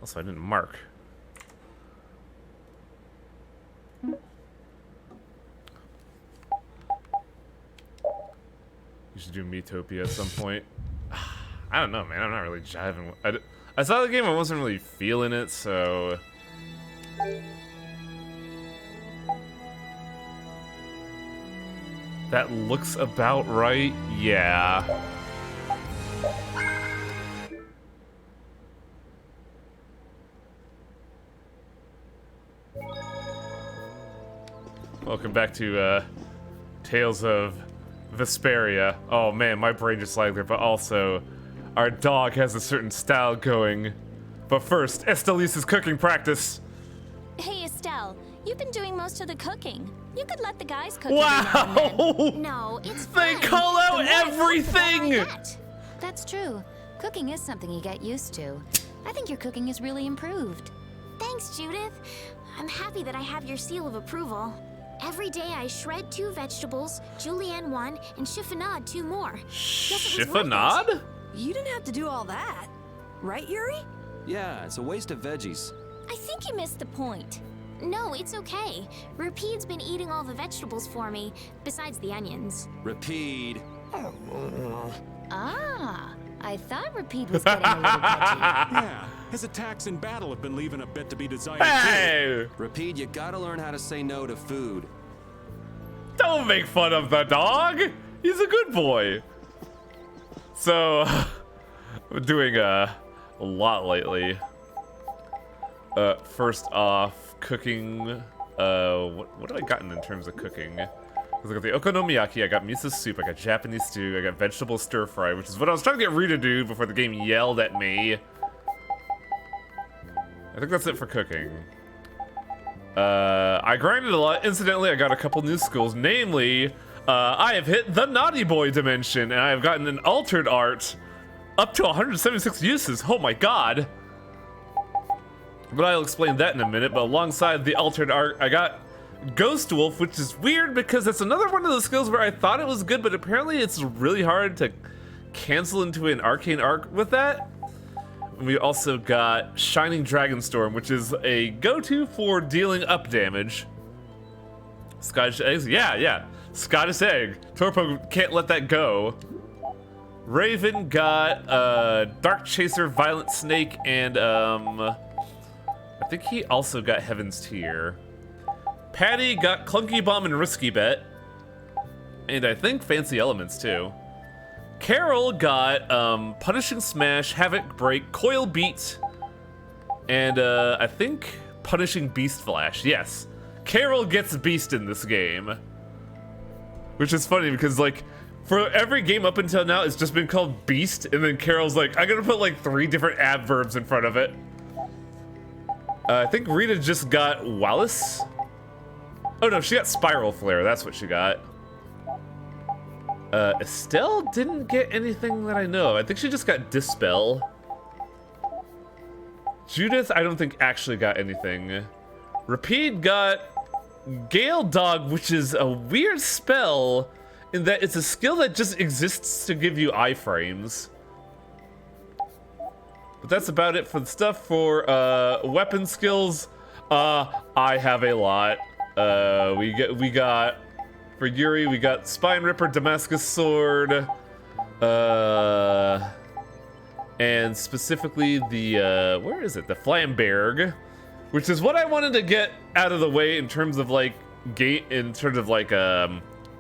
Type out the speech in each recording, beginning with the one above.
Also, I didn't mark. You should do Metopia at some point. I don't know, man. I'm not really jiving. I saw the game, I wasn't really feeling it, so... That looks about right, yeah. Welcome back to Tales of Vesperia. Oh man, my brain just lagged there, but also our dog has a certain style going. But first, Estelise's cooking practice. Hey Estelle, you've been doing most of the cooking. You could let the guys cook. Wow! No, it's They fine. call out The more I cook, the everything! better I get. That's true. Cooking is something you get used to. I think your cooking is really improved. Thanks, Judith. I'm happy that I have your seal of approval. Every day I shred 2 vegetables, julienne 1, and chiffonade 2 more. Guess it was worth it. Chiffonade? You didn't have to do all that. Right, Yuri? Yeah, it's a waste of veggies. I think you missed the point. No, it's okay. Rapide's been eating all the vegetables for me, besides the onions. Repeat. Ah, I thought Rapide was getting a little touchy. Yeah, his attacks in battle have been leaving a bit to be desired. Hey! Repeat, you gotta learn how to say no to food. Don't make fun of the dog! He's a good boy. So, I'm doing a lot lately. First off, cooking. What have I gotten in terms of cooking? I got the okonomiyaki, I got miso soup, I got Japanese stew, I got vegetable stir fry, which is what I was trying to get Rita to do before the game yelled at me. I think that's it for cooking. I grinded a lot. Incidentally, I got a couple new skills. Namely, I have hit the Naughty Boy dimension, and I have gotten an altered art up to 176 uses. Oh my god. But I'll explain that in a minute. But alongside the altered art, I got Ghost Wolf, which is weird because it's another one of those skills where I thought it was good, but apparently it's really hard to cancel into an arcane arc with that. And we also got Shining Dragonstorm, which is a go-to for dealing up damage. Scottish Eggs? Yeah. Scottish Egg. Torpo can't let that go. Raven got Dark Chaser, Violent Snake, and I think he also got Heaven's Tier. Patty got Clunky Bomb and Risky Bet. And I think Fancy Elements too. Carol got Punishing Smash, Havoc Break, Coil Beat, and I think Punishing Beast Flash. Yes, Carol gets Beast in this game. Which is funny because like, for every game up until now, it's just been called Beast, and then Carol's like, I'm gonna put like 3 different adverbs in front of it. I think Rita just got Wallace. Oh no, she got Spiral Flare, that's what she got. Estelle didn't get anything that I know of. I think she just got Dispel. Judith, I don't think actually got anything. Rapide got Gale Dog, which is a weird spell in that it's a skill that just exists to give you iframes. But that's about it for the stuff for weapon skills. I have a lot. We got for Yuri, we got Spine Ripper, Damascus Sword, and specifically the where is it? The Flamberg, which is what I wanted to get out of the way in terms of like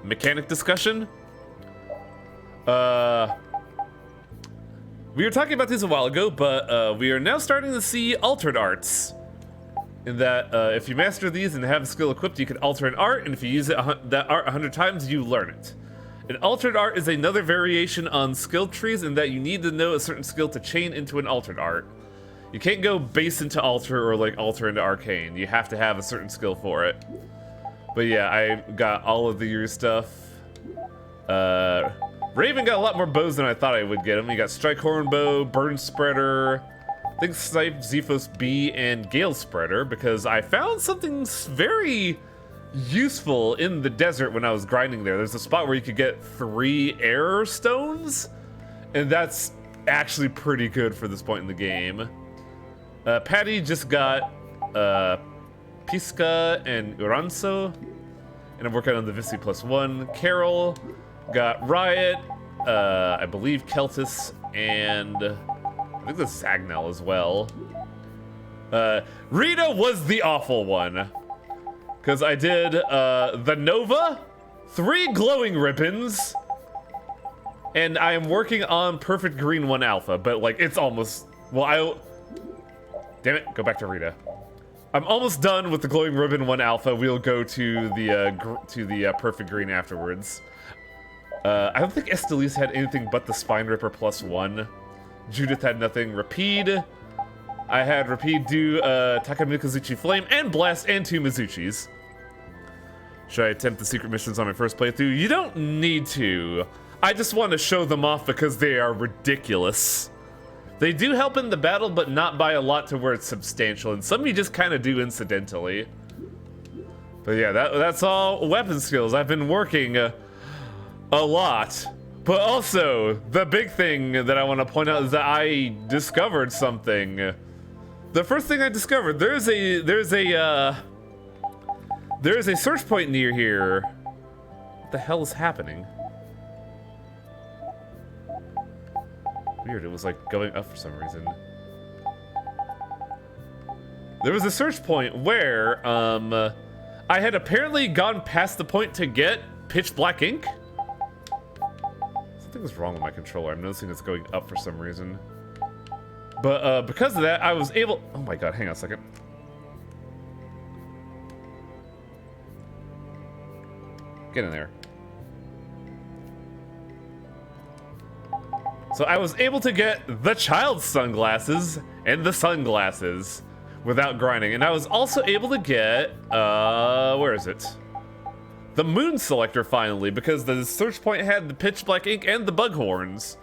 mechanic discussion. We were talking about this a while ago, but we are now starting to see altered arts. In that, if you master these and have a skill equipped, you can alter an art, and if you use that art 100 times, you learn it. An altered art is another variation on skill trees in that you need to know a certain skill to chain into an altered art. You can't go base into alter or like alter into arcane. You have to have a certain skill for it. But yeah, I got all of the Yuri stuff. Raven got a lot more bows than I thought I would get him. You got Strike-Horn Bow, Burn Spreader, I think Snipe, Zephos B, and Gale Spreader, because I found something very useful in the desert when I was grinding there. There's a spot where you could get 3 error stones, and that's actually pretty good for this point in the game. Patty just got Pisca and Uranzo, and I'm working on the Visi +1. Carol got Riot, I believe Keltis, and I think the Zagnel as well. Rita was the awful one, because I did the Nova, 3 glowing ribbons, and I am working on Perfect Green 1 Alpha, but like it's almost, well, damn it, go back to Rita. I'm almost done with the glowing ribbon 1 Alpha. We'll go to the Perfect Green afterwards. I don't think Estelise had anything but the Spine Ripper +1. Judith had nothing. Rapide. I had Rapide do Takamikazuchi Flame and Blast and 2 Mizuchis. Should I attempt the secret missions on my first playthrough? You don't need to. I just want to show them off because they are ridiculous. They do help in the battle, but not by a lot to where it's substantial, and some you just kind of do incidentally. But yeah, that's all weapon skills. I've been working a lot. But also, the big thing that I want to point out is that I discovered something. The first thing I discovered, there's a search point near here. What the hell is happening? Weird, it was like going up for some reason. There was a search point where I had apparently gone past the point to get pitch black ink. Something was wrong with my controller. I'm noticing it's going up for some reason. But because of that, I was able... Oh my god, hang on a second. Get in there. So I was able to get the child's sunglasses and the sunglasses without grinding. And I was also able to get, where is it? The moon selector finally, because the search point had the pitch black ink and the bug horns.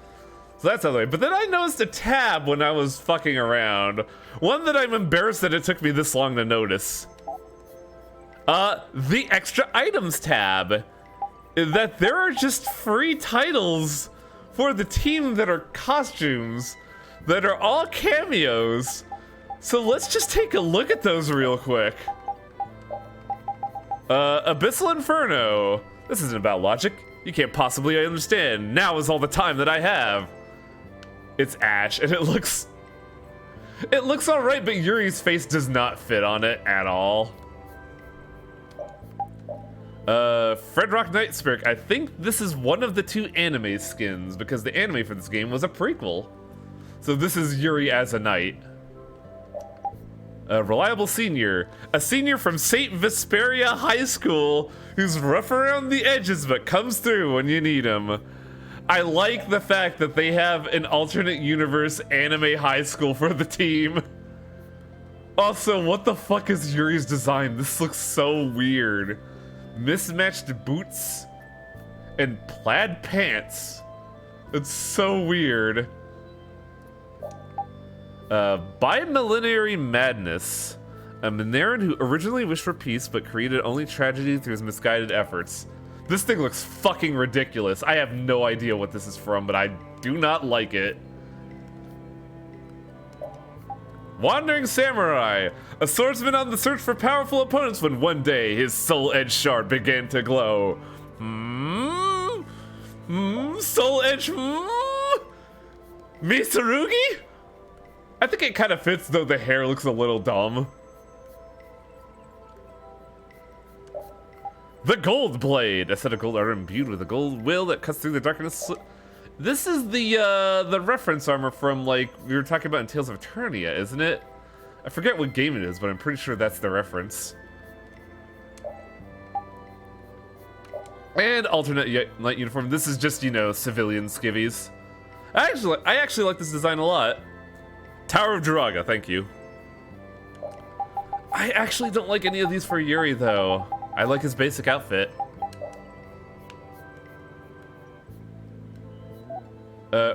So that's the way. But then I noticed a tab when I was fucking around. One that I'm embarrassed that it took me this long to notice. The extra items tab. That there are just free titles for the team that are costumes, that are all cameos. So let's just take a look at those real quick. Abyssal Inferno. This isn't about logic. You can't possibly understand. Now is all the time that I have. It's Ash, and it looks alright, but Yuri's face does not fit on it at all. Fredrock Night Spirit. I think this is one of the 2 anime skins, because the anime for this game was a prequel. So this is Yuri as a knight. A reliable senior. A senior from St. Vesperia High School who's rough around the edges but comes through when you need him. I like the fact that they have an alternate universe anime high school for the team. Also, what the fuck is Yuri's design? This looks so weird. Mismatched boots and plaid pants. It's so weird. Bimillenniary Madness. A Minaran who originally wished for peace but created only tragedy through his misguided efforts. This thing looks fucking ridiculous. I have no idea what this is from, but I do not like it. Wandering Samurai. A swordsman on the search for powerful opponents when one day his soul edge shard began to glow. Soul edge. Mitsurugi? I think it kind of fits, though the hair looks a little dumb. The Gold Blade. A set of gold armor imbued with a gold will that cuts through the darkness. This is the reference armor from, like, we were talking about in Tales of Eternia, isn't it? I forget what game it is, but I'm pretty sure that's the reference. And alternate light uniform. This is just, you know, civilian skivvies. I actually like this design a lot. Tower of Jiraga, thank you. I actually don't like any of these for Yuri, though. I like his basic outfit.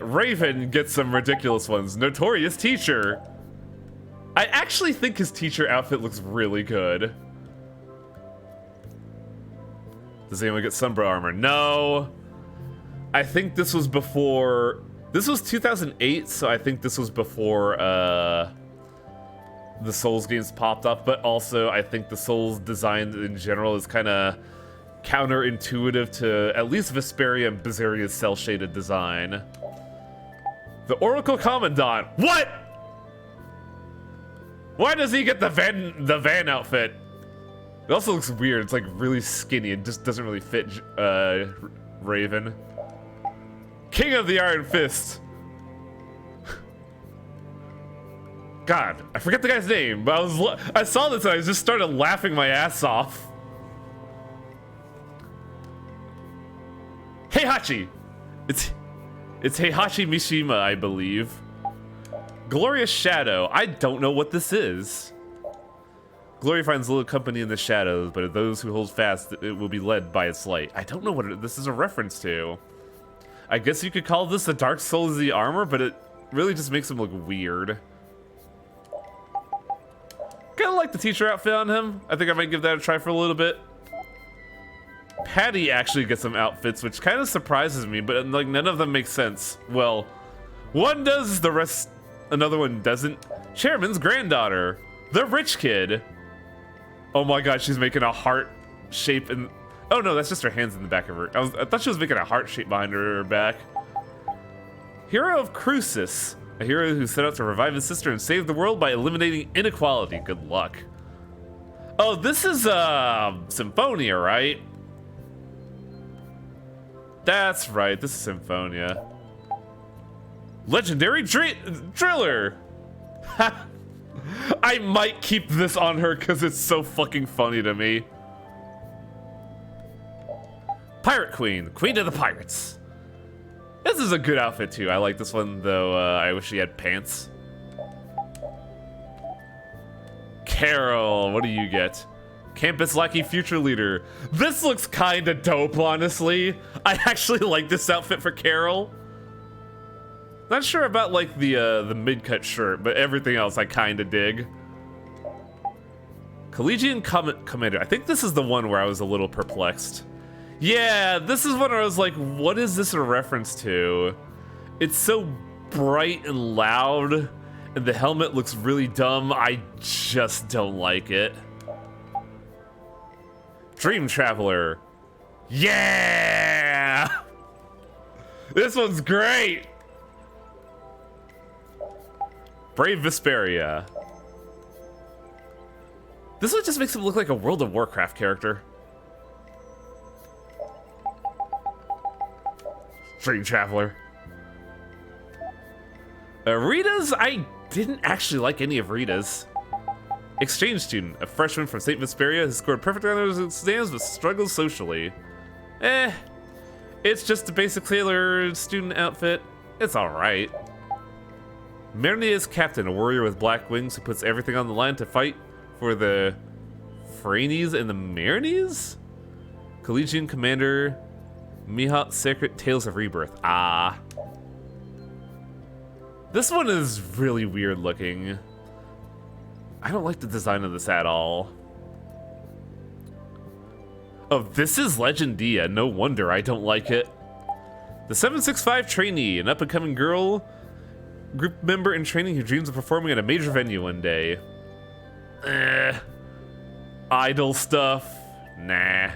Raven gets some ridiculous ones. Notorious Teacher. I actually think his teacher outfit looks really good. Does anyone get Sombra armor? No. I think this was before... This was 2008, so I think this was before the Souls games popped up, but also I think the Souls design in general is kind of counterintuitive to at least Vesperia and Bizeria's cel-shaded design. The Oracle Commandant. What? Why does he get the van outfit? It also looks weird. It's like really skinny and just doesn't really fit Raven. King of the Iron Fist. God, I forget the guy's name, but I saw this and I just started laughing my ass off. Heihachi! It's Heihachi Mishima, I believe. Glorious Shadow. I don't know what this is. Glory finds little company in the shadows, but those who hold fast, it will be led by its light. I don't know what this is a reference to. I guess you could call this the Dark Souls of the armor, but it really just makes him look weird. Kinda like the teacher outfit on him. I think I might give that a try for a little bit. Patty actually gets some outfits, which kind of surprises me, but like none of them make sense. Well, one does, the rest, another one doesn't. Chairman's granddaughter, the rich kid. Oh my god, she's making a heart shape in... Oh no, that's just her hands in the back of her. I thought she was making a heart shape behind her back. Hero of Crucis. A hero who set out to revive his sister and save the world by eliminating inequality. Good luck. Oh, this is, Symphonia, right? That's right, this is Symphonia. Legendary Driller! I might keep this on her because it's so fucking funny to me. Pirate Queen, Queen of the Pirates. This is a good outfit too. I like this one, though I wish she had pants. Carol, what do you get? Campus Lackey Future Leader. This looks kinda dope, honestly. I actually like this outfit for Carol. Not sure about like the mid-cut shirt, but everything else I kinda dig. Collegian Commander. I think this is the one where I was a little perplexed. Yeah, this is when I was like, what is this a reference to? It's so bright and loud, and the helmet looks really dumb. I just don't like it. Dream Traveler. Yeah! This one's great! Brave Vesperia. This one just makes him look like a World of Warcraft character. Dream Traveler. Rita's, I didn't actually like any of Rita's. Exchange Student, a freshman from St. Vesperia who scored perfect on his exams but struggles socially. It's just a basic sailor student outfit. It's alright. Mernia's Captain, a warrior with black wings who puts everything on the line to fight for the Frainies and the Marinies? Collegian Commander Mihawk Sacred Tales of Rebirth. Ah. This one is really weird looking. I don't like the design of this at all. Oh, this is Legendia. No wonder I don't like it. The 765 trainee, an up-and-coming girl group member in training who dreams of performing at a major venue one day. Idol stuff. Nah.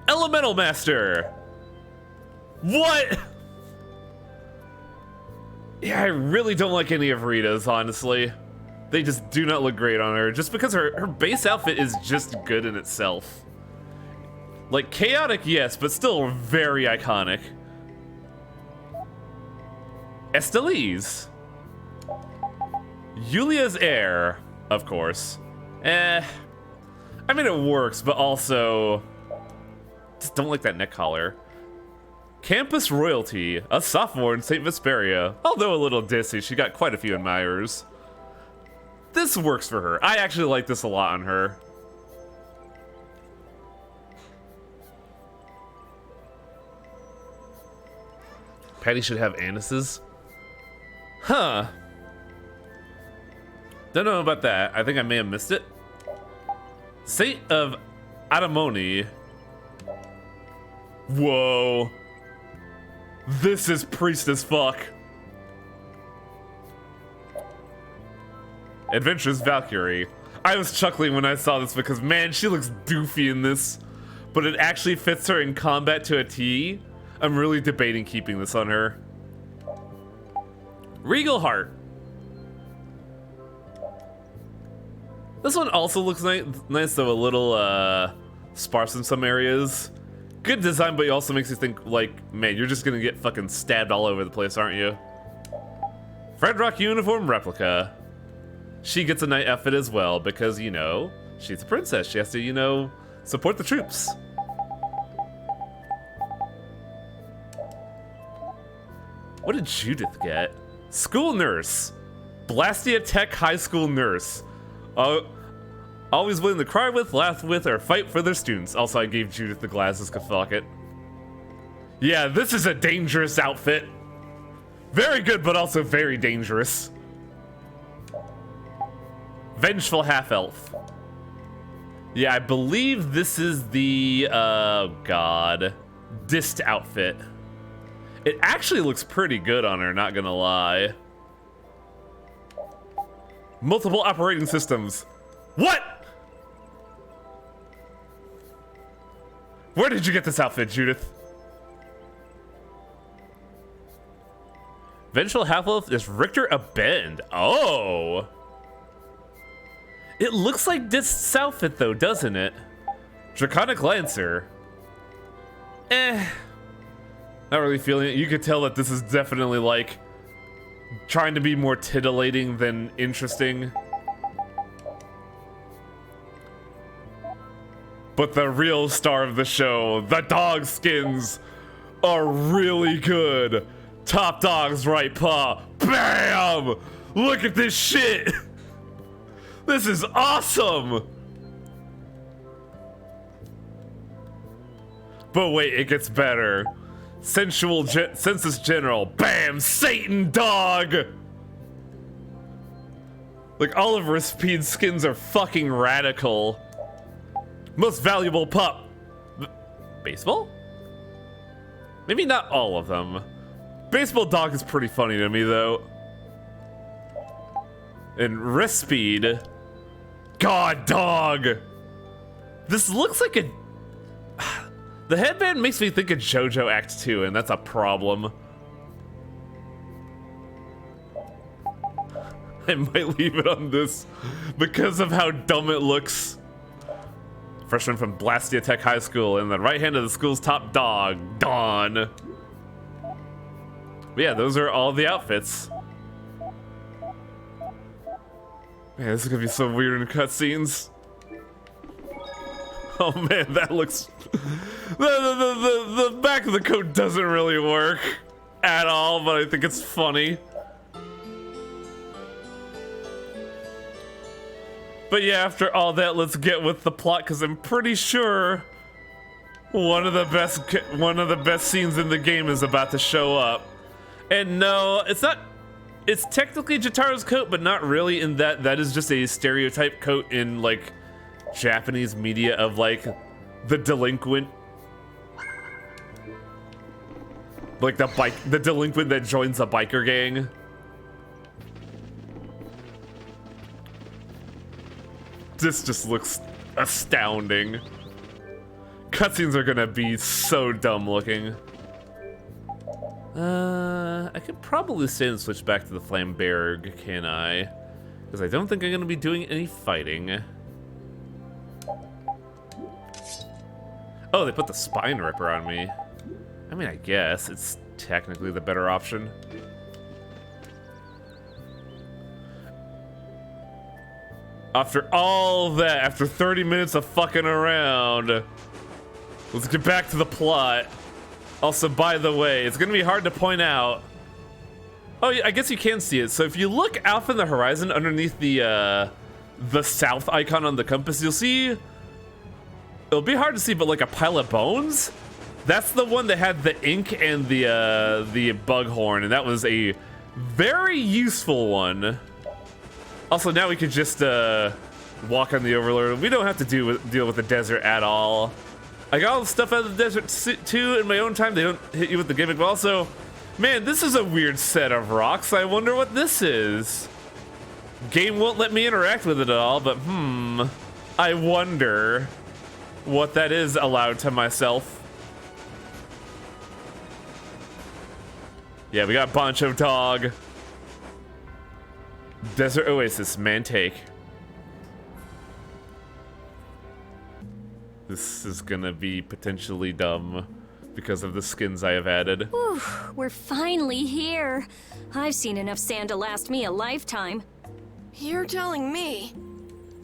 Elemental Master. What? Yeah, I really don't like any of Rita's, honestly. They just do not look great on her, just because her base outfit is just good in itself. Like, chaotic, yes, but still very iconic. Estelise. Yulia's heir, of course. I mean, it works, but also... just don't like that neck collar. Campus Royalty, a sophomore in St. Vesperia. Although a little dissy, she got quite a few admirers. This works for her. I actually like this a lot on her. Patty should have anuses. Huh. Don't know about that. I think I may have missed it. Saint of Adamoni. Whoa. This is priest as fuck. Adventurous Valkyrie. I was chuckling when I saw this because, man, she looks doofy in this. But it actually fits her in combat to a T. I'm really debating keeping this on her. Regal Heart. This one also looks nice, though a little sparse in some areas. Good design, but it also makes you think, like, man, you're just gonna get fucking stabbed all over the place, aren't you? Fredrock uniform replica. She gets a night outfit as well because, you know, she's a princess. She has to, you know, support the troops. What did Judith get? School nurse. Blastia Tech High School nurse. Always willing to cry with, laugh with, or fight for their students. Also, I gave Judith the glasses, cause fuck it. Yeah, this is a dangerous outfit. Very good, but also very dangerous. Vengeful half-elf. Yeah, I believe this is the, god, Dist outfit. It actually looks pretty good on her, not gonna lie. Multiple operating systems. What? Where did you get this outfit, Judith? Vengeful half-elf is Richter Abend. Oh. It looks like Dist's outfit, though, doesn't it? Draconic Lancer. Not really feeling it. You could tell that this is definitely, like, trying to be more titillating than interesting. But the real star of the show, the dog skins, are really good. Top dog's right paw. Bam! Look at this shit! This is awesome! But wait, it gets better. Sensual Census General. Bam! Satan dog! Like, all of Risped's skins are fucking radical. Most valuable pup. Baseball? Maybe not all of them. Baseball dog is pretty funny to me, though. And Risped. God dog! This looks like a... The headband makes me think of JoJo Act 2, and that's a problem. I might leave it on this because of how dumb it looks. Freshman from Blastia Tech High School, and the right hand of the school's top dog, Dawn. But yeah, those are all the outfits. Man, this is gonna be so weird in cutscenes. Oh man, that looks... the back of the coat doesn't really work at all, but I think it's funny. But yeah, after all that, let's get with the plot, because I'm pretty sure one of the best scenes in the game is about to show up. And no, it's not. It's technically Jataro's coat, but not really. In that is just a stereotype coat in like Japanese media of like the delinquent, like the delinquent that joins a biker gang. This just looks astounding. Cutscenes are gonna be so dumb looking. I could probably stay and switch back to the Flamberg, can I? Because I don't think I'm gonna be doing any fighting. Oh, they put the Spine Ripper on me. I mean, I guess it's technically the better option. After all that, after 30 minutes of fucking around, let's get back to the plot. Also, by the way, it's gonna be hard to point out. Oh, yeah, I guess you can see it. So if you look out in the horizon underneath the south icon on the compass, you'll see, it'll be hard to see, but like a pile of bones? That's the one that had the ink and the bug horn, and that was a very useful one. Also, now we could just walk on the Overlord. We don't have to deal with the desert at all. I got all the stuff out of the desert too in my own time. They don't hit you with the gimmick, but also, man, this is a weird set of rocks. I wonder what this is. Game won't let me interact with it at all, but I wonder what that is allowed to myself. Yeah, we got Boncho Dog. Desert Oasis, man take. This is gonna be potentially dumb because of the skins I have added. Whew, we're finally here. I've seen enough sand to last me a lifetime. You're telling me.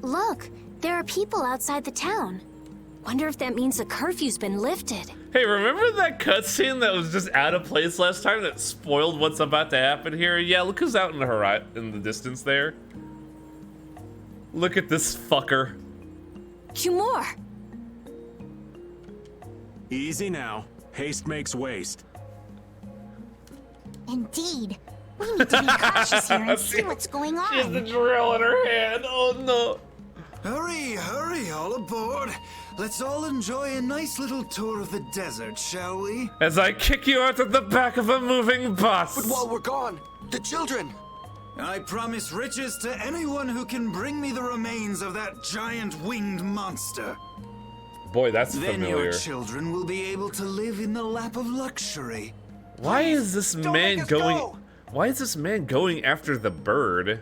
Look, there are people outside the town. Wonder if that means the curfew's been lifted. Hey, remember that cutscene that was just out of place last time that spoiled what's about to happen here? Yeah, look who's out in the distance there. Look at this fucker. Cumore! Easy now. Haste makes waste. Indeed. We need to be cautious here and see what's going She has the on. drill in her hand. Oh no. Hurry, hurry, all aboard. Let's all enjoy a nice little tour of the desert, shall we? As I kick you out of the back of a moving bus. But while we're gone, the children! I promise riches to anyone who can bring me the remains of that giant winged monster. Boy, that's Then familiar. your children will be able to live in the lap of luxury. Why is this Don't man make us going? go. Why is this man going after the bird?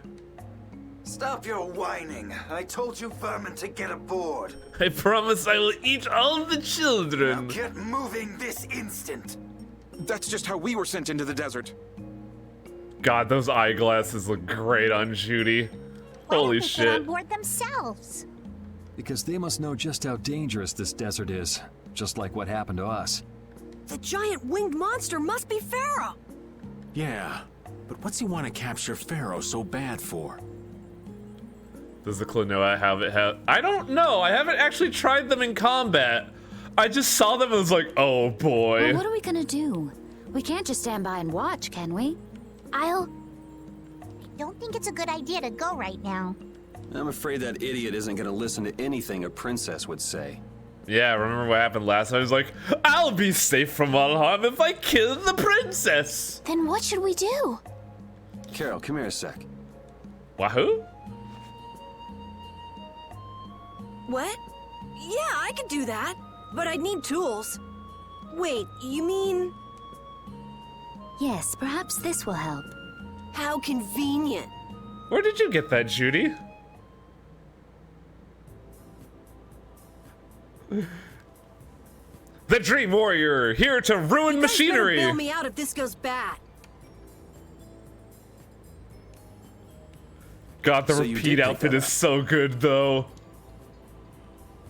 Stop your whining. I told you vermin to get aboard. I promise I will eat all the Now children. get moving this instant. That's just how we were sent into the desert. God, those eyeglasses look great on Judy. Holy Get on shit. board themselves. Because they must know just how dangerous this desert is, just like what happened to us. The giant winged monster must be Pharaoh. Yeah, but what's he want to capture Pharaoh so bad for? Does the Klonoa have it? I don't know. I haven't actually tried them in combat. I just saw them and was like, oh boy. Well, what are we gonna do? We can't just stand by and watch, can we? I don't think it's a good idea to go right now. I'm afraid that idiot isn't gonna listen to anything a princess would say. Yeah, remember what happened last time? I was like, I'll be safe from all harm if I kill the princess. Then what should we do? Carol, come here a sec. Wahoo? What? Yeah, I could do that. But I'd need tools. Wait, you mean... Yes, perhaps this will help. How convenient. Where did you get that, Judy? The Dream Warrior, here to ruin You guys better machinery. bail me out if this goes bad. God, the So you repeat did pick outfit that is up. so good, though.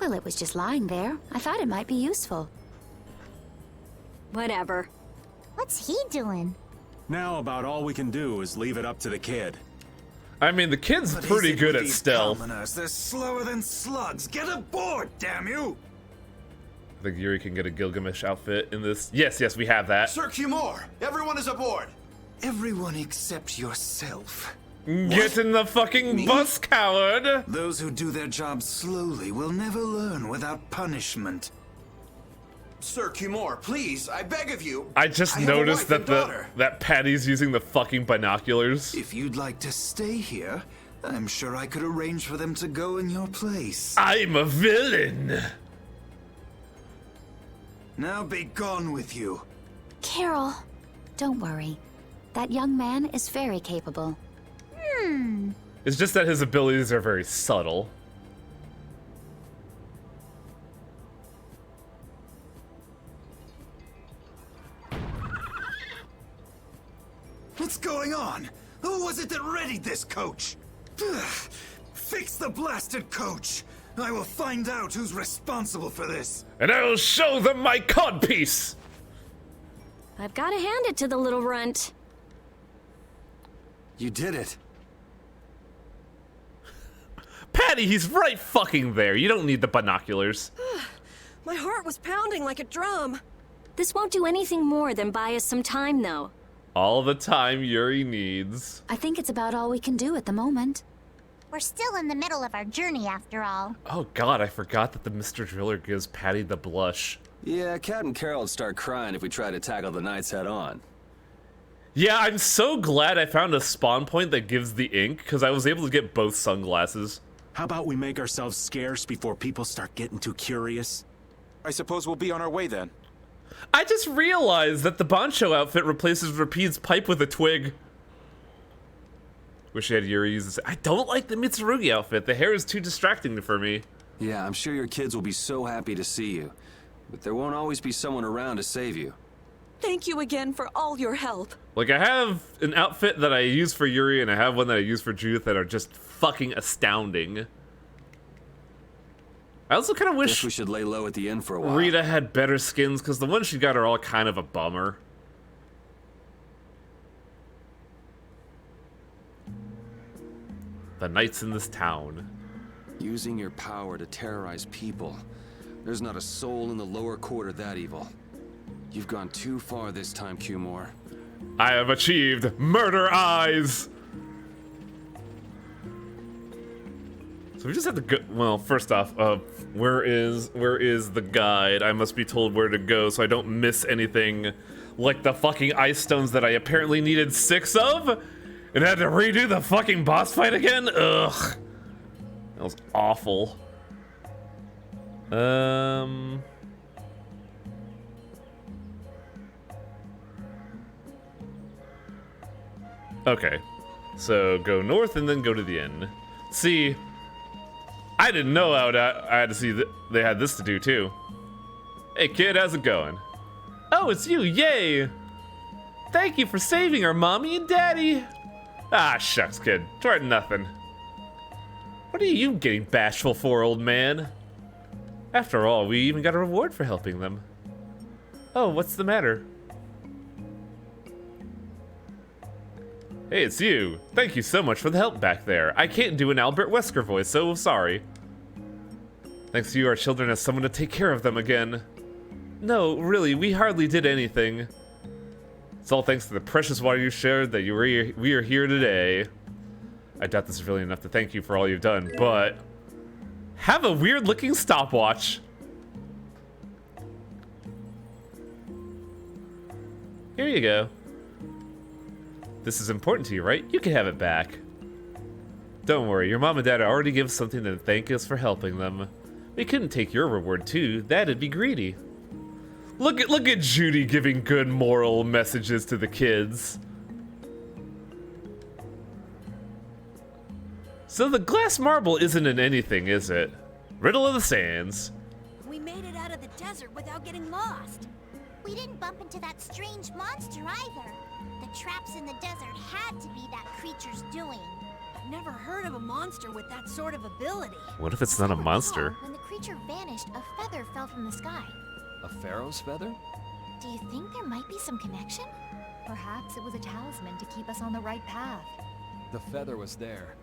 Well, it was just lying there. I thought it might be useful. Whatever. What's he doing? Now about all we can do is leave it up to the kid. I mean, the kid's What is pretty it good with at these stealth. commoners? They're slower than slugs. Get aboard, damn you! I think Yuri can get a Gilgamesh outfit in this. Yes, yes, we have that. Sir Cumore, everyone is aboard! Everyone except yourself. Get in the fucking bus, coward! Those who do their jobs slowly will never learn without punishment. Sir Cumore, please, I beg of you. I just have a noticed wife that and daughter. that Patty's using the fucking binoculars. If you'd like to stay here, I'm sure I could arrange for them to go in your place. I'm a villain. Now be gone with you. Carol. Don't worry. That young man is very capable. It's just that his abilities are very subtle. What's going on? Who was it that readied this coach? Ugh. Fix the blasted coach. I will find out who's responsible for this. And I'll show them my codpiece. I've got to hand it to the little runt. You did it. Patty, he's right fucking there. You don't need the binoculars. My heart was pounding like a drum. This won't do anything more than buy us some time, though. All the time Yuri needs. I think it's about all we can do at the moment. We're still in the middle of our journey after all. Oh god, I forgot that the Mr. Driller gives Patty the blush. Yeah, Cat and Carol would start crying if we tried to tackle the knights head on. Yeah, I'm so glad I found a spawn point that gives the ink, because I was able to get both sunglasses. How about we make ourselves scarce before people start getting too curious? I suppose we'll be on our way then. I just realized that the Bancho outfit replaces Rapide's pipe with a twig. Wish I had Yuri use this. I don't like the Mitsurugi outfit. The hair is too distracting for me. Yeah, I'm sure your kids will be so happy to see you. But there won't always be someone around to save you. Thank you again for all your help. Like, I have an outfit that I use for Yuri, and I have one that I use for Judith that are just fucking astounding. I also kind of wish Guess we should lay low at the inn for a while. Rita had better skins, because the ones she got are all kind of a bummer. The knights in this town. Using your power to terrorize people. There's not a soul in the lower quarter that evil. You've gone too far this time, Cumore. I have achieved murder eyes! So we just have to go. Well, first off, where is the guide? I must be told where to go so I don't miss anything, like the fucking ice stones that I apparently needed 6 of, and had to redo the fucking boss fight again. Ugh, that was awful. Okay, so go north and then go to the inn. See, I didn't know I had to see that they had this to do too. Hey kid, how's it going? Oh, it's you, yay! Thank you for saving our mommy and daddy. Ah, shucks kid, toward nothing. What are you getting bashful for, old man? After all, we even got a reward for helping them. Oh, what's the matter? Hey, it's you. Thank you so much for the help back there. I can't do an Albert Wesker voice, so sorry. Thanks to you, our children have someone to take care of them again. No, really, we hardly did anything. It's all thanks to the precious water you shared that we are here today. I doubt this is really enough to thank you for all you've done, but... have a weird-looking stopwatch. Here you go. This is important to you, right? You can have it back. Don't worry, your mom and dad already give something to thank us for helping them. We couldn't take your reward too, that'd be greedy. Look at Judy giving good moral messages to the kids. So the glass marble isn't in anything, is it? Riddle of the Sands. We made it out of the desert without getting lost. We didn't bump into that strange monster either. The traps in the desert had to be that creature's doing. I've never heard of a monster with that sort of ability. What if it's not a monster? When the creature vanished, a feather fell from the sky. A pharaoh's feather? Do you think there might be some connection? Perhaps it was a talisman to keep us on the right path. The feather was there.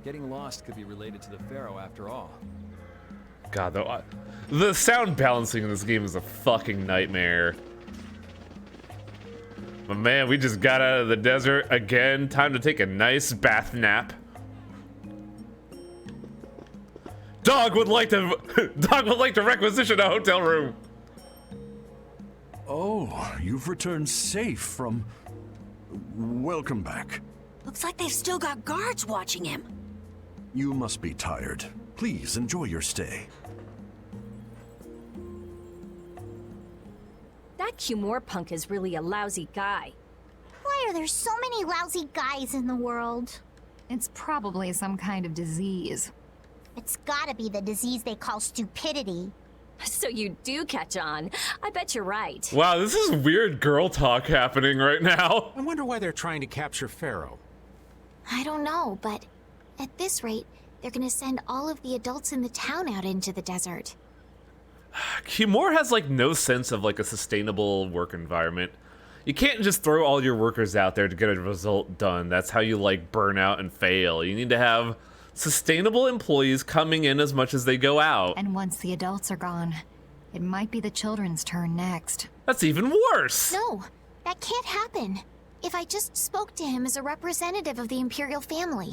Getting lost could be related to the pharaoh after all. God, though, the sound balancing in this game is a fucking nightmare. But man, we just got out of the desert again. Time to take a nice bath nap. Dog would like to requisition a hotel room. Oh, you've returned safe from... Welcome back. Looks like they've still got guards watching him. You must be tired. Please enjoy your stay. That Cumore punk is really a lousy guy. Why are there so many lousy guys in the world? It's probably some kind of disease. It's gotta be the disease they call stupidity. So you do catch on. I bet you're right. Wow, this is weird girl talk happening right now. I wonder why they're trying to capture Pharaoh. I don't know, but at this rate, they're gonna send all of the adults in the town out into the desert. Cumore has like no sense of like a sustainable work environment. You can't just throw all your workers out there to get a result done. That's how you like burn out and fail. You need to have sustainable employees coming in as much as they go out. And once the adults are gone, it might be the children's turn next. That's even worse. No, that can't happen. If I just spoke to him as a representative of the Imperial family.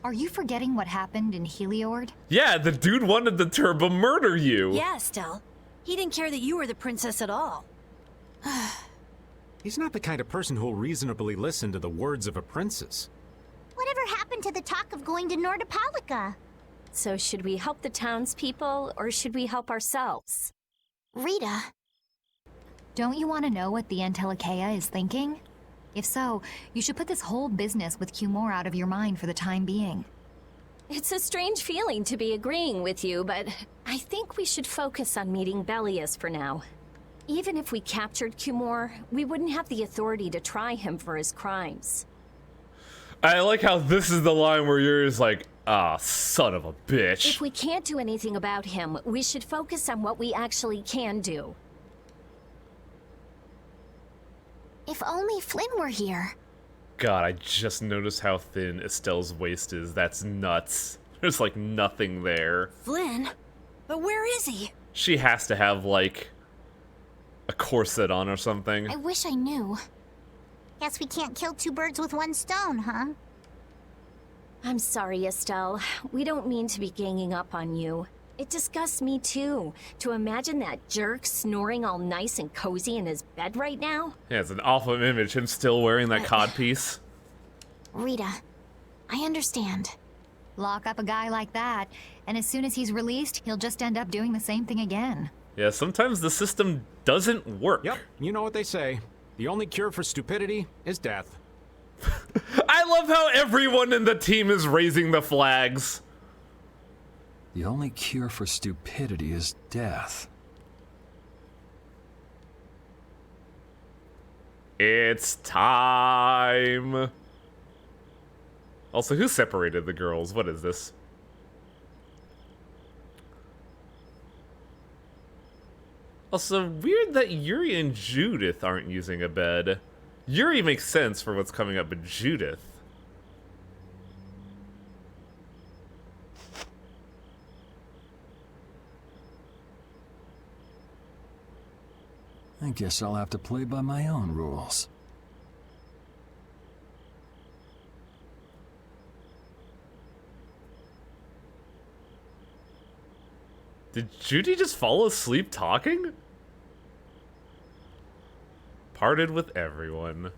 Are you forgetting what happened in Heliord? Yeah, the dude wanted to turbo murder you. Yeah, Estelle. He didn't care that you were the princess at all. He's not the kind of person who'll reasonably listen to the words of a princess. Whatever happened to the talk of going to Nordopolica? So should we help the townspeople, or should we help ourselves? Rita. Don't you want to know what the Antilocheia is thinking? If so, you should put this whole business with Cumore out of your mind for the time being. It's a strange feeling to be agreeing with you, but I think we should focus on meeting Belius for now. Even if we captured Cumore, we wouldn't have the authority to try him for his crimes. I like how this is the line where you're just like, ah, son of a bitch. If we can't do anything about him, we should focus on what we actually can do. If only Flynn were here. God, I just noticed how thin Estelle's waist is. That's nuts. There's like nothing there. Flynn? But where is he? She has to have like a corset on or something. I wish I knew. Guess we can't kill two birds with one stone, huh? I'm sorry, Estelle. We don't mean to be ganging up on you. It disgusts me too, to imagine that jerk snoring all nice and cozy in his bed right now. Yeah, it's an awful image, him still wearing that codpiece. Rita, I understand. Lock up a guy like that, and as soon as he's released, he'll just end up doing the same thing again. Yeah, sometimes the system doesn't work. Yep, you know what they say. The only cure for stupidity is death. I love how everyone in the team is raising the flags. The only cure for stupidity is death. It's time. Also, who separated the girls? What is this? Also, weird that Yuri and Judith aren't using a bed. Yuri makes sense for what's coming up, but Judith... I guess I'll have to play by my own rules. Did Judy just fall asleep talking? Parted with everyone.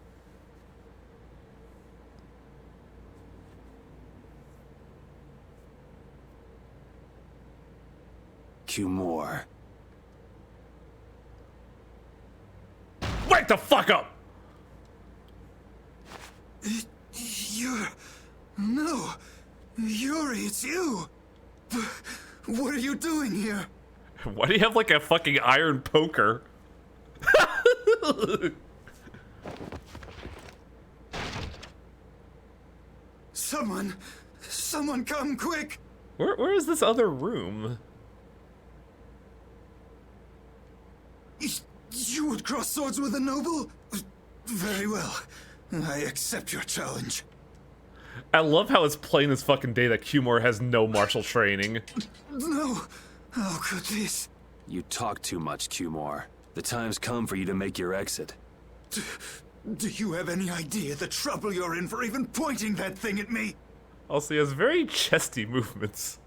Cumore. Wake the fuck up! No. Yuri, it's you. What are you doing here? Why do you have like a fucking iron poker? Someone come quick. Where is this other room? You would cross swords with a noble? Very well. I accept your challenge. I love how it's plain as fucking day that Cumore has no martial training. No. How could this? You talk too much, Cumore. The time's come for you to make your exit. Do you have any idea the trouble you're in for even pointing that thing at me? Also, he has very chesty movements.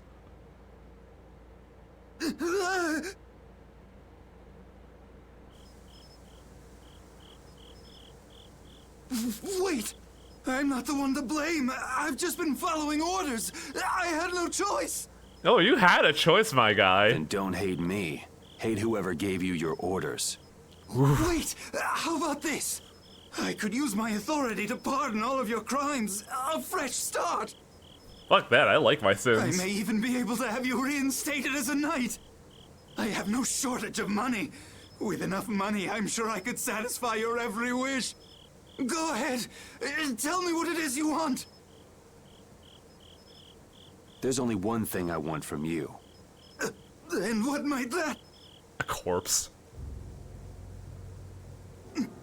Wait! I'm not the one to blame. I've just been following orders. I had no choice. Oh, you had a choice, my guy. And don't hate me. Hate whoever gave you your orders. Wait, how about this? I could use my authority to pardon all of your crimes. A fresh start. Fuck that, I like my I sins. may even be able to have you reinstated as a knight. I have no shortage of money. With enough money, I'm sure I could satisfy your every wish. Go ahead. Tell me what it is you want. There's only one thing I want from you. And what might that? A corpse.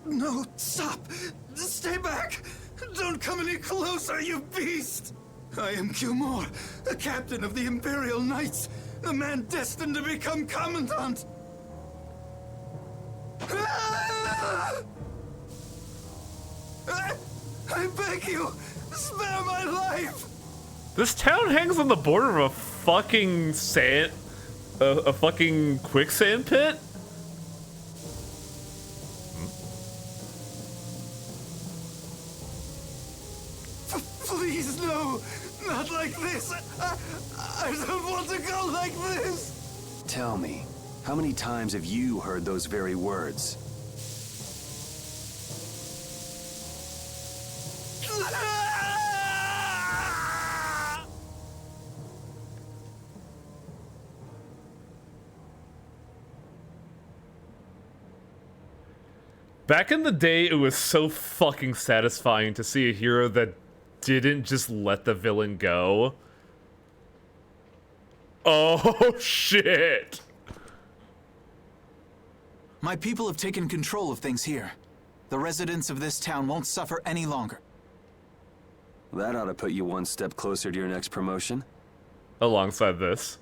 No, stop. Stay back. Don't come any closer, you beast. I am Cumore, a captain of the Imperial Knights, a man destined to become commandant. I beg you, spare my life. This town hangs on the border of a fucking sand... a fucking quicksand pit? not like this. I don't want to go like this. Tell me, how many times have you heard those very words? Back in the day, it was so fucking satisfying to see a hero that didn't just let the villain go. Oh, shit. My people have taken control of things here. The residents of this town won't suffer any longer. That ought to put you one step closer to your next promotion. Alongside this.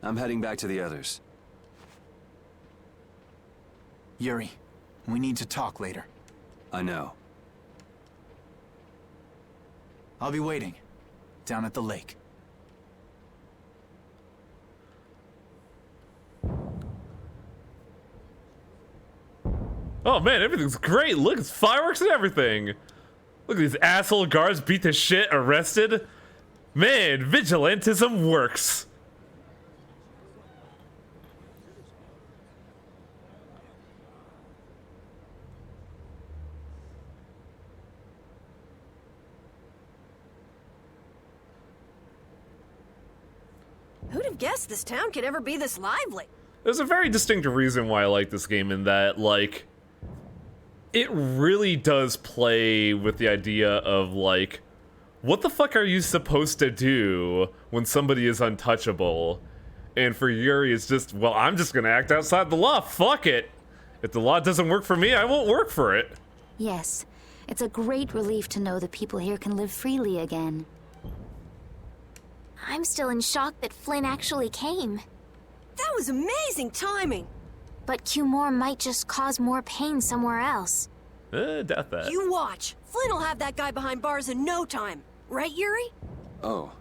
I'm heading back to the others. Yuri, we need to talk later. I know. I'll be waiting. Down at the lake. Oh man, everything's great. Look, it's fireworks and everything. Look at these asshole guards beat the shit, arrested. Man, vigilantism works. Who'd have guessed this town could ever be this lively? There's a very distinct reason why I like this game in that, like, it really does play with the idea of, like, what the fuck are you supposed to do when somebody is untouchable? And for Yuri, it's just, well, I'm just gonna act outside the law, fuck it! If the law doesn't work for me, I won't work for it. Yes, it's a great relief to know the people here can live freely again. I'm still in shock that Flynn actually came. That was amazing timing! But Cumore might just cause more pain somewhere else. Doubt that. You watch. Flynn will have that guy behind bars in no time. Right, Yuri? Oh,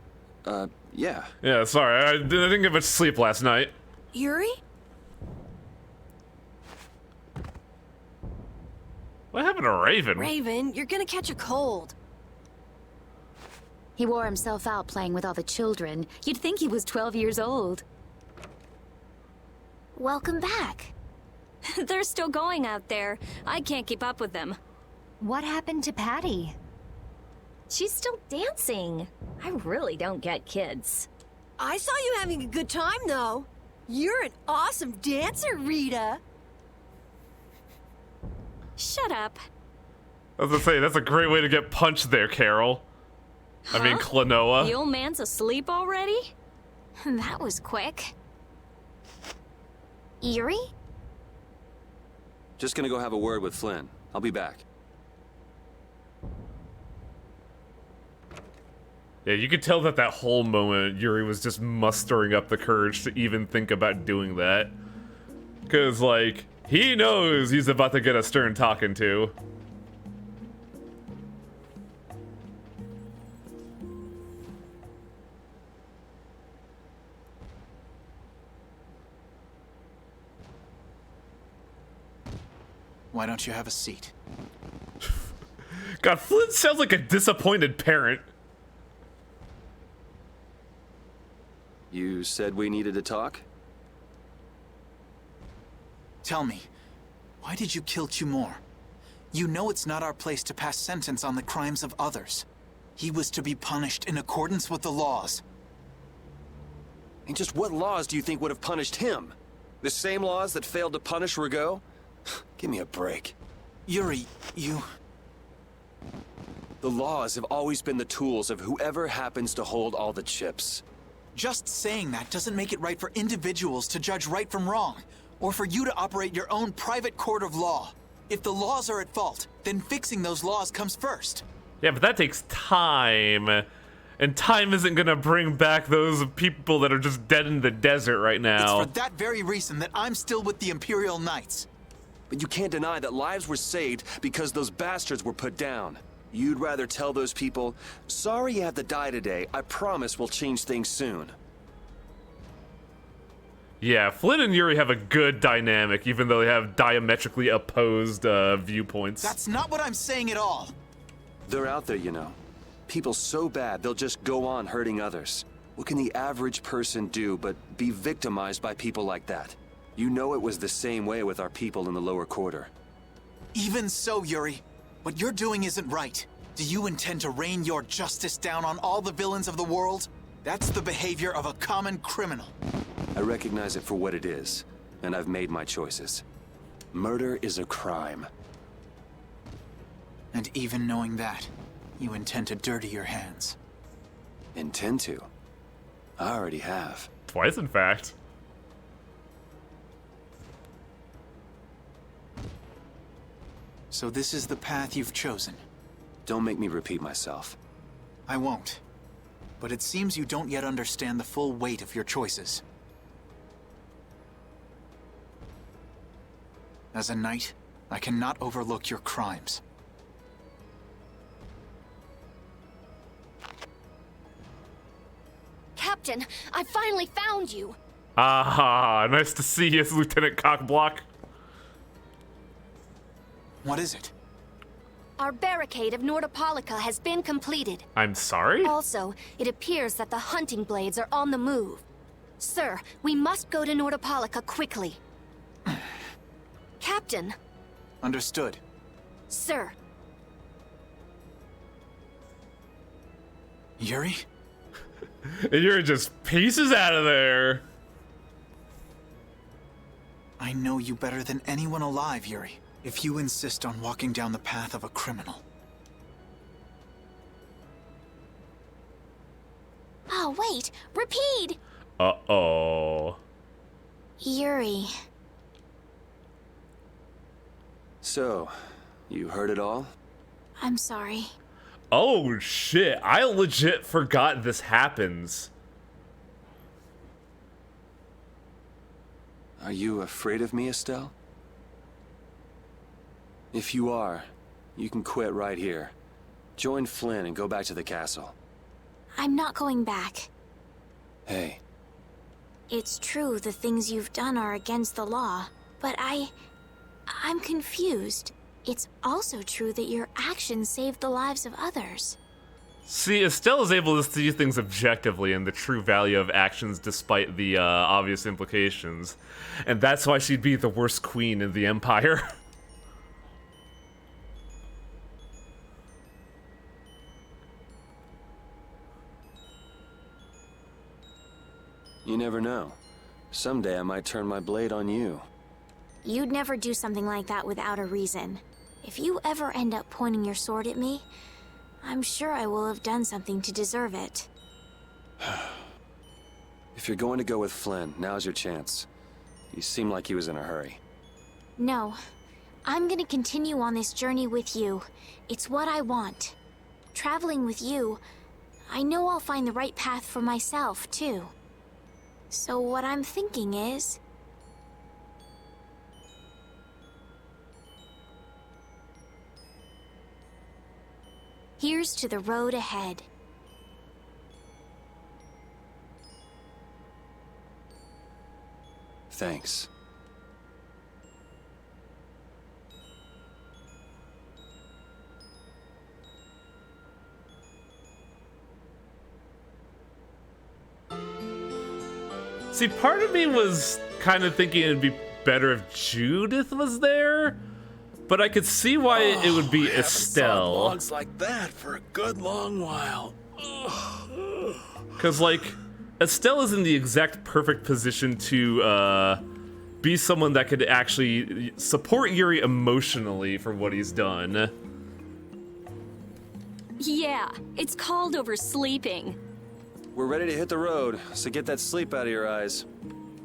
yeah. Yeah, sorry, I didn't get much sleep last night. Yuri? What happened to Raven? Raven, you're gonna catch a cold. He wore himself out playing with all the children. You'd think he was 12 years old. Welcome back. They're still going out there. I can't keep up with them. What happened to Patty? She's still dancing. I really don't get kids. I saw you having a good time, though. You're an awesome dancer, Rita. Shut up. I was gonna say, that's a great way to get punched there, Carol. Huh? I mean, Klonoa. The old man's asleep already? That was quick. Yuri? Just gonna go have a word with Flynn. I'll be back. Yeah, you could tell that that whole moment, Yuri was just mustering up the courage to even think about doing that. Because, like, he knows he's about to get a stern talking to. Why don't you have a seat? God, Flynn sounds like a disappointed parent. You said we needed to talk? Tell me, why did you kill Cumore? You know it's not our place to pass sentence on the crimes of others. He was to be punished in accordance with the laws. And just what laws do you think would have punished him? The same laws that failed to punish Rigaud? Give me a break. Yuri, you... The laws have always been the tools of whoever happens to hold all the chips. Just saying that doesn't make it right for individuals to judge right from wrong, or for you to operate your own private court of law. If the laws are at fault, then fixing those laws comes first. Yeah, but that takes time. And time isn't gonna bring back those people that are just dead in the desert right now. It's for that very reason that I'm still with the Imperial Knights. But you can't deny that lives were saved because those bastards were put down. You'd rather tell those people, sorry you have to die today, I promise we'll change things soon. Yeah, Flynn and Yuri have a good dynamic, even though they have diametrically opposed viewpoints. That's not what I'm saying at all. They're out there, you know. People so bad, they'll just go on hurting others. What can the average person do but be victimized by people like that? You know it was the same way with our people in the lower quarter. Even so, Yuri, what you're doing isn't right. Do you intend to rain your justice down on all the villains of the world? That's the behavior of a common criminal. I recognize it for what it is, and I've made my choices. Murder is a crime. And even knowing that, you intend to dirty your hands. Intend to? I already have. Twice, in fact. So this is the path you've chosen. Don't make me repeat myself. I won't. But it seems you don't yet understand the full weight of your choices. As a knight, I cannot overlook your crimes. Captain, I finally found you. Ah, nice to see you, Lieutenant Cockblock. What is it? Our barricade of Nordopolica has been completed. I'm sorry? Also, it appears that the hunting blades are on the move. Sir, we must go to Nordopolica quickly. Captain. Understood. Sir. Yuri? And Yuri just pieces out of there. I know you better than anyone alive, Yuri. If you insist on walking down the path of a criminal. Oh, wait! Repeat! Uh-oh. Yuri. So, you heard it all? I'm sorry. Oh, shit. I legit forgot this happens. Are you afraid of me, Estelle? If you are, you can quit right here. Join Flynn and go back to the castle. I'm not going back. Hey. It's true the things you've done are against the law, but I'm confused. It's also true that your actions saved the lives of others. See, Estelle is able to see things objectively and the true value of actions despite the obvious implications. And that's why she'd be the worst queen in the Empire. You never know. Someday I might turn my blade on you. You'd never do something like that without a reason. If you ever end up pointing your sword at me, I'm sure I will have done something to deserve it. If you're going to go with Flynn, now's your chance. You seem like he was in a hurry. No. I'm gonna continue on this journey with you. It's what I want. Traveling with you, I know I'll find the right path for myself, too. So what I'm thinking is... here's to the road ahead. Thanks. See, part of me was kind of thinking it'd be better if Judith was there, but I could see why it would be Estelle. Logs like that for a good long while. Because, like, Estelle is in the exact perfect position to be someone that could actually support Yuri emotionally for what he's done. Yeah, it's called oversleeping. We're ready to hit the road, so get that sleep out of your eyes.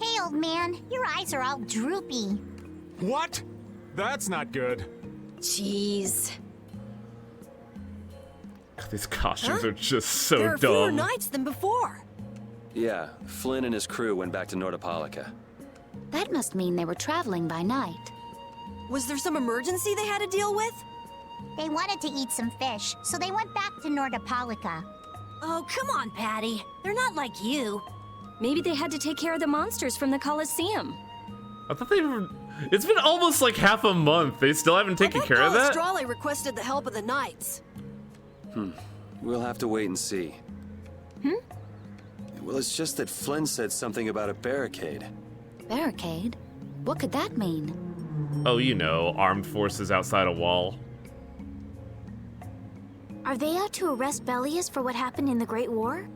Hey, old man, your eyes are all droopy. What? That's not good. Jeez. These costumes are just so There are fewer dumb. knights than before. Yeah, Flynn and his crew went back to Nordopolica. That must mean they were traveling by night. Was there some emergency they had to deal with? They wanted to eat some fish, so they went back to Nordopolica. Oh, come on, Patty. They're not like you. Maybe they had to take care of the monsters from the Colosseum. I thought they were... It's been almost like half a month. They still haven't taken care of that? Strale requested the help of the knights. We'll have to wait and see. Well, it's just that Flynn said something about a barricade. Barricade? What could that mean? Oh, you know, armed forces outside a wall. Are they out to arrest Bellius for what happened in the Great War?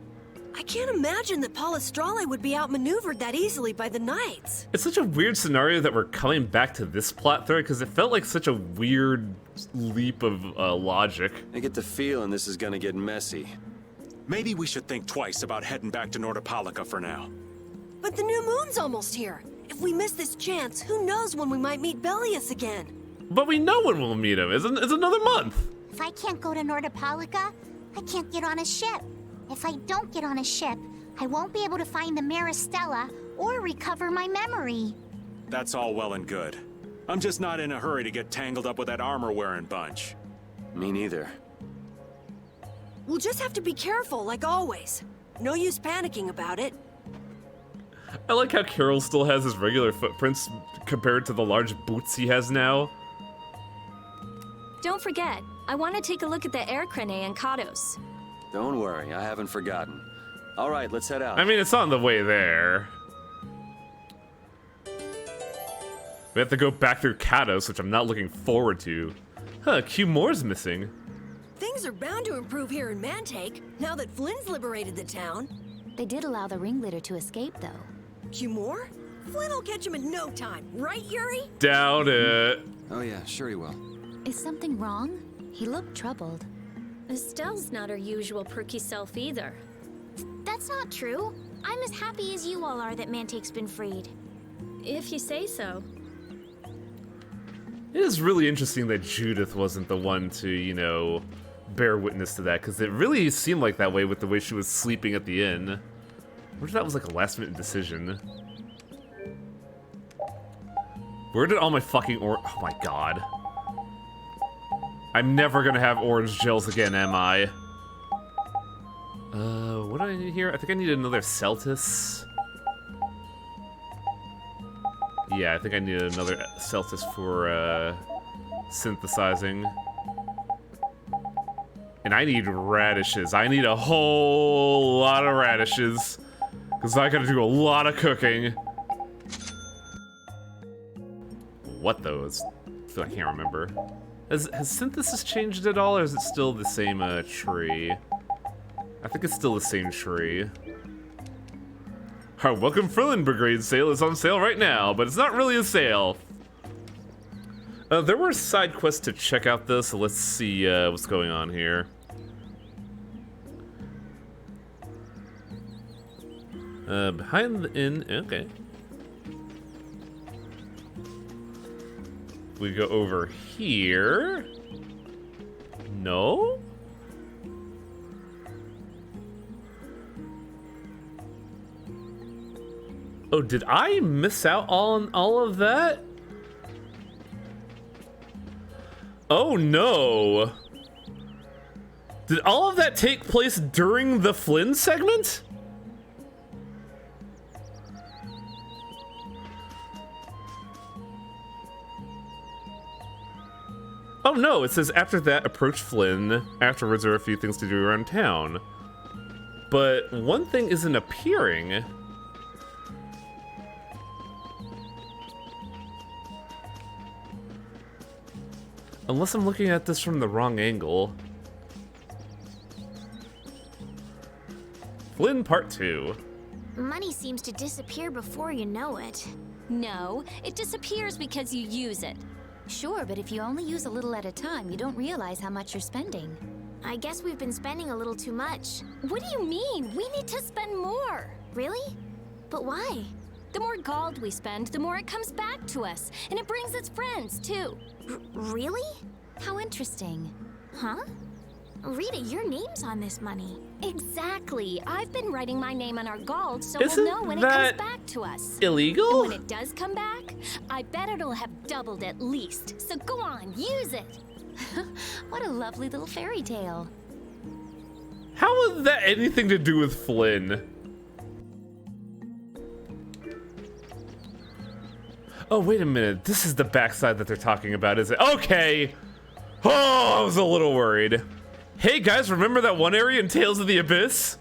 I can't imagine that Palestrale would be outmaneuvered that easily by the Knights. It's such a weird scenario that we're coming back to this plot thread because it felt like such a weird leap of logic. I get the feeling this is gonna get messy. Maybe we should think twice about heading back to Nordopolica for now. But the new moon's almost here. If we miss this chance, who knows when we might meet Bellius again? But we know when we'll meet him. It's another month. If I can't go to Nordopolica, I can't get on a ship. If I don't get on a ship, I won't be able to find the Maristella or recover my memory. That's all well and good. I'm just not in a hurry to get tangled up with that armor-wearing bunch. Me neither. We'll just have to be careful, like always. No use panicking about it. I like how Carol still has his regular footprints compared to the large boots he has now. Don't forget, I want to take a look at the air crane and Kados. Don't worry, I haven't forgotten. All right, let's head out. I mean, it's on the way there. We have to go back through Kados, which I'm not looking forward to. Huh, Q Moore's missing. Things are bound to improve here in Mantake, now that Flynn's liberated the town. They did allow the ringleader to escape, though. Cumore? Flynn will catch him in no time, right, Yuri? Doubt it. Oh yeah, sure he will. Is something wrong? He looked troubled. Estelle's not her usual perky self either. That's not true. I'm as happy as you all are that Mantake's been freed. If you say so. It is really interesting that Judith wasn't the one to, you know, bear witness to that, because it really seemed like that way with the way she was sleeping at the inn. I wonder if that was like a last-minute decision. Where did all my fucking oh my god. I'm never gonna have orange gels again, am I? What do I need here? I think I need another Celtis. Yeah, I think I need another Celtis for, synthesizing. And I need radishes. I need a whole lot of radishes. Because I gotta do a lot of cooking. What those? I can't remember. Has synthesis changed at all, or is it still the same tree? I think it's still the same tree. Our Welcome Frillin Brigade sale is on sale right now, but it's not really a sale. There were side quests to check out though, so let's see what's going on here. Behind the inn, okay. We go over here. No? Oh, did I miss out on all of that? Oh no. Did all of that take place during the Flynn segment? Oh no, it says after that, approach Flynn. Afterwards, there are a few things to do around town. But one thing isn't appearing. Unless I'm looking at this from the wrong angle. Flynn Part 2. Money seems to disappear before you know it. No, it disappears because you use it. Sure, but if you only use a little at a time, you don't realize how much you're spending. I guess we've been spending a little too much. What do you mean? We need to spend more. Really? But why? The more gold we spend, the more it comes back to us. And it brings its friends, too. Really? How interesting. Huh? Rita, your name's on this money. Exactly. I've been writing my name on our gold so Isn't we'll know when it that comes back to us. illegal? And when it does come back, I bet it'll have doubled at least. So go on, use it. What a lovely little fairy tale. How has that anything to do with Flynn? Oh, wait a minute. This is the backside that they're talking about, is it? Okay. Oh, I was a little worried. Hey guys, remember that one area in Tales of the Abyss?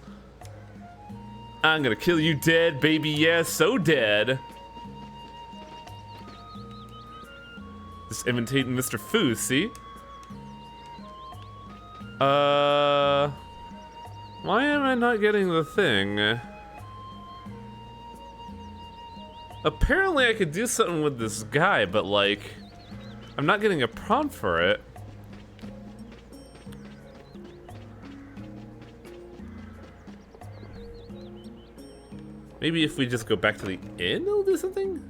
I'm gonna kill you dead, baby, yeah, so dead. Just imitating Mr. Fu, see? Why am I not getting the thing? Apparently I could do something with this guy, but like, I'm not getting a prompt for it. Maybe if we just go back to the inn, it'll do something?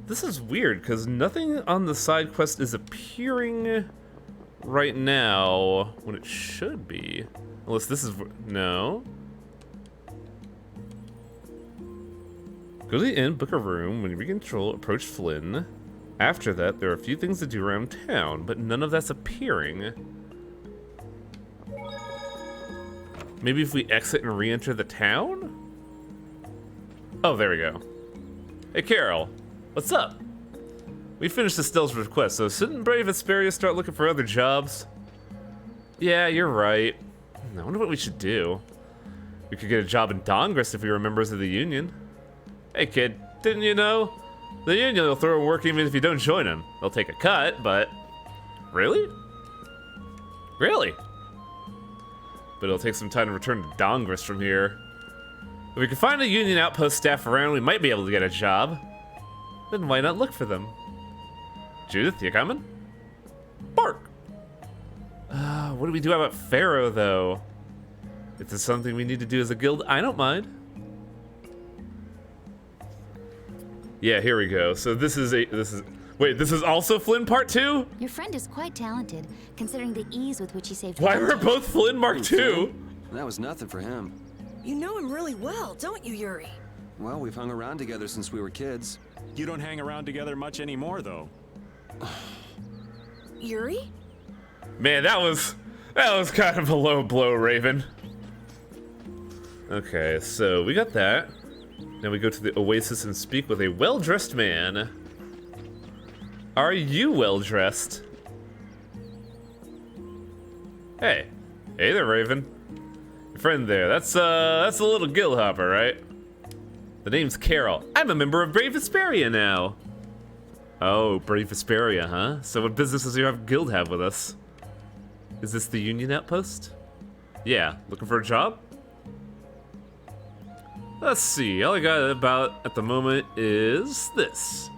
This is weird, because nothing on the side quest is appearing right now when it should be. Unless this is... no. Go to the inn, book a room. When you regain control, approach Flynn. After that, there are a few things to do around town, but none of that's appearing. Maybe if we exit and re-enter the town? Oh, there we go. Hey, Carol. What's up? We finished Estelle's request, so shouldn't Brave Vesperia start looking for other jobs? Yeah, you're right. I wonder what we should do. We could get a job in Dongress if we were members of the Union. Hey kid, didn't you know? The Union will throw in work even if you don't join them. They'll take a cut, but... Really? Really? But it'll take some time to return to Dongress from here. If we can find a Union outpost staff around, we might be able to get a job. Then why not look for them? Judith, you coming? Bark! What do we do about Pharaoh, though? If there's something we need to do as a guild, I don't mind. Yeah, here we go. So this is wait, this is also Flynn Part 2? Your friend is quite talented, considering the ease with which he saved. Why were both Flynn Mark 2? That was nothing for him. You know him really well, don't you, Yuri? Well, we've hung around together since we were kids. You don't hang around together much anymore, though. Yuri? Man, that was kind of a low blow, Raven. Okay, so we got that. Now we go to the Oasis and speak with a well-dressed man. Are you well-dressed? Hey. Hey there, Raven. Your friend there, that's a little guild hopper, right? The name's Carol. I'm a member of Brave Vesperia now. Oh, Brave Vesperia, huh? So what business does your guild have with us? Is this the Union outpost? Yeah, looking for a job? Let's see, all I got about at the moment is this.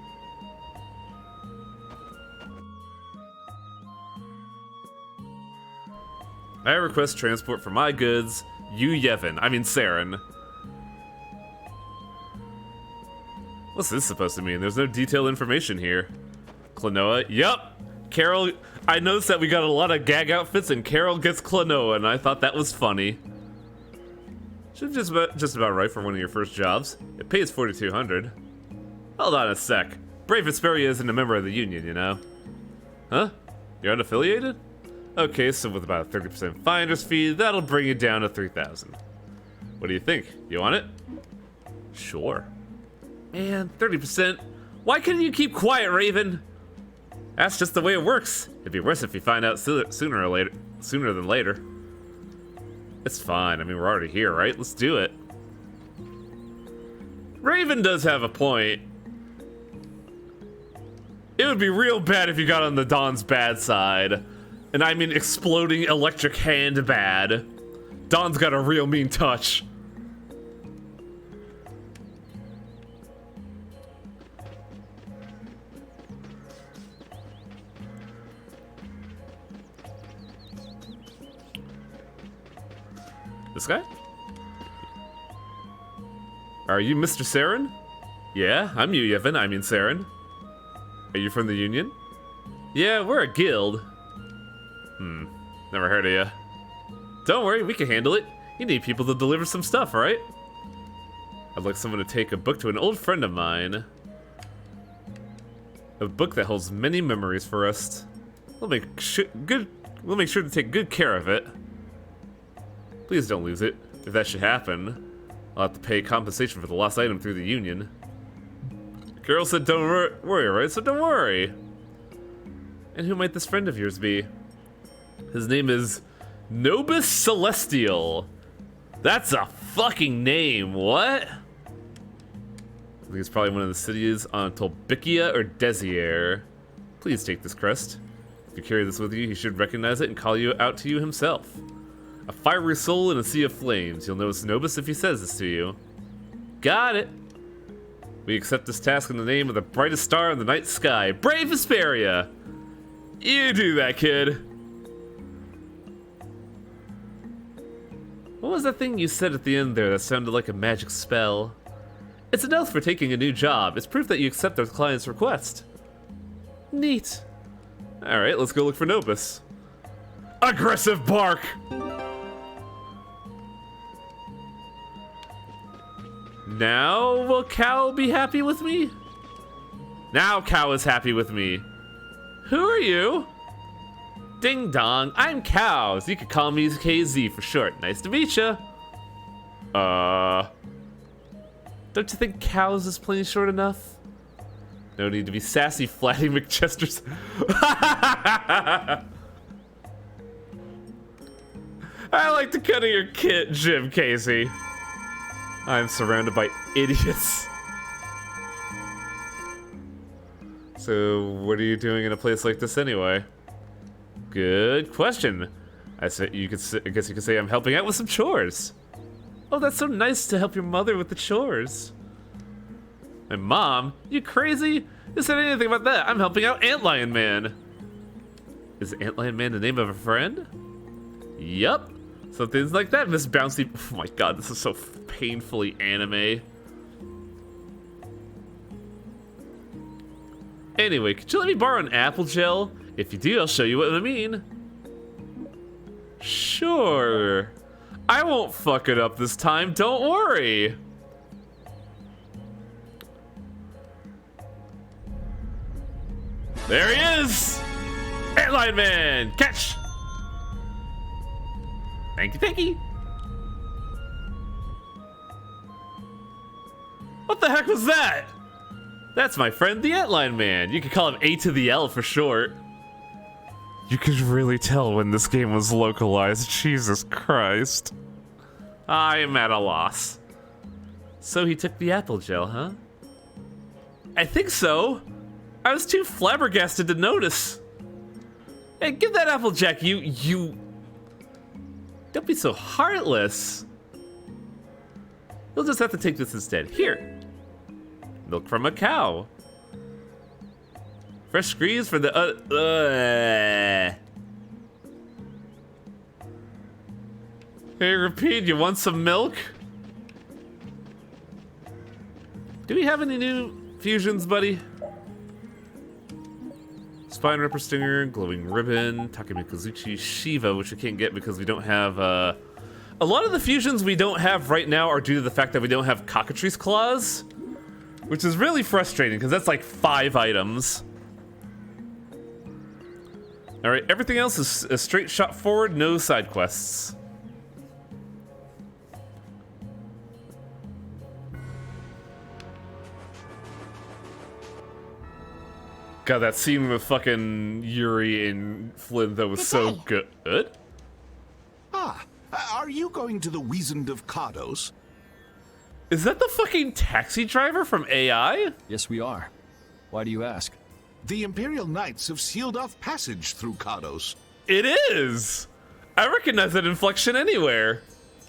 I request transport for my goods, Saren. What's this supposed to mean? There's no detailed information here. Klonoa, yup. Carol, I noticed that we got a lot of gag outfits and Carol gets Klonoa and I thought that was funny. Should just about right for one of your first jobs. It pays 4,200. Hold on a sec. Brave Vesperia isn't a member of the Union, you know? Huh? You're unaffiliated? Okay, so with about a 30% finder's fee, that'll bring it down to 3,000. What do you think? You want it? Sure. Man, 30%. Why couldn't you keep quiet, Raven? That's just the way it works. It'd be worse if you find out sooner than later. It's fine. I mean, we're already here, right? Let's do it. Raven does have a point. It would be real bad if you got on the Dawn's bad side. And I mean exploding electric hand bad. Dawn's got a real mean touch. This guy? Are you Mr. Saren? Yeah, I'm you, Saren. Are you from the Union? Yeah, we're a guild. Never heard of you. Don't worry, we can handle it. You need people to deliver some stuff, right? I'd like someone to take a book to an old friend of mine. A book that holds many memories for us. We'll make sure to take good care of it. Please don't lose it, if that should happen. I'll have to pay compensation for the lost item through the union. Girl said don't worry, right? So don't worry. And who might this friend of yours be? His name is Nobis Celestial. That's a fucking name, what? I think it's probably one of the cities on Tolbikia or Desier. Please take this crest. If you carry this with you, he should recognize it and call you out to you himself. A fiery soul in a sea of flames. You'll notice Nobis if he says this to you. Got it. We accept this task in the name of the brightest star in the night sky, brave Vesperia. You do that, kid. What was that thing you said at the end there that sounded like a magic spell? It's an oath for taking a new job. It's proof that you accept our client's request. Neat. Alright, let's go look for Nobis. Aggressive bark! Now will Cow be happy with me? Now Cow is happy with me. Who are you? Ding dong, I'm Cow. So you could call me KZ for short. Nice to meet ya. Don't you think Cows is plain short enough? No need to be sassy, flatty McChesters. I like the cut of your kit, Jim Casey. I'm surrounded by idiots. So, what are you doing in a place like this anyway? Good question. I guess you could say I'm helping out with some chores. Oh, that's so nice to help your mother with the chores. My mom? You crazy? Who said anything about that? I'm helping out Antlion Man. Is Antlion Man the name of a friend? Yup. So things like that, Miss Bouncy. Oh my god, this is so painfully anime. Anyway, could you let me borrow an apple gel? If you do, I'll show you what I mean. Sure. I won't fuck it up this time, don't worry. There he is! Antlion Man! Catch! Thank you, thank you. What the heck was that? That's my friend, the Antlion Man. You could call him A to the L for short. You could really tell when this game was localized. Jesus Christ. I am at a loss. So he took the apple gel, huh? I think so. I was too flabbergasted to notice. Hey, give that Applejack, you... Don't be so heartless. You'll just have to take this instead. Here. Milk from a cow. Fresh squeeze for the... Hey, repeat, you want some milk? Do we have any new fusions, buddy? Spine Ripper Stinger, Glowing Ribbon, Takemikazuchi, Shiva, which we can't get because we don't have, a lot of the fusions we don't have right now are due to the fact that we don't have Cockatrice Claws, which is really frustrating because that's like 5 items. Alright, everything else is a straight shot forward, no side quests. God, that scene with fucking Yuri and Flynn, that was so good. Ah, are you going to the Wizened of Cardos? Is that the fucking taxi driver from AI? Yes, we are. Why do you ask? The Imperial Knights have sealed off passage through Cardos. It is! I recognize that inflection anywhere.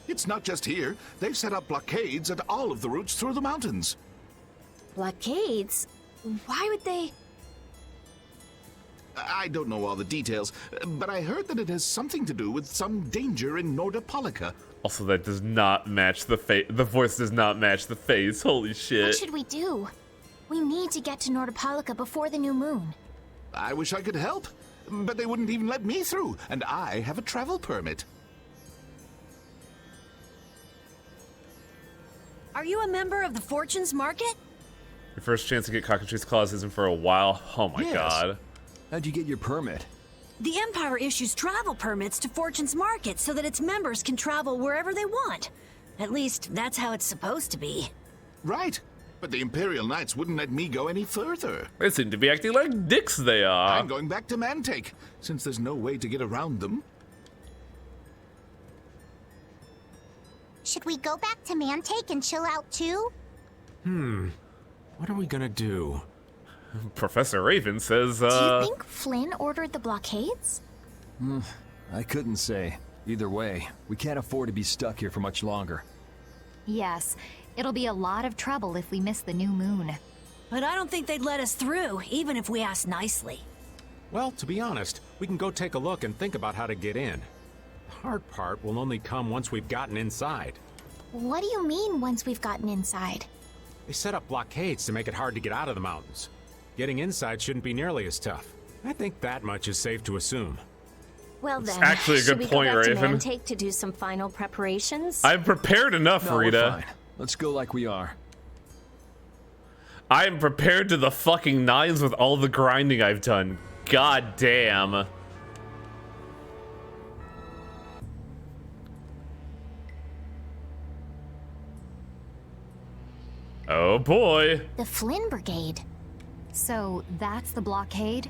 It's not just here. They've set up blockades at all of the routes through the mountains. Blockades? Why would they... I don't know all the details, but I heard that it has something to do with some danger in Nordopolica. Also, that does not match the face. The voice does not match the face. Holy shit. What should we do? We need to get to Nordopolica before the new moon. I wish I could help, but they wouldn't even let me through, and I have a travel permit. Are you a member of the Fortunes Market? Your first chance to get Cockatrice Claws isn't for a while. Oh my god. How'd you get your permit? The Empire issues travel permits to Fortune's Market so that its members can travel wherever they want. At least, that's how it's supposed to be. Right. But the Imperial Knights wouldn't let me go any further. They seem to be acting like dicks they are. I'm going back to Mantake, since there's no way to get around them. Should we go back to Mantake and chill out too? What are we gonna do? Professor Raven says, Do you think Flynn ordered the blockades? I couldn't say. Either way, we can't afford to be stuck here for much longer. Yes, it'll be a lot of trouble if we miss the new moon. But I don't think they'd let us through, even if we asked nicely. Well, to be honest, we can go take a look and think about how to get in. The hard part will only come once we've gotten inside. What do you mean, once we've gotten inside? They set up blockades to make it hard to get out of the mountains. Getting inside shouldn't be nearly as tough. I think that much is safe to assume. Well It's then, actually a good should point, we go back Raven. to Mantake to do some final preparations? I'm prepared enough, No, we're Rita. fine. Let's go like we are. I am prepared to the fucking nines with all the grinding I've done. God damn. Oh boy. The Flynn Brigade. So that's the blockade?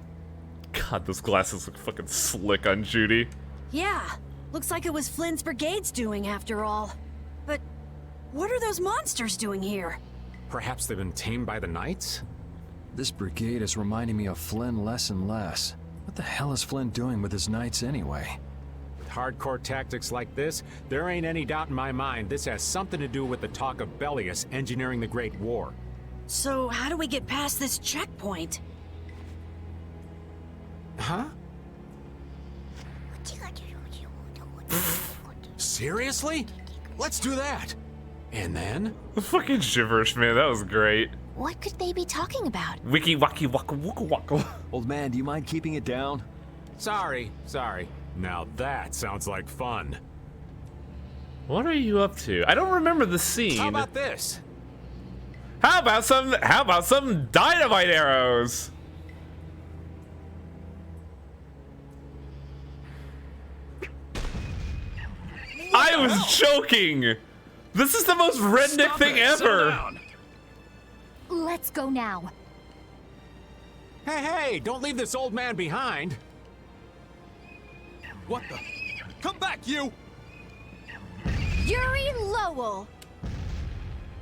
God, those glasses look fucking slick on Judy. Yeah, looks like it was Flynn's brigade's doing after all. But what are those monsters doing here? Perhaps they've been tamed by the Knights? This brigade is reminding me of Flynn less and less. What the hell is Flynn doing with his knights anyway? With hardcore tactics like this, there ain't any doubt in my mind this has something to do with the talk of Bellius engineering the Great War. So how do we get past this checkpoint? Huh? Seriously? Let's do that. And then? The fucking gibberish, man. That was great. What could they be talking about? Wiki waki waka waka waka. Old man, do you mind keeping it down? Sorry. Now that sounds like fun. What are you up to? I don't remember the scene. How about this? How about some dynamite arrows? I was joking. This is the most redneck thing ever. Let's go now. Hey, don't leave this old man behind. What the? Come back, you! Yuri Lowell!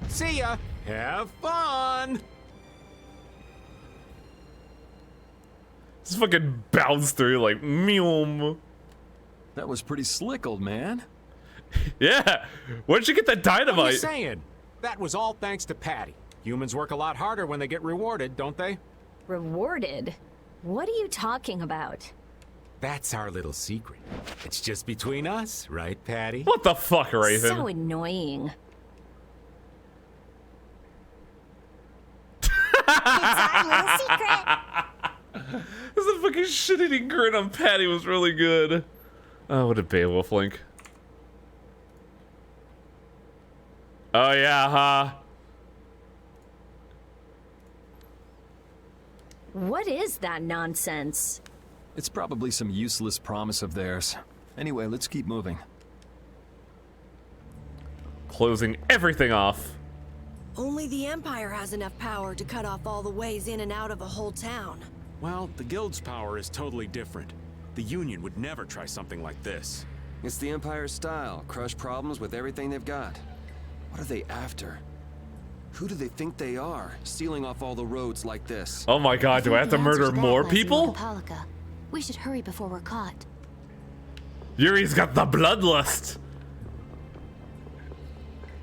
See ya. Have fun. Just fucking bounce through like meow. That was pretty slick, old man. Yeah. Where'd you get that What are you dynamite? saying? That was all thanks to Patty. Humans work a lot harder when they get rewarded, don't they? Rewarded? What are you talking about? That's our little secret. It's just between us, right, Patty? What the fuck, Raven? So annoying. It's our little secret. This is a fucking shit-eating grin on Patty was really good. Oh, what a Beowulf link. Oh yeah, huh? What is that nonsense? It's probably some useless promise of theirs. Anyway, let's keep moving. Closing everything off. Only the Empire has enough power to cut off all the ways in and out of a whole town. Well, the Guild's power is totally different. The Union would never try something like this. It's the Empire's style. Crush problems with everything they've got. What are they after? Who do they think they are, sealing off all the roads like this? Oh my god, do I have to murder more people? Polika. We should hurry before we're caught. Yuri's got the bloodlust.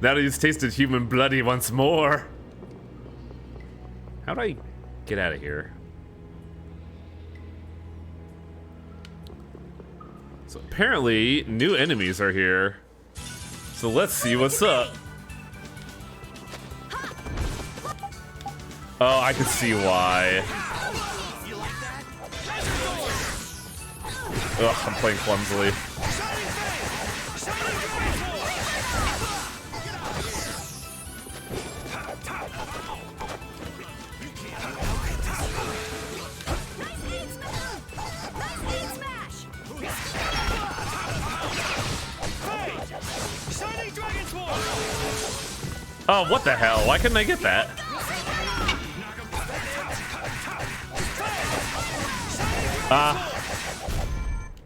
Now that he's tasted human bloody once more. How do I get out of here? So apparently, new enemies are here. So let's see what's up. Oh, I can see why. Ugh, I'm playing clumsily. Oh, what the hell? Why couldn't I get that?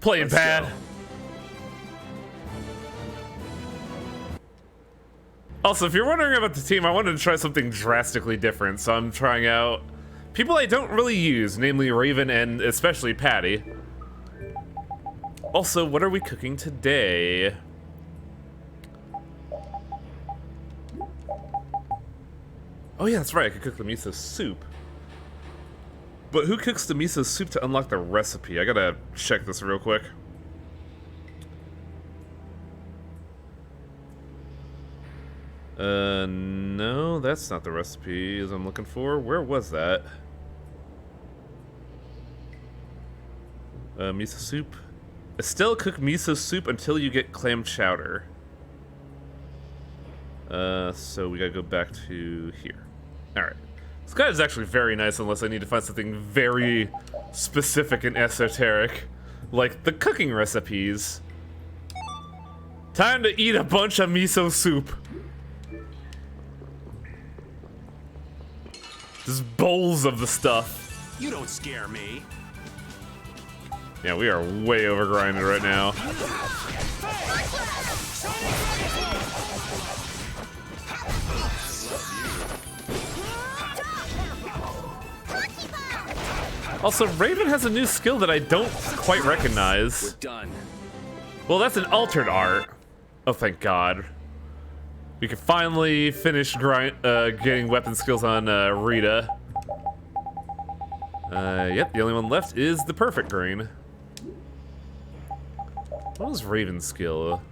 Playing bad. Also, if you're wondering about the team, I wanted to try something drastically different, so I'm trying out people I don't really use, namely Raven and especially Patty. Also, what are we cooking today? Oh yeah, that's right, I could cook the miso soup. But who cooks the miso soup to unlock the recipe? I gotta check this real quick. No, that's not the recipe as I'm looking for. Where was that? Miso soup. Estelle, cook miso soup until you get clam chowder. So we gotta go back to here. Alright. This guy is actually very nice unless I need to find something very specific and esoteric. Like the cooking recipes. Time to eat a bunch of miso soup. Just bowls of the stuff. You don't scare me. Yeah, we are way overgrinded right now. Also, Raven has a new skill that I don't quite recognize. We're done. Well, that's an altered art. Oh, thank God. We can finally finish getting weapon skills on Rita. Yep, the only one left is the perfect green. What was Raven's skill?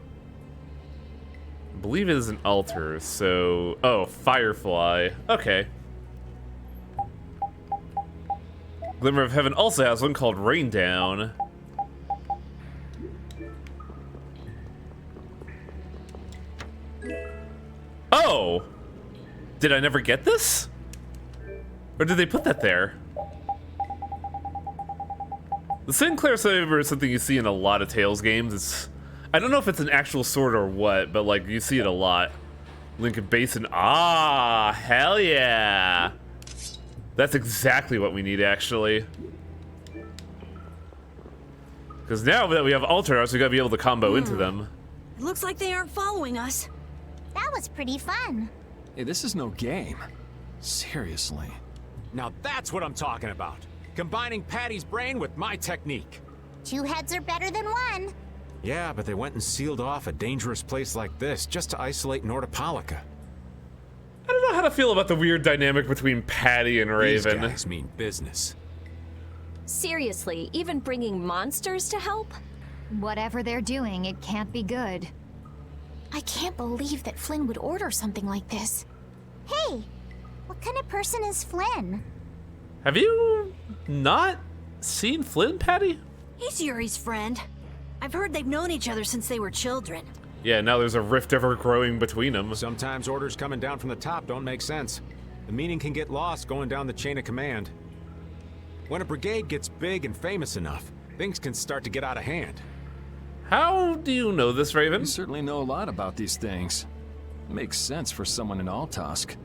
I believe it is an altar, so... Oh, Firefly. Okay. Glimmer of Heaven also has one called Rain Down. Oh! Did I never get this? Or did they put that there? The Sinclair Saber is something you see in a lot of Tales games. It's... I don't know if it's an actual sword or what, but like, you see it a lot. Lincoln Basin. Ah, hell yeah! That's exactly what we need, actually. Because now that we have Alter Arts, we gotta be able to combo into them. It looks like they aren't following us. That was pretty fun. Hey, this is no game. Seriously. Now that's what I'm talking about. Combining Patty's brain with my technique. 2 heads are better than 1. Yeah, but they went and sealed off a dangerous place like this just to isolate Nordopolica. I don't know how to feel about the weird dynamic between Patty and Raven. These guys mean business. Seriously, even bringing monsters to help? Whatever they're doing, it can't be good. I can't believe that Flynn would order something like this. Hey, what kind of person is Flynn? Have you not seen Flynn, Patty? He's Yuri's friend. I've heard they've known each other since they were children. Yeah, now there's a rift ever growing between them. Sometimes orders coming down from the top don't make sense. The meaning can get lost going down the chain of command. When a brigade gets big and famous enough, things can start to get out of hand. How do you know this, Raven? You certainly know a lot about these things. Makes sense for someone in Altosk.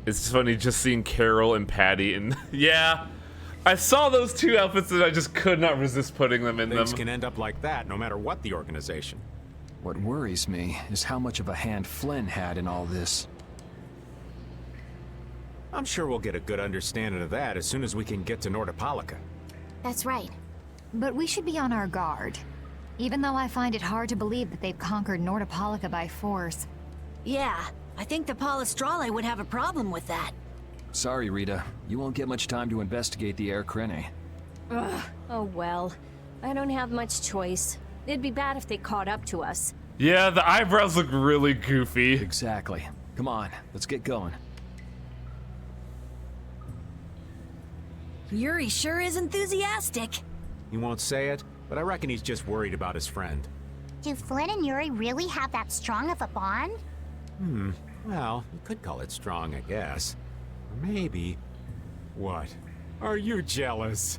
It's funny just seeing Carol and Patty, and yeah, I saw those 2 outfits and I just could not resist putting them in them. Things can end up like that no matter what the organization. What worries me is how much of a hand Flynn had in all this. I'm sure we'll get a good understanding of that as soon as we can get to Nordopolica. That's right. But we should be on our guard. Even though I find it hard to believe that they've conquered Nordopolica by force. Yeah, I think the Palestrale would have a problem with that. Sorry, Rita. You won't get much time to investigate the Air Krene. Ugh, oh well. I don't have much choice. It'd be bad if they caught up to us. Yeah, the eyebrows look really goofy. Exactly. Come on, let's get going. Yuri sure is enthusiastic. He won't say it, but I reckon he's just worried about his friend. Do Flynn and Yuri really have that strong of a bond? Well, you could call it strong, I guess. Or maybe... What? Are you jealous?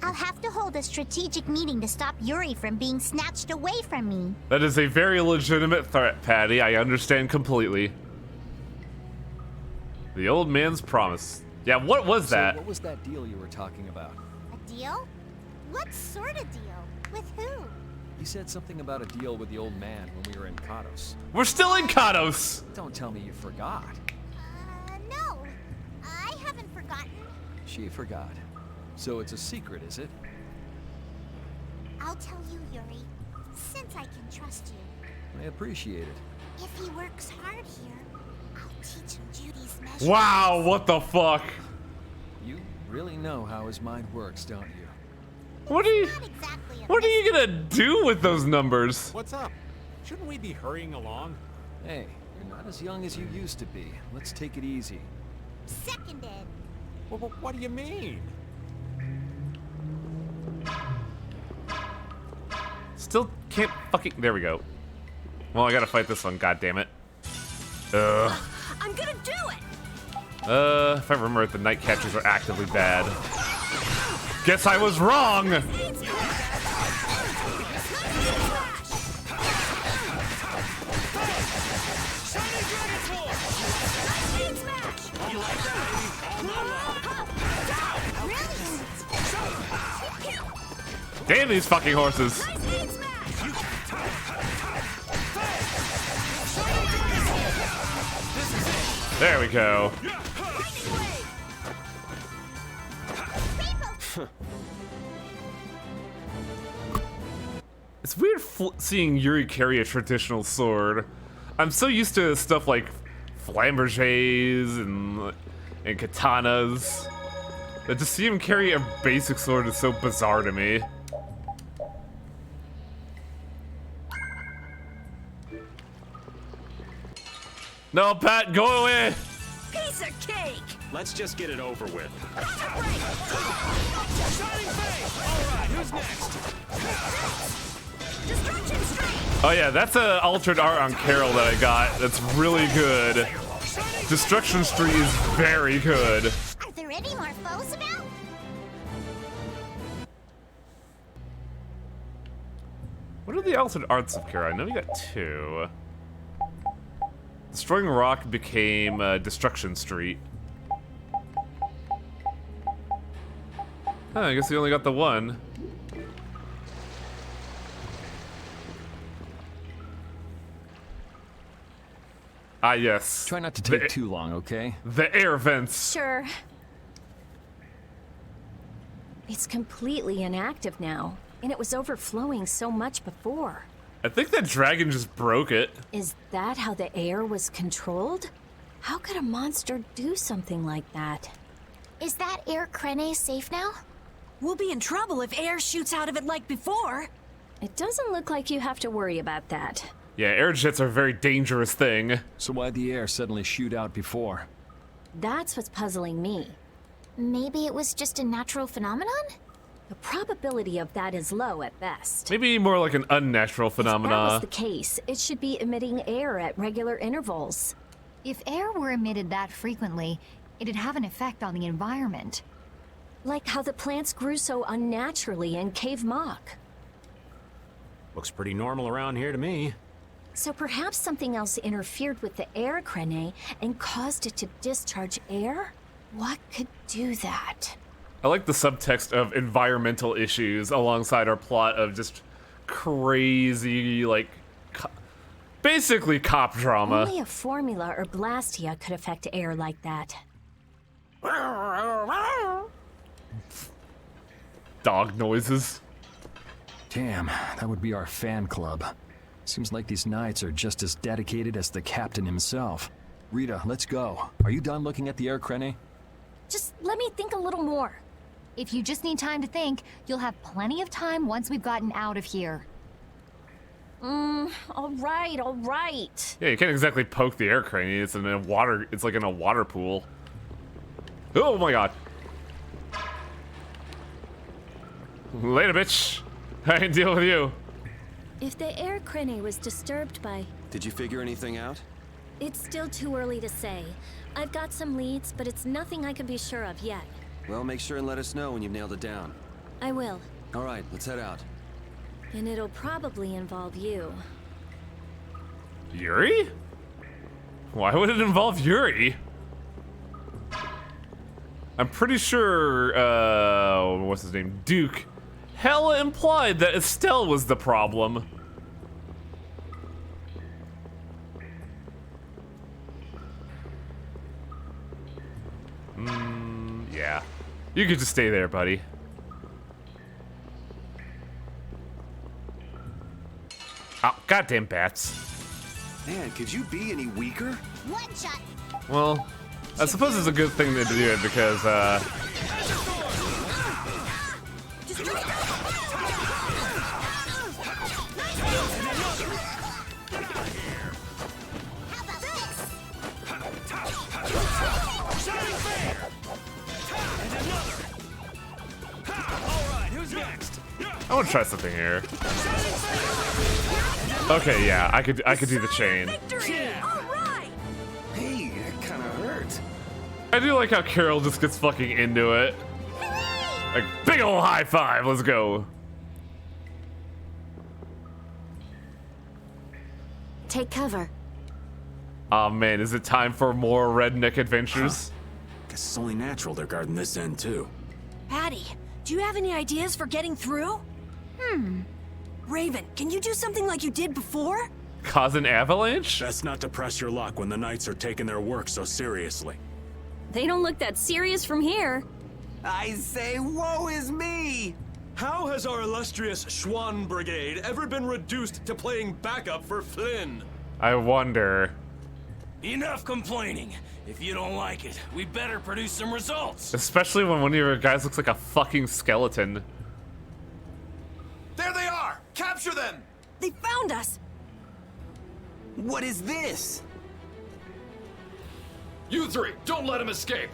I'll have to hold a strategic meeting to stop Yuri from being snatched away from me. That is a very legitimate threat, Patty. I understand completely. The old man's promise. Yeah, what was that? So what was that deal you were talking about? A deal? What sort of deal? With who? You said something about a deal with the old man when we were in Katos. We're still in Katos! Don't tell me you forgot. No. I haven't forgotten. She forgot. So it's a secret, is it? I'll tell you, Yuri, since I can trust you. I appreciate it. If he works hard here, I'll teach him Judy's measure. Wow, what the fuck? You really know how his mind works, don't you? What are you gonna do with those numbers? What's up? Shouldn't we be hurrying along? Hey, you're not as young as you used to be. Let's take it easy. Seconded. Well, what do you mean? Still can't fucking... There we go. Well, I gotta fight this one, goddammit. Ugh. I'm gonna do it! If I remember it, the night catchers are actively bad. Guess I was wrong! Damn these fucking horses! There we go. It's weird seeing Yuri carry a traditional sword. I'm so used to stuff like flambergés and katanas that to see him carry a basic sword is so bizarre to me. No, Pat, go away! Piece of cake! Let's just get it over with. Oh yeah, that's an altered art on Carol that I got. That's really good. Destruction Street is very good. Are there any more foes about? What are the altered arts of Carol? I know we got two. Destroying Rock became Destruction Street. I guess we only got the one. Ah, yes. Try not to take too long, okay? The air vents. Sure. It's completely inactive now, and it was overflowing so much before. I think that dragon just broke it. Is that how the air was controlled? How could a monster do something like that? Is that air Krene safe now? We'll be in trouble if air shoots out of it like before. It doesn't look like you have to worry about that. Yeah, air jets are a very dangerous thing. So why'd the air suddenly shoot out before? That's what's puzzling me. Maybe it was just a natural phenomenon? The probability of that is low at best. Maybe more like an unnatural phenomena. If that was the case, it should be emitting air at regular intervals. If air were emitted that frequently, it'd have an effect on the environment. Like how the plants grew so unnaturally in Cave Mock. Looks pretty normal around here to me. So perhaps something else interfered with the air Krene and caused it to discharge air? What could do that? I like the subtext of environmental issues alongside our plot of just crazy, like, basically cop drama. Only a formula or blastia could affect air like that. Dog noises. Damn, that would be our fan club. Seems like these knights are just as dedicated as the captain himself. Rita, let's go. Are you done looking at the air Krene? Just let me think a little more. If you just need time to think, you'll have plenty of time once we've gotten out of here. All right. Yeah, you can't exactly poke the air crane. It's in a water. It's like in a water pool. Oh my god. Later, bitch. I can deal with you. If the air Krene was disturbed by... Did you figure anything out? It's still too early to say. I've got some leads, but it's nothing I can be sure of yet. Well, make sure and let us know when you've nailed it down. I will. All right, let's head out. And it'll probably involve you. Yuri? Why would it involve Yuri? I'm pretty sure, what's his name? Duke. Hella implied that Estelle was the problem. Yeah. You could just stay there, buddy. Oh, goddamn bats. Man, could you be any weaker? One shot. Well, I suppose it's a good thing to do it because, I want to try something here. Okay, yeah, I could do the chain. Hey, that kind of hurt. I do like how Carol just gets fucking into it. Like, big ol' high five, let's go. Take cover. Oh man, is it time for more redneck adventures? Guess it's only natural they're guarding this end too. Patty, do you have any ideas for getting through? Raven, can you do something like you did before? Cause an avalanche? Best not to press your luck when the knights are taking their work so seriously. They don't look that serious from here. I say, woe is me! How has our illustrious Schwann Brigade ever been reduced to playing backup for Flynn? I wonder. Enough complaining. If you don't like it, we better produce some results. Especially when one of your guys looks like a fucking skeleton. There they are! Capture them! They found us! What is this? You three, don't let him escape!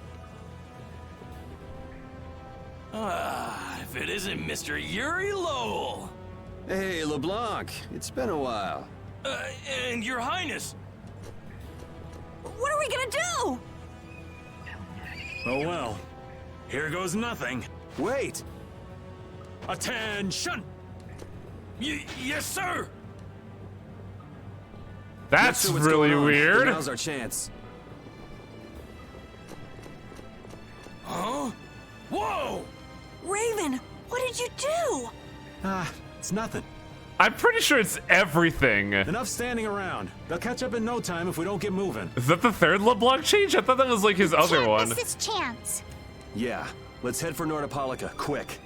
If it isn't Mr. Yuri Lowell! Hey, LeBlanc, it's been a while. And your highness! What are we gonna do? Oh well. Here goes nothing. Wait! Attention! Yes, sir! That's Not sure what's really going on, but weird. Now's our chance. Huh? Whoa! Raven, what did you do? It's nothing. I'm pretty sure it's everything. Enough standing around. They'll catch up in no time if we don't get moving. Is that the third LeBlanc change? I thought that was like his other one. This is chance. Yeah, let's head for Nordopolica, quick.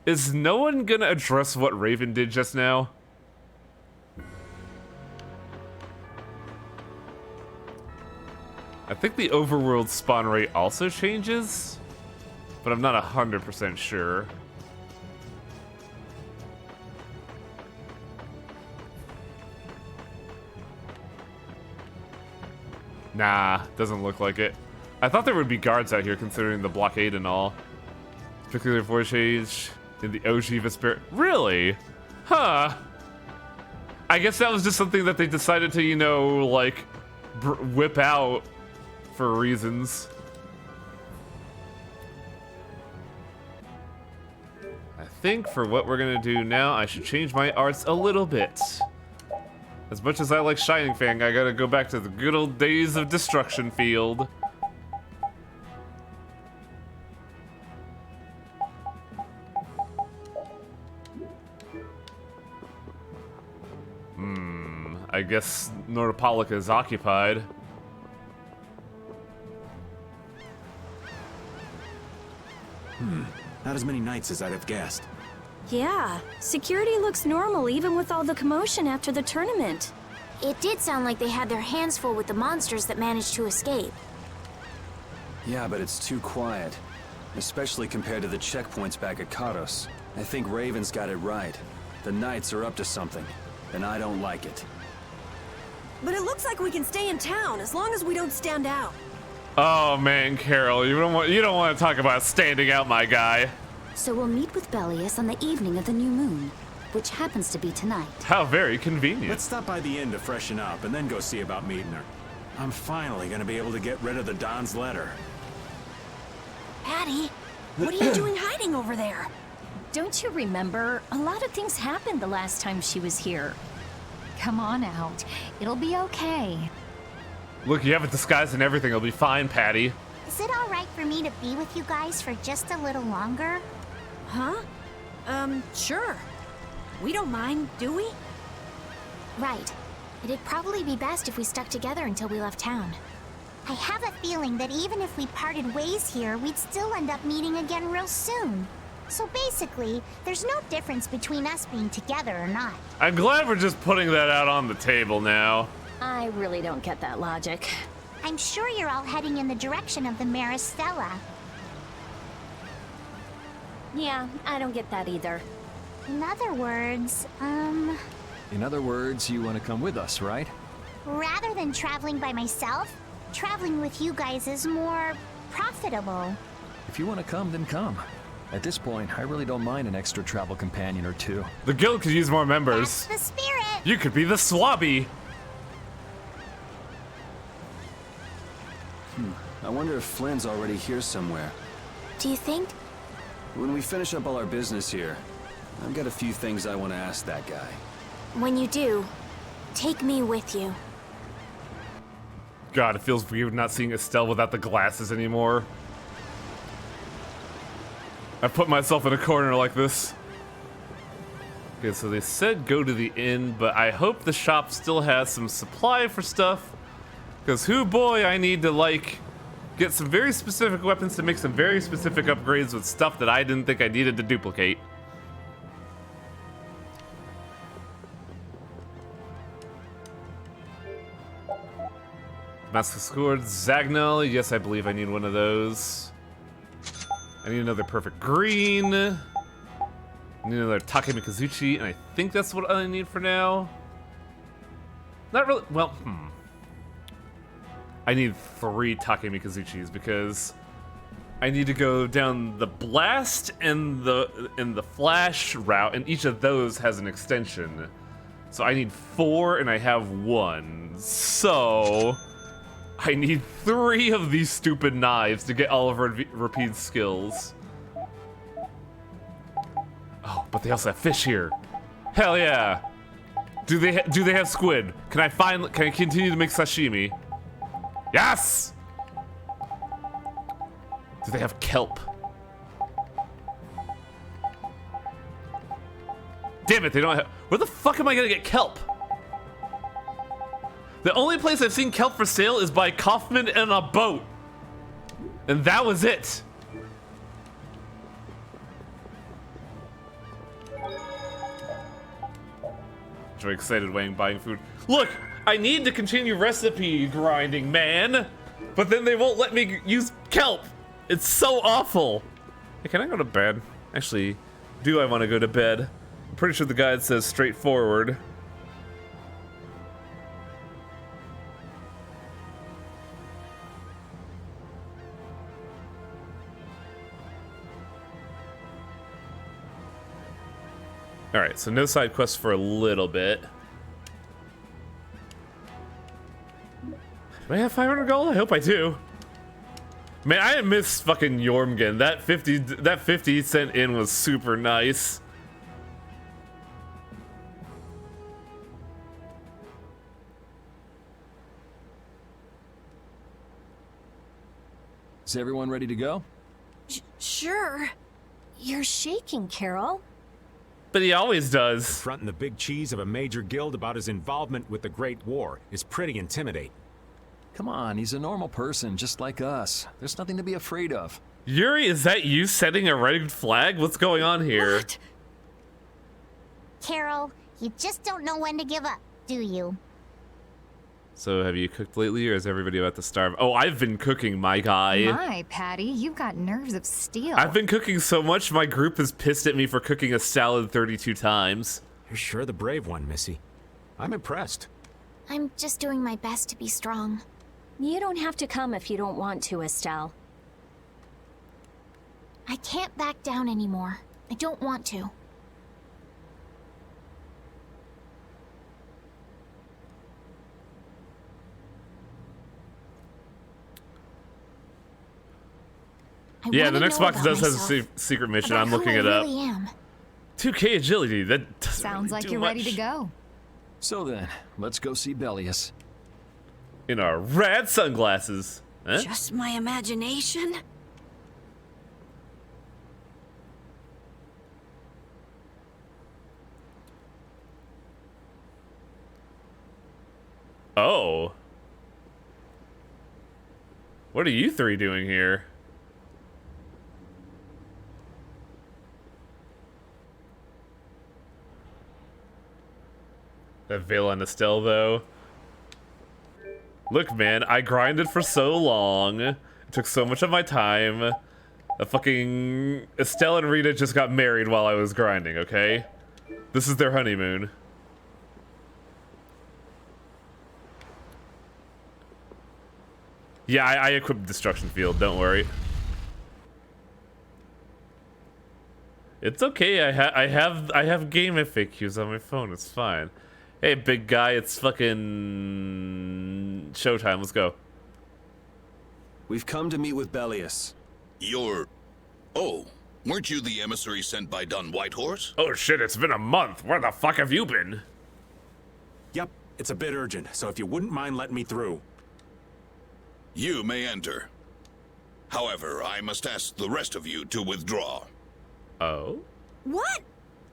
Is no one gonna address what Raven did just now? I think the overworld spawn rate also changes, but I'm not 100% sure. Nah, doesn't look like it. I thought there would be guards out here considering the blockade and all. Particularly voice age in the OG Vesperia. Really? Huh. I guess that was just something that they decided to, you know, like, whip out for reasons. I think for what we're gonna do now, I should change my arts a little bit. As much as I like Shining Fang, I gotta go back to the good old days of Destruction Field. I guess Nordopolica is occupied. Not as many knights as I'd have guessed. Yeah, security looks normal even with all the commotion after the tournament. It did sound like they had their hands full with the monsters that managed to escape. Yeah, but it's too quiet. Especially compared to the checkpoints back at Karos. I think Raven's got it right. The Knights are up to something, and I don't like it. But it looks like we can stay in town as long as we don't stand out. Oh man, Carol, you don't want to talk about standing out, my guy. So we'll meet with Bellius on the evening of the new moon, which happens to be tonight. How very convenient. Let's stop by the inn to freshen up and then go see about meeting her. I'm finally gonna be able to get rid of the Don's letter. Patty, what are you doing hiding over there? Don't you remember? A lot of things happened the last time she was here. Come on out. It'll be okay. Look, you have a disguise and everything. It'll be fine, Patty. Is it all right for me to be with you guys for just a little longer? Huh? Sure. We don't mind, do we? Right. It'd probably be best if we stuck together until we left town. I have a feeling that even if we parted ways here, we'd still end up meeting again real soon. So basically, there's no difference between us being together or not. I'm glad we're just putting that out on the table now. I really don't get that logic. I'm sure you're all heading in the direction of the Maristella. Yeah, I don't get that either. In other words, In other words, you want to come with us, right? rather than traveling by myself, traveling with you guys is more profitable. If you want to come, then come. At this point, I really don't mind an extra travel companion or two. The guild could use more members. That's the spirit. You could be the swabby. I wonder if Flynn's already here somewhere. Do you think? When we finish up all our business here, I've got a few things I want to ask that guy. When you do, take me with you. God, it feels weird not seeing Estelle without the glasses anymore. I put myself in a corner like this. Okay, so they said go to the inn, but I hope the shop still has some supply for stuff. Because hoo boy, I need to, like, get some very specific weapons to make some very specific upgrades with stuff that I didn't think I needed to duplicate. Mask of Scourge, Zagnel, yes, I believe I need one of those. I need another perfect green. I need another Takemikazuchi, and I think that's what I need for now. Not really, well, I need 3 Takemikazuchis because I need to go down the blast and the flash route, and each of those has an extension. So I need 4 and I have 1. So I need 3 of these stupid knives to get all of Rapide's skills. Oh, but they also have fish here. Hell yeah! Do they have squid? Can I continue to make sashimi? Yes! Do they have kelp? Damn it, they don't have. Where the fuck am I gonna get kelp? The only place I've seen kelp for sale is by Kaufman and a boat. And that was it. Very excited weighing buying food. Look, I need to continue recipe grinding, man. But then they won't let me use kelp. It's so awful. Hey, can I go to bed? Actually, do I want to go to bed? I'm pretty sure the guide says straightforward. Alright, so no side quests for a little bit. Do I have 500 gold? I hope I do. Man, I miss fucking Jormungand. That 50-cent inn was super nice. Is everyone ready to go? Sure. You're shaking, Carol. But he always does. Fronting the big cheese of a major guild about his involvement with the Great War is pretty intimidating. Come on, he's a normal person, just like us. There's nothing to be afraid of. Yuri, is that you setting a red flag? What's going on here? What? Carol, you just don't know when to give up, do you? So have you cooked lately, or is everybody about to starve? Oh, I've been cooking, my guy. My, Patty, you've got nerves of steel. I've been cooking so much, my group is pissed at me for cooking a salad 32 times. You're sure the brave one, Missy. I'm impressed. I'm just doing my best to be strong. You don't have to come if you don't want to, Estelle. I can't back down anymore. I don't want to. Yeah, wanna the next know box about does have myself, a secret mission. about I'm who looking I it up. really am. 2K agility. That doesn't Sounds really like do you're ready much. to go. So then, let's go see Bellius. In our rad sunglasses. Huh? Just my imagination? Oh. What are you three doing here? That veil on Estelle, though. Look, man, I grinded for so long. It took so much of my time. The fucking Estelle and Rita just got married while I was grinding, okay? This is their honeymoon. Yeah, I equipped Destruction Field, don't worry. It's okay, I have game FAQs on my phone, it's fine. Hey, big guy, it's fucking showtime. Let's go. We've come to meet with Bellius. Oh, weren't you the emissary sent by Don Whitehorse? Oh shit, it's been a month. Where the fuck have you been? Yep, it's a bit urgent, so if you wouldn't mind letting me through. You may enter. However, I must ask the rest of you to withdraw. Oh? What?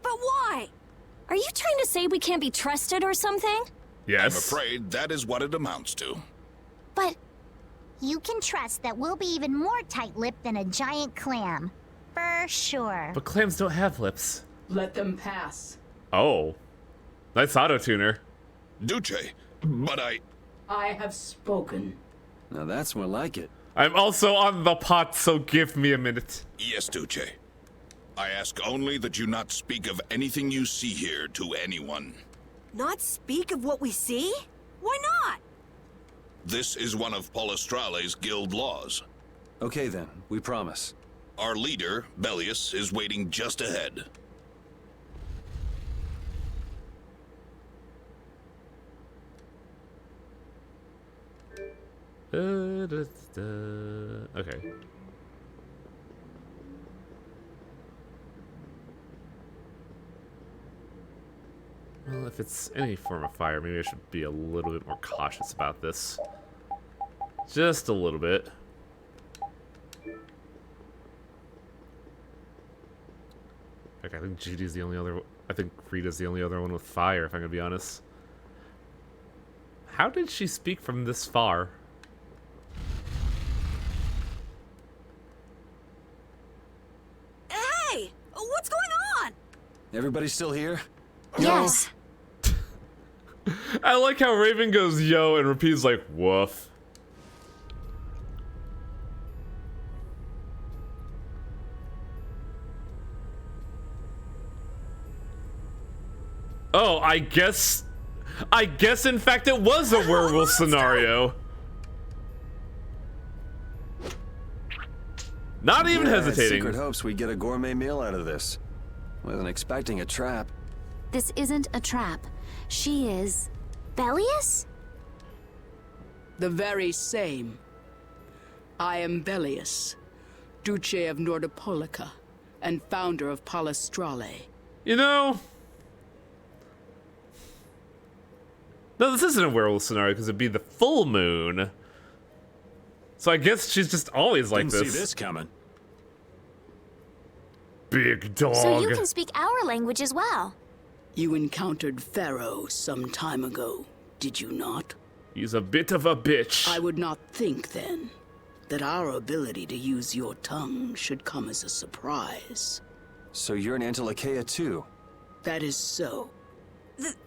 But why? Are you trying to say we can't be trusted or something? Yes. I'm afraid that is what it amounts to. But you can trust that we'll be even more tight-lipped than a giant clam. For sure. But clams don't have lips. Let them pass. Oh. Nice auto-tuner. Duce, but I have spoken. Now that's more like it. I'm also on the pot, so give me a minute. Yes, Duce. I ask only that you not speak of anything you see here to anyone. Not speak of what we see? Why not? This is one of Palestrale's guild laws. Okay then, we promise. Our leader, Bellius, is waiting just ahead. Okay. Well, if it's any form of fire, maybe I should be a little bit more cautious about this. Just a little bit. Like, I think GD's the only other... I think Rita's the only other one with fire, if I'm gonna be honest. How did she speak from this far? Hey! What's going on? Everybody still here? Yes. I like how Raven goes yo and repeats like woof. Oh, I guess in fact it was a werewolf scenario. Not even I had hesitating. secret hopes we'd get a gourmet meal out of this. Wasn't expecting a trap. This isn't a trap. She is... Bellius? The very same. I am Bellius, Duce of Nordopolica, and founder of Palestrale. You know... No, this isn't a werewolf scenario because it'd be the full moon. So I guess she's just always like Didn't this. see this coming. Big dog. So you can speak our language as well. You encountered Pharaoh some time ago, did you not? He's a bit of a bitch. I would not think, then, that our ability to use your tongue should come as a surprise. So you're an Antilocheia too? That is so.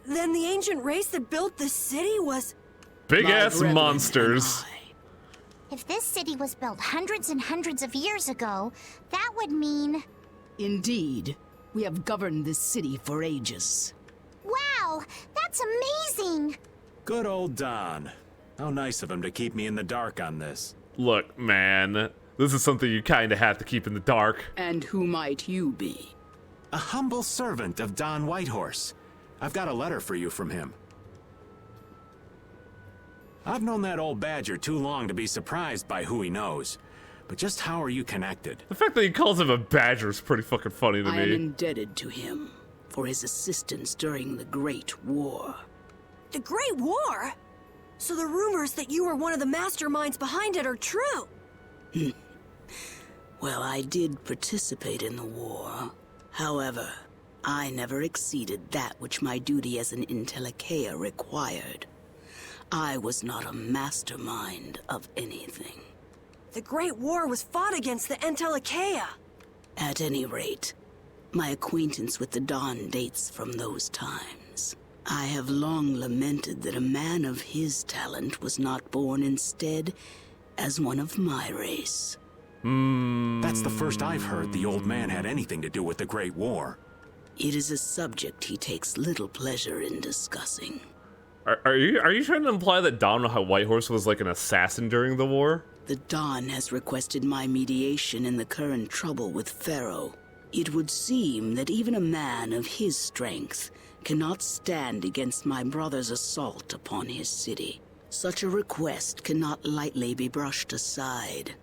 Then the ancient race that built this city was... Big-ass monsters. If this city was built hundreds and hundreds of years ago, that would mean... Indeed. We have governed this city for ages. Wow! That's amazing! Good old Don. How nice of him to keep me in the dark on this. Look, man. This is something you kinda have to keep in the dark. And who might you be? A humble servant of Don Whitehorse. I've got a letter for you from him. I've known that old badger too long to be surprised by who he knows. but just how are you connected? The fact that he calls him a badger is pretty fucking funny to I am me. indebted to him for his assistance during the Great War. The Great War? So the rumors that you were one of the masterminds behind it are true? Well, I did participate in the war. However, I never exceeded that which my duty as an Intellicaea required. I was not a mastermind of anything. The Great War was fought against the Intellicaea. At any rate, my acquaintance with the Dawn dates from those times. I have long lamented that a man of his talent was not born instead as one of my race. That's the first I've heard the old man had anything to do with the Great War. It is a subject he takes little pleasure in discussing. Are you trying to imply that Don Whitehorse was like an assassin during the war? The Dawn has requested my mediation in the current trouble with Pharaoh. It would seem that even a man of his strength cannot stand against my brother's assault upon his city. Such a request cannot lightly be brushed aside.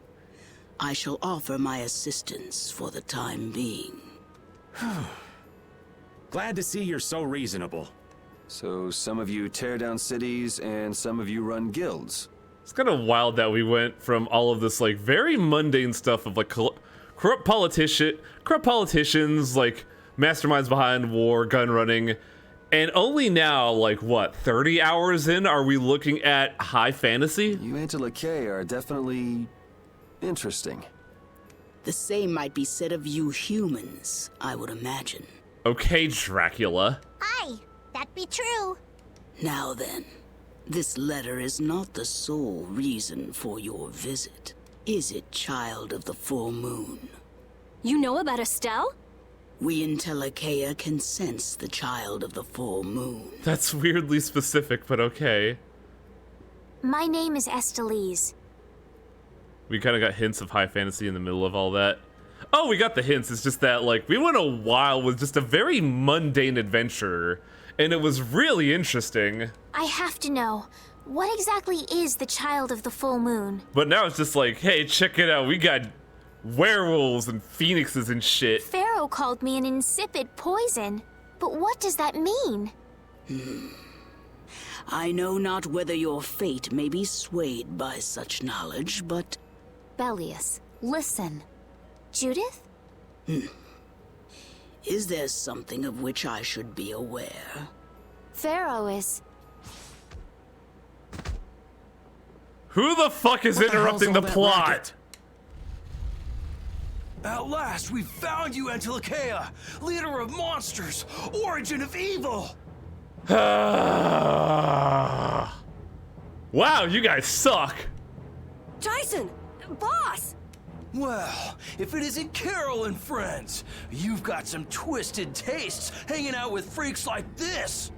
I shall offer my assistance for the time being. Glad to see you're so reasonable. So some of you tear down cities and some of you run guilds. It's kind of wild that we went from all of this like very mundane stuff of like corrupt politicians, like masterminds behind war, gun running, and only now, like what, 30 hours in, are we looking at high fantasy? You Intellicaea are definitely interesting. The same might be said of you humans, I would imagine. Okay, Dracula. Aye, that be true. Now then, this letter is not the sole reason for your visit, is it, child of the full moon? You know about Estelle? We Intellicaea can sense the child of the full moon. That's weirdly specific, but okay. My name is Estelise. We kind of got hints of high fantasy in the middle of all that. Oh, we got the hints. It's just that, like, we went a while with just a very mundane adventure, and it was really interesting. I have to know, what exactly is the child of the full moon? But now it's just like, hey, check it out. We got werewolves and phoenixes and shit. Pharaoh called me an insipid poison, but what does that mean? I know not whether your fate may be swayed by such knowledge, but... Bellius, listen. Judith? Is there something of which I should be aware? Pharaoh is... Who the fuck is interrupting the plot? At last, we found you, Intellicaea, leader of monsters, origin of evil! Wow, you guys suck. Tyson! Boss! Well, if it isn't Carol and friends, you've got some twisted tastes hanging out with freaks like this!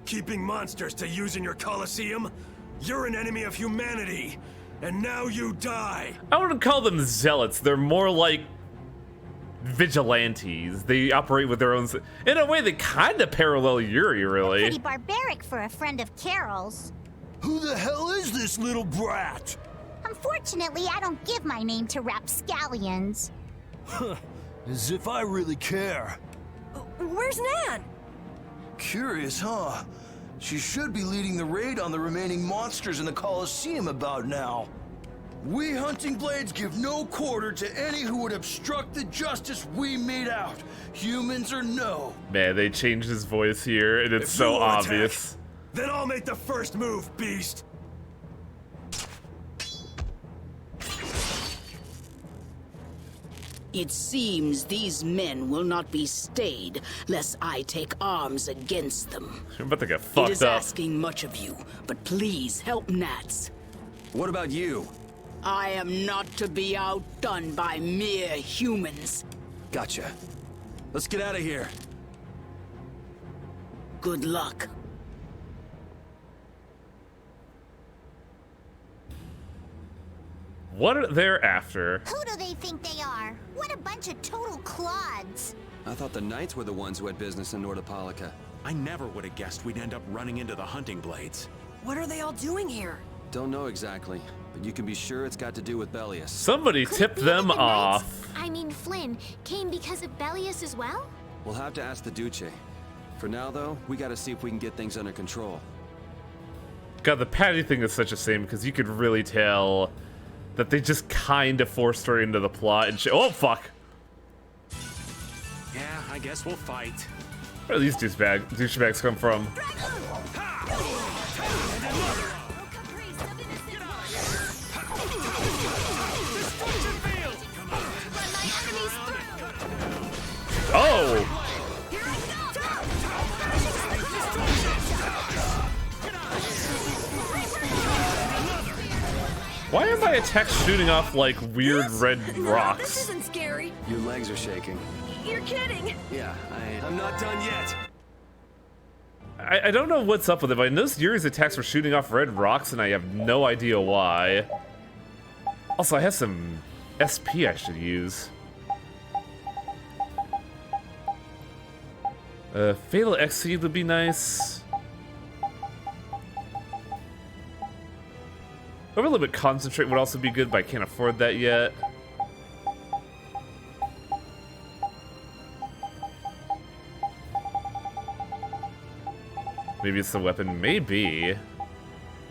Keeping monsters to use in your Colosseum? You're an enemy of humanity, and now you die! I wouldn't call them zealots. They're more like vigilantes. They operate with their own... In a way, they kind of parallel Yuri, really. Pretty barbaric for a friend of Carol's. Who the hell is this little brat? Unfortunately, I don't give my name to rapscallions. As if I really care. Where's Nan? Curious, huh? She should be leading the raid on the remaining monsters in the Colosseum about now. We Hunting Blades give no quarter to any who would obstruct the justice we mete out, humans or no. Man, they changed his voice here, and it's If so you'll attack, obvious. Then I'll make the first move, beast! It seems these men will not be stayed, lest I take arms against them. You're about to get It fucked is up. asking much of you, but please help Nats. What about you? I am not to be outdone by mere humans. Gotcha. Let's get out of here. Good luck. What are they after? Who do they think they are? What a bunch of total clods. I thought the Knights were the ones who had business in Nordopolica. I never would have guessed we'd end up running into the Hunting Blades. What are they all doing here? Don't know exactly, but you can be sure it's got to do with Bellius. Somebody tipped them off. I mean, Flynn came because of Bellius as well? We'll have to ask the Duce. For now, though, we gotta see if we can get things under control. God, the Patty thing is such a shame because you could really tell that they just kind of forced her into the plot and oh, fuck! Yeah, I guess we'll fight. Where do these douchebags come from? Oh! Why are my attacks shooting off like weird red rocks? This isn't scary. Your legs are shaking. You're kidding. Yeah, I'm not done yet. I don't know what's up with it, but I noticed Yuri's attacks were shooting off red rocks and I have no idea why. Also, I have some SP I should use. Fatal Exceed would be nice. A little bit Concentrate would also be good, but I can't afford that yet. Maybe it's the weapon, maybe.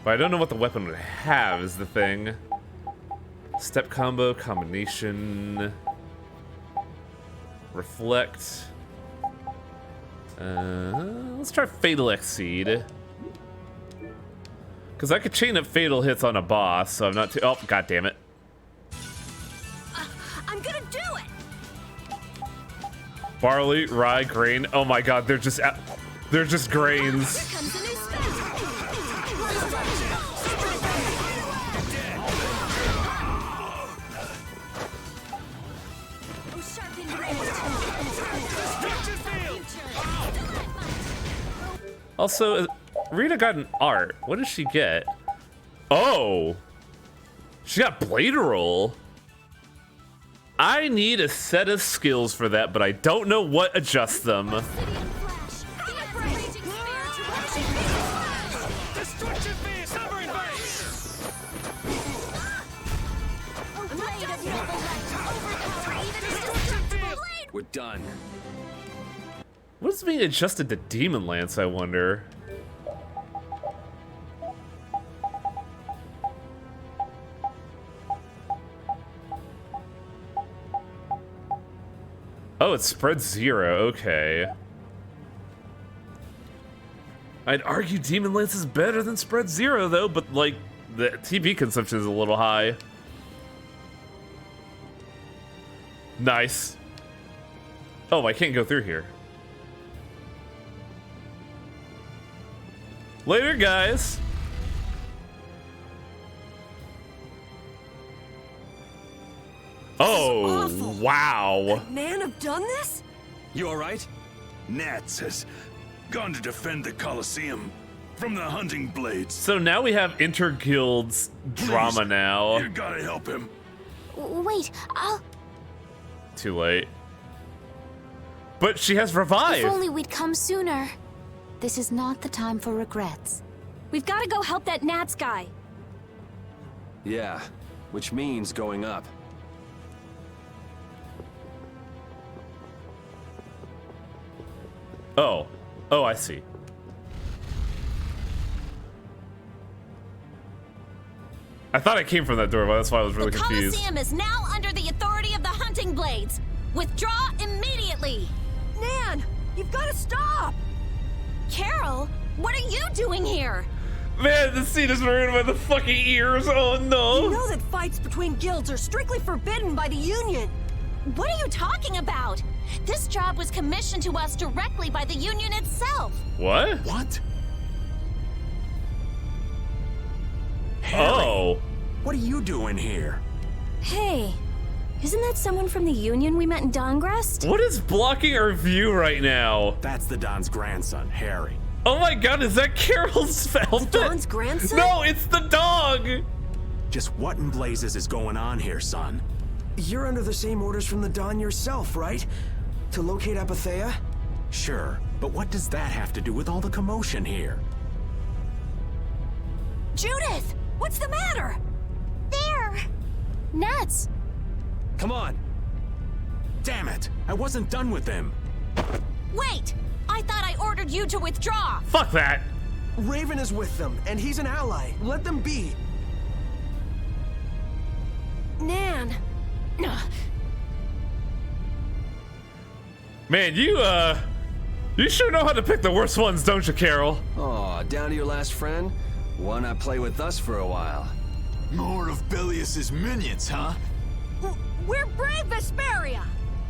But I don't know what the weapon would have is the thing. Step combo, combination. Reflect. Let's try Fatal Exceed. Because I could chain up fatal hits on a boss, so I'm not too. Oh, god damn it. I'm gonna do it! Barley, rye, grain. Oh my god, they're just grains. Here comes a new spell. Also, Rita got an art. What did she get? Oh! She got Blade Roll. I need a set of skills for that, but I don't know what adjusts them. We're done. What's being adjusted to Demon Lance, I wonder? Oh, it's spread 0, okay. I'd argue Demon Lance is better than spread 0 though, but like, the TP consumption is a little high. Nice. Oh, I can't go through here. Later, guys. Oh, wow. Could Nan have done this? You alright? Nats has gone to defend the Colosseum from the hunting blades. So now we have inter-guilds drama now. You gotta help him. Wait, I'll... Too late. But she has revive. If only we'd come sooner. This is not the time for regrets. We've got to go help that Nats guy. Yeah, which means going up. Oh. Oh, I see. I thought I came from that door, but that's why I was really confused. The Colosseum is now under the authority of the hunting blades. Withdraw immediately. Nan, you've got to stop. Carol, what are you doing here? Man, this scene is ruined by the fucking ears. Oh no. You know that fights between guilds are strictly forbidden by the Union. What are you talking about? This job was commissioned to us directly by the Union itself. What? What? Oh. What are you doing here? Hey, isn't that someone from the Union we met in Dongrest? What is blocking our view right now? That's the Don's grandson, Harry. Oh my god, is that Carol's outfit? Don's grandson? No, it's the dog! Just what in blazes is going on here, son? You're under the same orders from the Don yourself, right? To locate Apathea? Sure, but what does that have to do with all the commotion here? Judith! What's the matter? There! Gnats! Come on! Damn it! I wasn't done with them! Wait! I thought I ordered you to withdraw! Fuck that! Raven is with them, and he's an ally. Let them be. Nan. Man, you sure know how to pick the worst ones, don't you, Carol? Aw, down to your last friend? Why not play with us for a while? More of Belius's minions, huh? We're brave, Vesperia!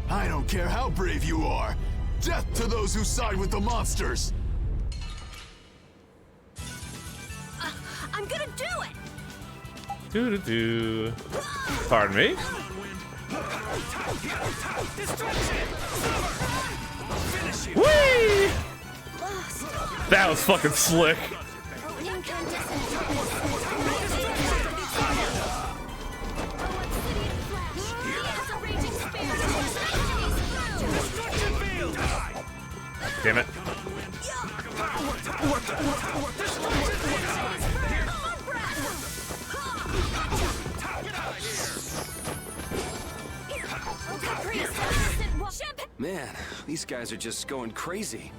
I don't care how brave you are. Death to those who side with the monsters! I'm gonna do it! Doo-doo-doo. Pardon me? Whee! That was fucking slick. Damn it. Man, these guys are just going crazy.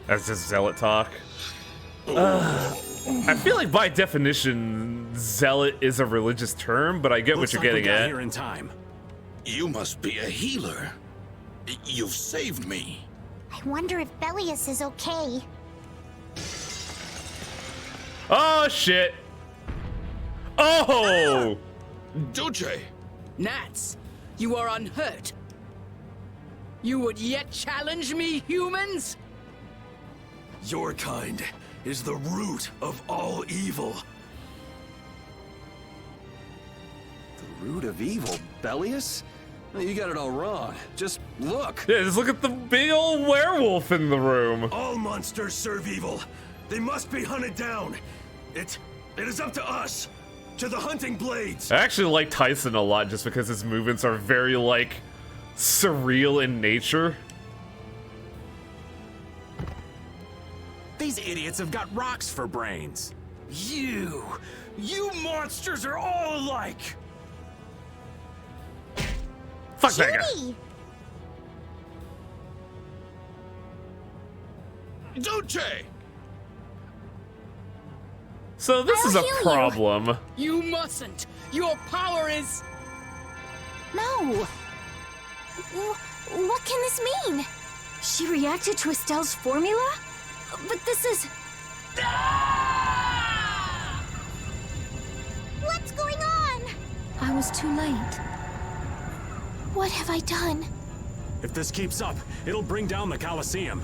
That's just zealot talk. I feel like by definition, zealot is a religious term, but I get what you're getting at. Here in time. You must be a healer. You've saved me. I wonder if Belius is okay. Oh shit! Oh! Duce! Gnats, you are unhurt. You would yet challenge me, humans? Your kind is the root of all evil. The root of evil? Belius? You got it all wrong. Just look. Yeah, just look at the big old werewolf in the room. All monsters serve evil. They must be hunted down. It is up to us. To the hunting blades. I actually like Tyson a lot just because his movements are very, like, surreal in nature. These idiots have got rocks for brains. You monsters are all alike. Fuck that guy. Duce! So this is a problem. You mustn't. Your power is... No. What can this mean? She reacted to Estelle's formula? But this is... What's going on? I was too late. What have I done? If this keeps up, it'll bring down the Colosseum.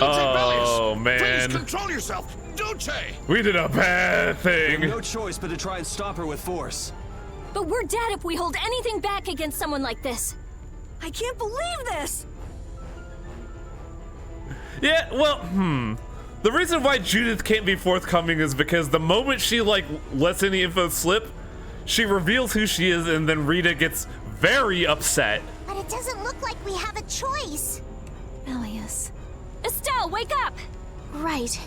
Oh, man. Please control yourself, Duce! We did a bad thing. We have no choice but to try and stop her with force. But we're dead if we hold anything back against someone like this. I can't believe this! Yeah, well, The reason why Judith can't be forthcoming is because the moment she, like, lets any info slip, she reveals who she is, and then Rita gets very upset. But it doesn't look like we have a choice. Belius. Estelle, wake up! Right.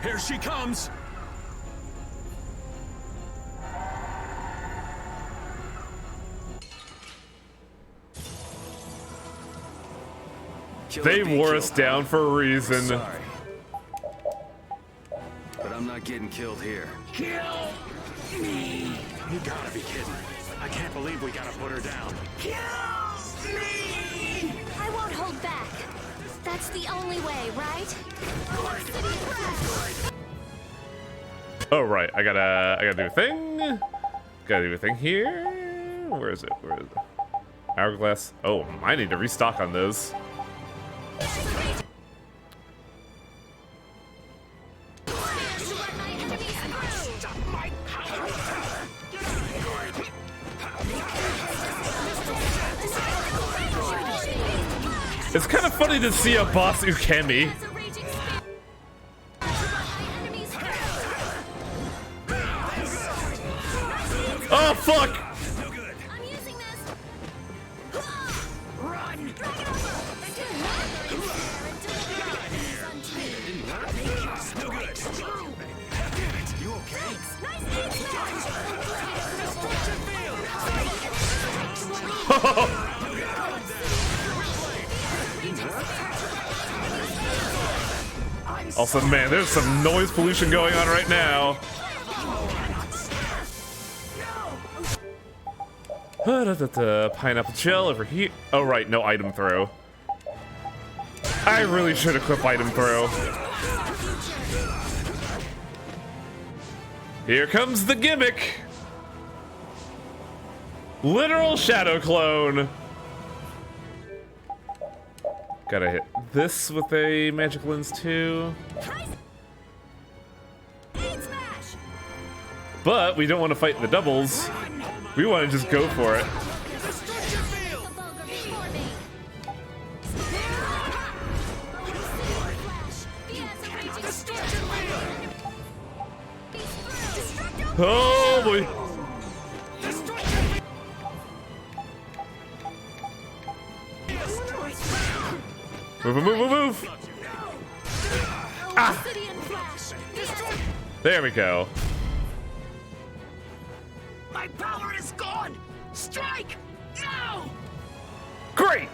Here she comes! They wore us down for a reason. Sorry. But I'm not getting killed here. Kill me! You gotta be kidding. I can't believe we gotta put her down. Kill me! I won't hold back. That's the only way, right? Oh right, I gotta do a thing. Gotta do a thing here. Where is it? Where is it? Hourglass. Oh, I need to restock on those. It's kind of funny to see a boss Ukemi. Oh fuck? I'm using this. Run! No good. You okay? Nice aim Destruction field! Also, man, there's some noise pollution going on right now. Pineapple gel over here. Oh, right, no item throw. I really should equip item throw. Here comes the gimmick. Literal shadow clone. Gotta hit this with a magic lens too. But we don't want to fight the doubles. We want to just go for it. Oh boy. Move. Ah. There we go. My power is gone! Strike! Now! Great!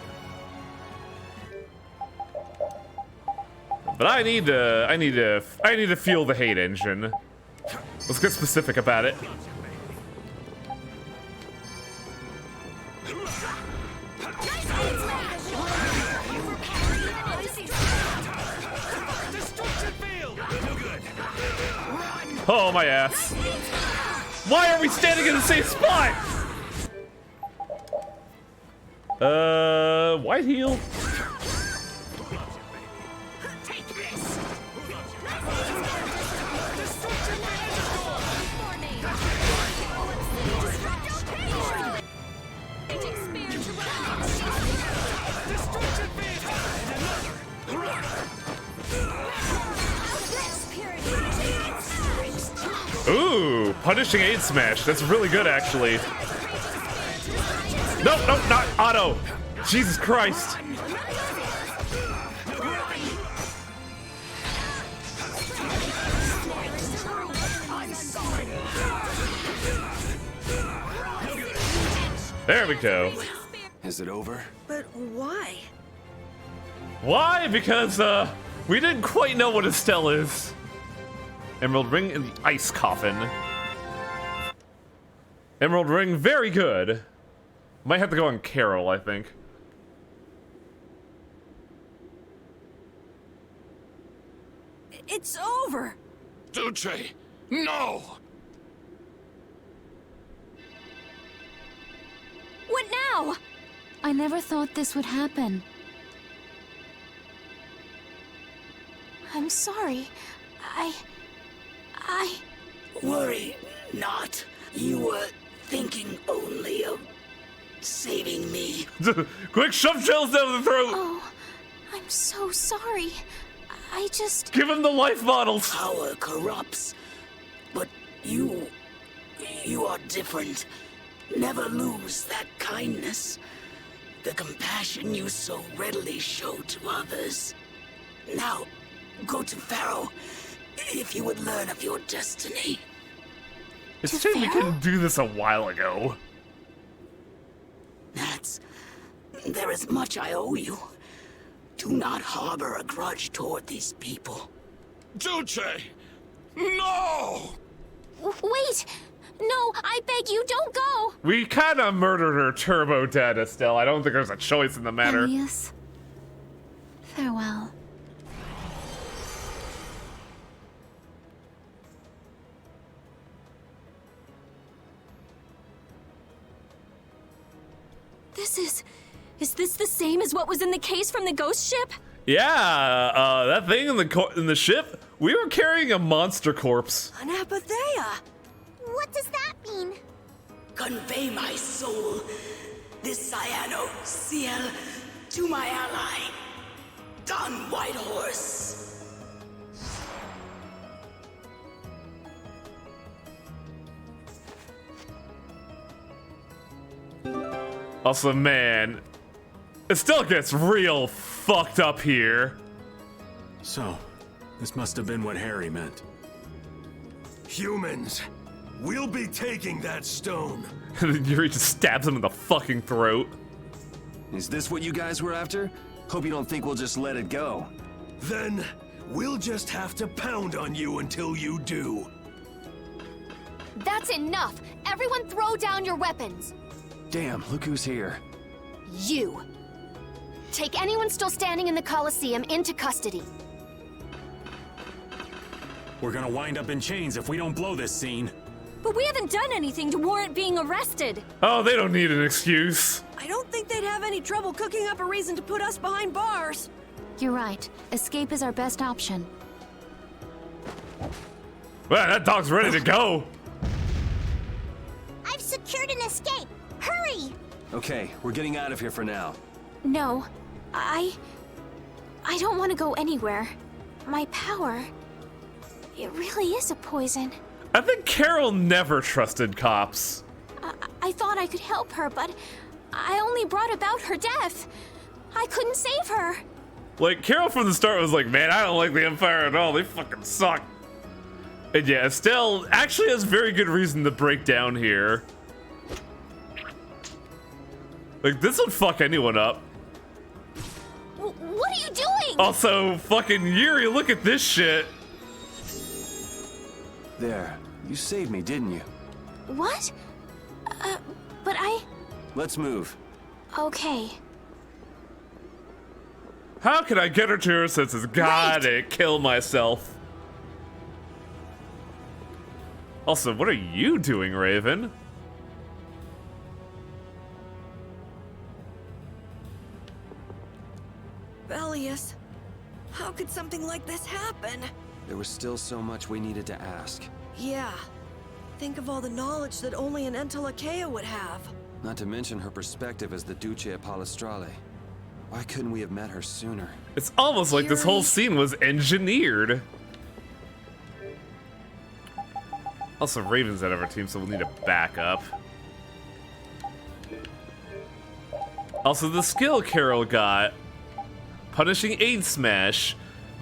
But I need to feel the hate engine. Let's get specific about it. Oh my ass. Why are we standing in the same spot? White heel. Ooh, punishing 8 smash. That's really good, actually. Nope, not auto. Jesus Christ. There we go. Is it over? But why? Why? Because, we didn't quite know what Estelle is. Emerald ring in the ice coffin. Emerald ring, very good. Might have to go on Carol, I think. It's over. Duce, no! What now? I never thought this would happen. I'm sorry. Worry not. You were thinking only of saving me. Quick, shove shells down the throat! Oh, I'm so sorry. I just... Give him the life bottles! Power corrupts, but you are different. Never lose that kindness. The compassion you so readily show to others. Now, go to Pharaoh, if you would learn of your destiny. It's a shame we couldn't do this a while ago. There is much I owe you. Do not harbor a grudge toward these people. Duce! No! Wait! No, I beg you, don't go! We kind of murdered her turbo dead, Estelle. I don't think there's a choice in the matter. Elias, farewell. Is this the same as what was in the case from the ghost ship? Yeah, that thing in the ship, we were carrying a monster corpse. An apatheia. What does that mean? Convey my soul, this cyano ciel, to my ally, Don Whitehorse. Also, man, it still gets real fucked up here. So, this must have been what Harry meant. Humans, we'll be taking that stone. And then Yuri just stabs him in the fucking throat. Is this what you guys were after? Hope you don't think we'll just let it go. Then, we'll just have to pound on you until you do. That's enough! Everyone throw down your weapons! Damn, look who's here. You! Take anyone still standing in the Colosseum into custody. We're gonna wind up in chains if we don't blow this scene. But we haven't done anything to warrant being arrested. Oh, they don't need an excuse. I don't think they'd have any trouble cooking up a reason to put us behind bars. You're right. Escape is our best option. Well, that dog's ready to go. I've secured an escape. Hurry! Okay, we're getting out of here for now. No, I don't want to go anywhere. My power, it really is a poison. I think Carol never trusted cops. I thought I could help her, but I only brought about her death. I couldn't save her. Like, Carol from the start was like, man, I don't like the Empire at all. They fucking suck. And yeah, Estelle actually has very good reason to break down here. Like, this would fuck anyone up. What are you doing? Also, fucking Yuri, look at this shit. There, you saved me, didn't you? What? But I... Let's move. Okay. How can I get her to her senses? Gotta kill myself. Also, what are you doing, Raven? Bellius, how could something like this happen? There was still so much we needed to ask. Yeah. Think of all the knowledge that only an Entelekea would have. Not to mention her perspective as the Duce Palestrale. Why couldn't we have met her sooner? It's almost like this whole scene was engineered. Also, Raven's out of our team, so we'll need a backup. Also, the skill Carol got, punishing aid smash,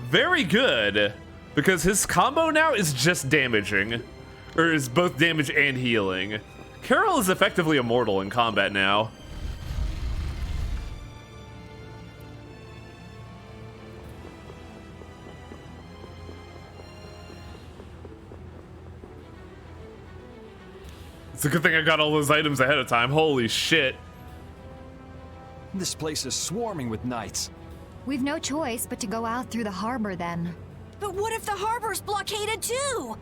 very good, because his combo now is just damaging, or is both damage and healing. Carol is effectively immortal in combat now. It's a good thing I got all those items ahead of time. Holy shit. This place is swarming with knights. We've no choice but to go out through the harbor then. But what if the harbor's blockaded too?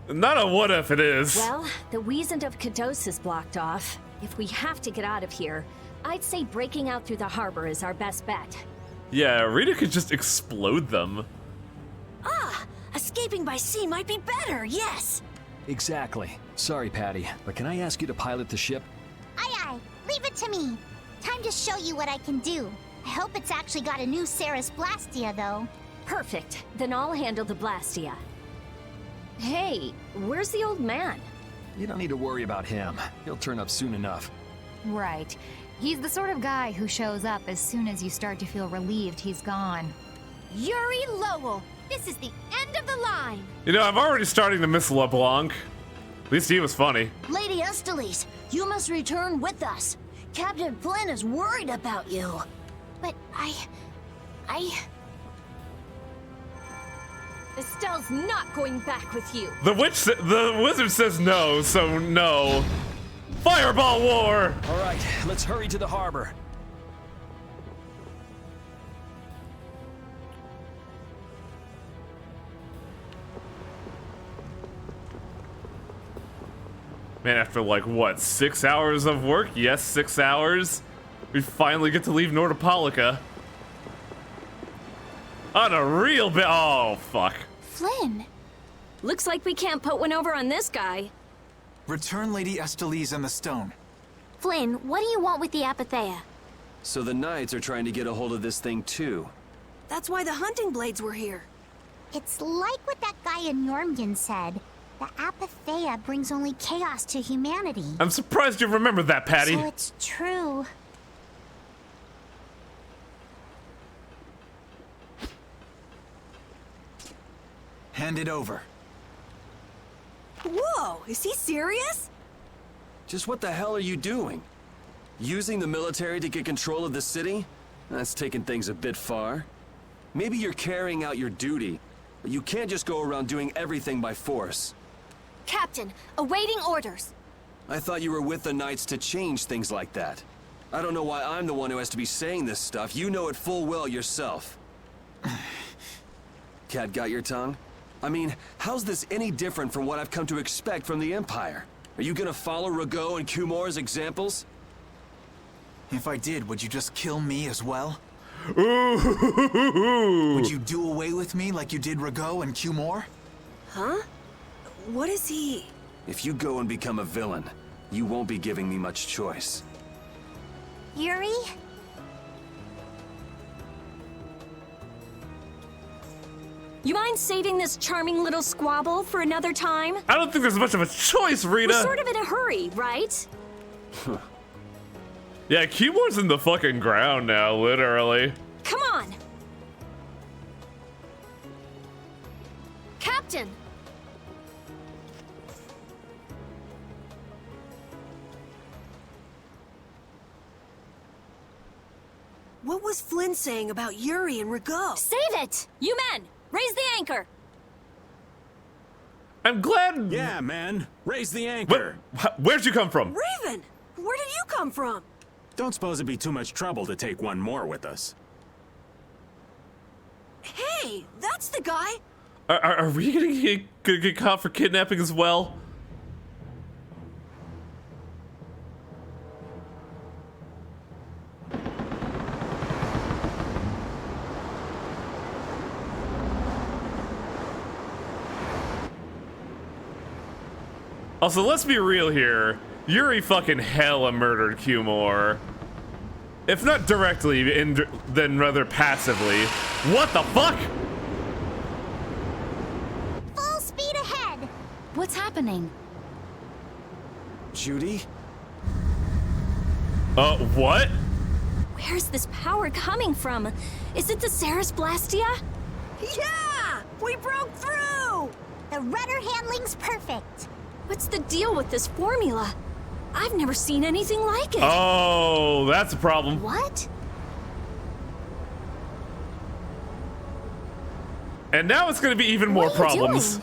Not a what if it is. Well, the Wiesent of Kados is blocked off. If we have to get out of here, I'd say breaking out through the harbor is our best bet. Yeah, Rita could just explode them. Ah, escaping by sea might be better, yes. Exactly. Sorry, Patty, but can I ask you to pilot the ship? Aye aye, leave it to me. Time to show you what I can do. I hope it's actually got a new Ceres Blastia, though. Perfect. Then I'll handle the Blastia. Hey, where's the old man? You don't need to worry about him. He'll turn up soon enough. Right. He's the sort of guy who shows up as soon as you start to feel relieved he's gone. Yuri Lowell, this is the end of the line. You know, I'm already starting to miss LeBlanc. At least he was funny. Lady Estellise, you must return with us. Captain Flynn is worried about you. But I... Estelle's not going back with you. The wizard says no, so no. Fireball war! All right, let's hurry to the harbor. Man, after like, what, 6 hours of work? Yes, 6 hours. We finally get to leave Nordopolica. On a real bit. Oh, fuck. Flynn. Looks like we can't put one over on this guy. Return Lady Estellise and the stone. Flynn, what do you want with the Apatheia? So the knights are trying to get a hold of this thing too. That's why the hunting blades were here. It's like what that guy in Jormungand said. The Apatheia brings only chaos to humanity. I'm surprised you remember that, Patty. So it's true. Hand it over. Whoa, is he serious? Just what the hell are you doing? Using the military to get control of the city? That's taking things a bit far. Maybe you're carrying out your duty, but you can't just go around doing everything by force. Captain, awaiting orders. I thought you were with the Knights to change things like that. I don't know why I'm the one who has to be saying this stuff. You know it full well yourself. Cat got your tongue? I mean, how's this any different from what I've come to expect from the Empire? Are you gonna follow Rago and Kumor's examples? If I did, would you just kill me as well? Ooh. Would you do away with me like you did Rago and Kumor? Huh? What is he? If you go and become a villain, you won't be giving me much choice. Yuri? You mind saving this charming little squabble for another time? I don't think there's much of a choice, Rita. We're sort of in a hurry, right? Yeah, Kumor's in the fucking ground now, literally. Come on! Captain! What was Flynn saying about Yuri and Rago? Save it! You men, raise the anchor! I'm glad. Yeah, man. Raise the anchor. Where'd you come from? Raven! Where did you come from? Don't suppose it'd be too much trouble to take one more with us. Hey, that's the guy! Are we gonna get caught for kidnapping as well? Also, let's be real here. Yuri fucking hella murdered Kumor. If not directly, then rather passively. What the fuck? Full speed ahead! What's happening? Judy? What? Where's this power coming from? Is it the Ceres Blastia? Yeah! We broke through! The rudder handling's perfect. What's the deal with this formula? I've never seen anything like it. Oh, that's a problem. What? And now it's gonna be even more What are you problems.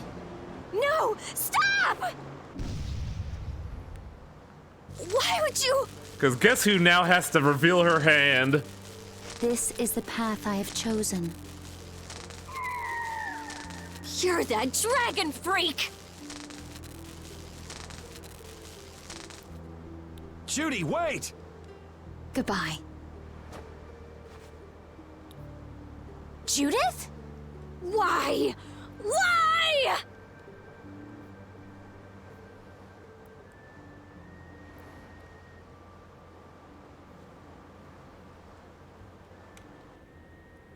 doing? No! Stop! Why would you? Because guess who now has to reveal her hand? This is the path I have chosen. You're that dragon freak! Judy, wait! Goodbye. Judith? Why? Why?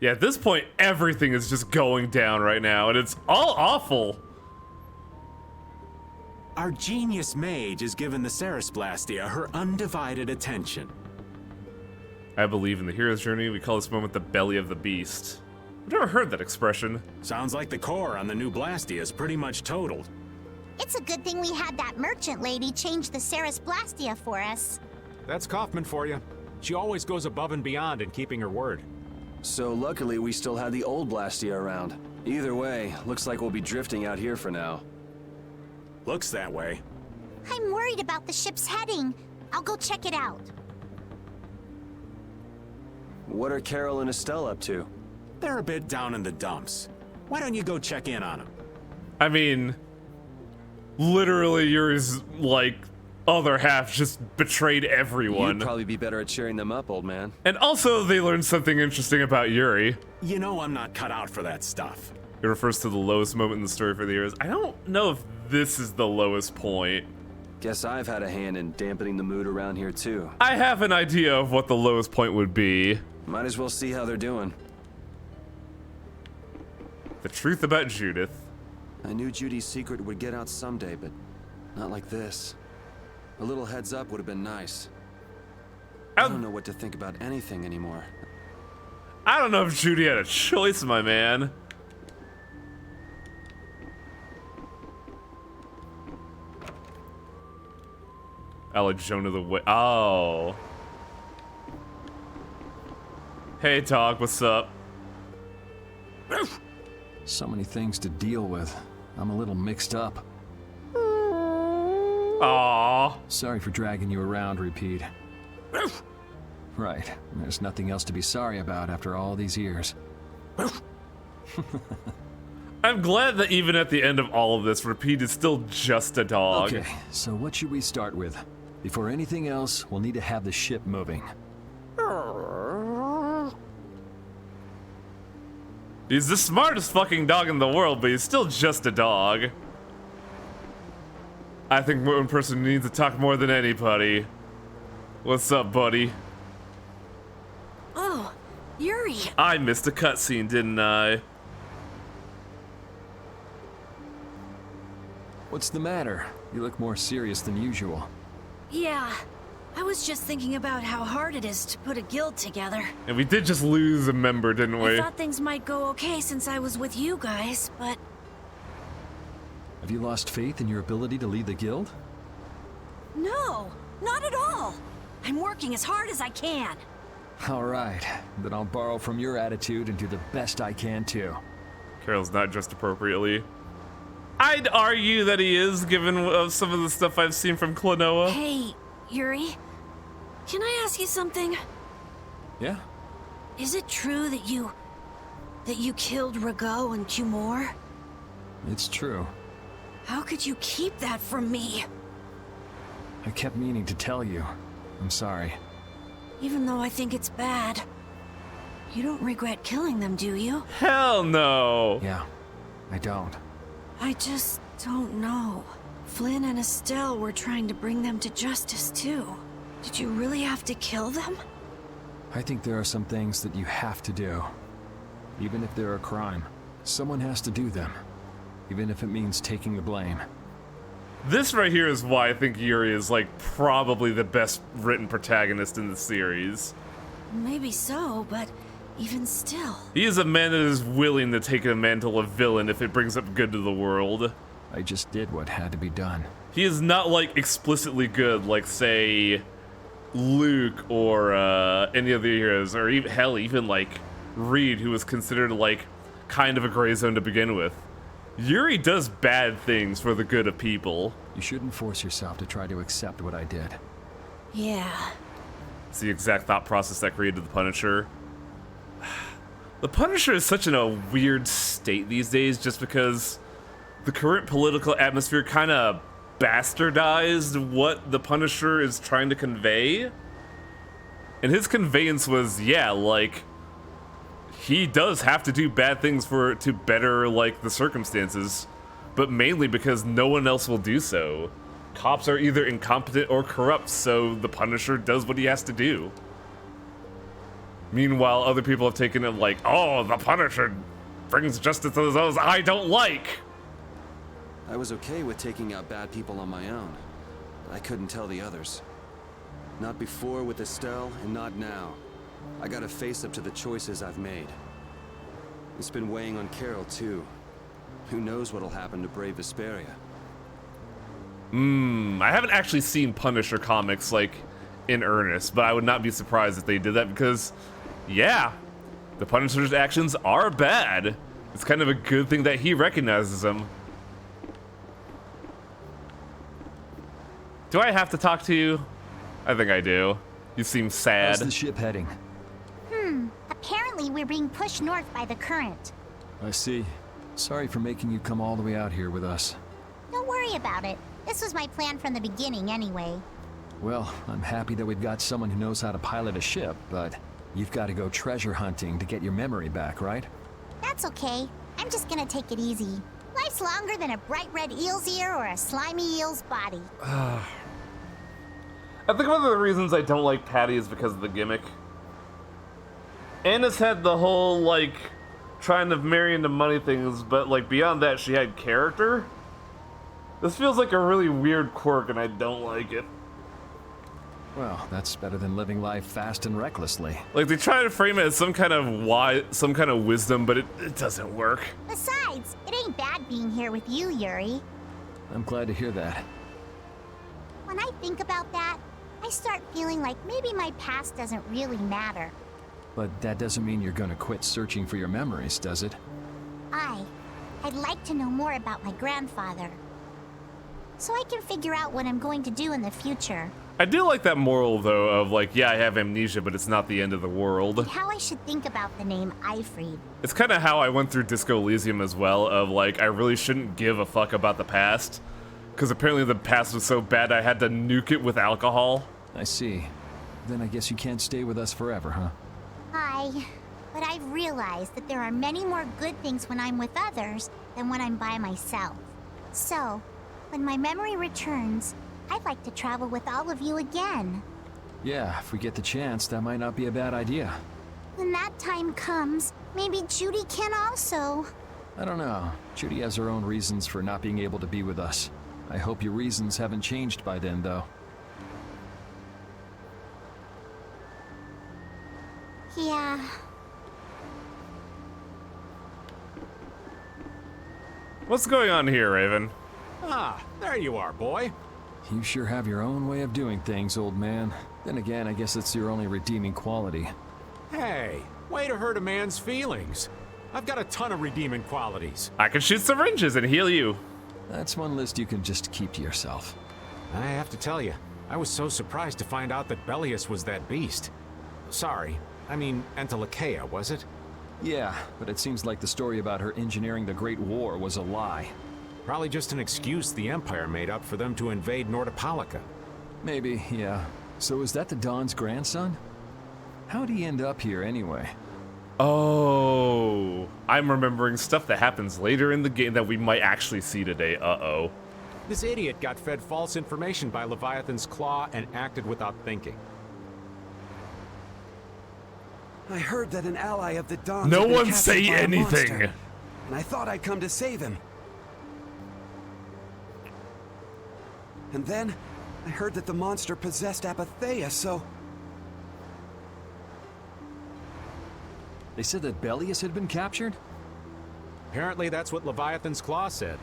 Yeah, at this point, everything is just going down right now, and it's all awful. Our genius mage has given the Ceres Blastia her undivided attention. I believe in the hero's journey. We call this moment the belly of the beast. I've never heard that expression. Sounds like the core on the new Blastia is pretty much totaled. It's a good thing we had that merchant lady change the Ceres Blastia for us. That's Kaufman for you. She always goes above and beyond in keeping her word. So luckily we still had the old Blastia around. Either way, looks like we'll be drifting out here for now. Looks that way. I'm worried about the ship's heading. I'll go check it out. What are Carol and Estelle up to? They're a bit down in the dumps. Why don't you go check in on them? I mean, literally Yuri's, like, other half just betrayed everyone. You'd probably be better at cheering them up, old man. And also, they learned something interesting about Yuri. You know I'm not cut out for that stuff. It refers to the lowest moment in the story for the years. I don't know if this is the lowest point. Guess I've had a hand in dampening the mood around here too. I have an idea of what the lowest point would be. Might as well see how they're doing. The truth about Judith. I knew Judy's secret would get out someday, but not like this. A little heads up would have been nice. I don't know what to think about anything anymore. I don't know if Judy had a choice, my man. I let Jonah the way. Oh. Hey, Dog, what's up? So many things to deal with. I'm a little mixed up. Aww. Sorry for dragging you around, Repeat. Right. There's nothing else to be sorry about after all these years. I'm glad that even at the end of all of this, Repeat is still just a dog. Okay, so what should we start with? Before anything else, we'll need to have the ship moving. He's the smartest fucking dog in the world, but he's still just a dog. I think one person needs to talk more than anybody. What's up, buddy? Oh, Yuri. I missed a cutscene, didn't I? What's the matter? You look more serious than usual. Yeah, I was just thinking about how hard it is to put a guild together. And we did just lose a member, didn't we? I thought things might go okay since I was with you guys, but... Have you lost faith in your ability to lead the guild? No, not at all. I'm working as hard as I can. All right, then I'll borrow from your attitude and do the best I can too. Carol's not dressed appropriately. I'd argue that he is, given some of the stuff I've seen from Klonoa. Hey, Yuri, can I ask you something? Yeah? Is it true that you killed Rago and Cumor? It's true. How could you keep that from me? I kept meaning to tell you. I'm sorry. Even though I think it's bad. You don't regret killing them, do you? Hell no! Yeah, I don't. I just don't know. Flynn and Estelle were trying to bring them to justice too. Did you really have to kill them? I think there are some things that you have to do. Even if they're a crime, someone has to do them. Even if it means taking the blame. This right here is why I think Yuri is, like, probably the best written protagonist in the series. Maybe so, but even still. He is a man that is willing to take the mantle of villain if it brings up good to the world. I just did what had to be done. He is not, like, explicitly good, like, say, Luke or any of the heroes, or even, hell, even, like, Reed, who was considered, like, kind of a gray zone to begin with. Yuri does bad things for the good of people. You shouldn't force yourself to try to accept what I did. Yeah. It's the exact thought process that created the Punisher. The Punisher is such in a weird state these days just because the current political atmosphere kind of bastardized what the Punisher is trying to convey. And his conveyance was, yeah, like, he does have to do bad things to better, like, the circumstances, but mainly because no one else will do so. Cops are either incompetent or corrupt, so the Punisher does what he has to do. Meanwhile, other people have taken it like, oh, the Punisher brings justice to those I don't like. I was okay with taking out bad people on my own. I couldn't tell the others. Not before with Estelle, and not now. I gotta face up to the choices I've made. It's been weighing on Carol, too. Who knows what'll happen to brave Vesperia? I haven't actually seen Punisher comics, like, in earnest, but I would not be surprised if they did that because, yeah, the Punisher's actions are bad. It's kind of a good thing that he recognizes them. Do I have to talk to you? I think I do. You seem sad. How's the ship heading? Apparently we're being pushed north by the current. I see. Sorry for making you come all the way out here with us. Don't worry about it. This was my plan from the beginning anyway. Well, I'm happy that we've got someone who knows how to pilot a ship, but you've got to go treasure hunting to get your memory back, right? That's okay. I'm just gonna take it easy. Life's longer than a bright red eel's ear or a slimy eel's body. I think one of the reasons I don't like Patty is because of the gimmick. Anna's had the whole, like, trying to marry into money things, but like beyond that, she had character. This feels like a really weird quirk, and I don't like it. Well, that's better than living life fast and recklessly. Like they try to frame it as some kind of wisdom, but it doesn't work. Besides, it ain't bad being here with you, Yuri. I'm glad to hear that. When I think about that, I start feeling like maybe my past doesn't really matter. But that doesn't mean you're gonna quit searching for your memories, does it? I'd like to know more about my grandfather. So I can figure out what I'm going to do in the future. I do like that moral, though, of like, yeah, I have amnesia, but it's not the end of the world. And how I should think about the name Eifried. It's kind of how I went through Disco Elysium as well, of like, I really shouldn't give a fuck about the past. Because apparently the past was so bad I had to nuke it with alcohol. I see. Then I guess you can't stay with us forever, huh? But I've realized that there are many more good things when I'm with others than when I'm by myself. So, when my memory returns, I'd like to travel with all of you again. Yeah, if we get the chance, that might not be a bad idea. When that time comes, maybe Judy can also. I don't know. Judy has her own reasons for not being able to be with us. I hope your reasons haven't changed by then, though. Yeah. What's going on here, Raven? Ah, there you are, boy. You sure have your own way of doing things, old man. Then again, I guess it's your only redeeming quality. Hey, way to hurt a man's feelings. I've got a ton of redeeming qualities. I can shoot syringes and heal you. That's one list you can just keep to yourself. I have to tell you, I was so surprised to find out that Bellius was that beast. Sorry, I mean Entelekea, was it? Yeah, but it seems like the story about her engineering the Great War was a lie. Probably just an excuse the Empire made up for them to invade Nordopolica. Maybe, yeah. So is that the Don's grandson? How'd he end up here anyway? Oh, I'm remembering stuff that happens later in the game that we might actually see today. Uh-oh. This idiot got fed false information by Leviathan's Claw and acted without thinking. I heard that an ally of the Dons No had been one captured say by a anything. monster, and I thought I'd come to save him. And then, I heard that the monster possessed Apatheia, so... They said that Bellius had been captured? Apparently that's what Leviathan's Claw said.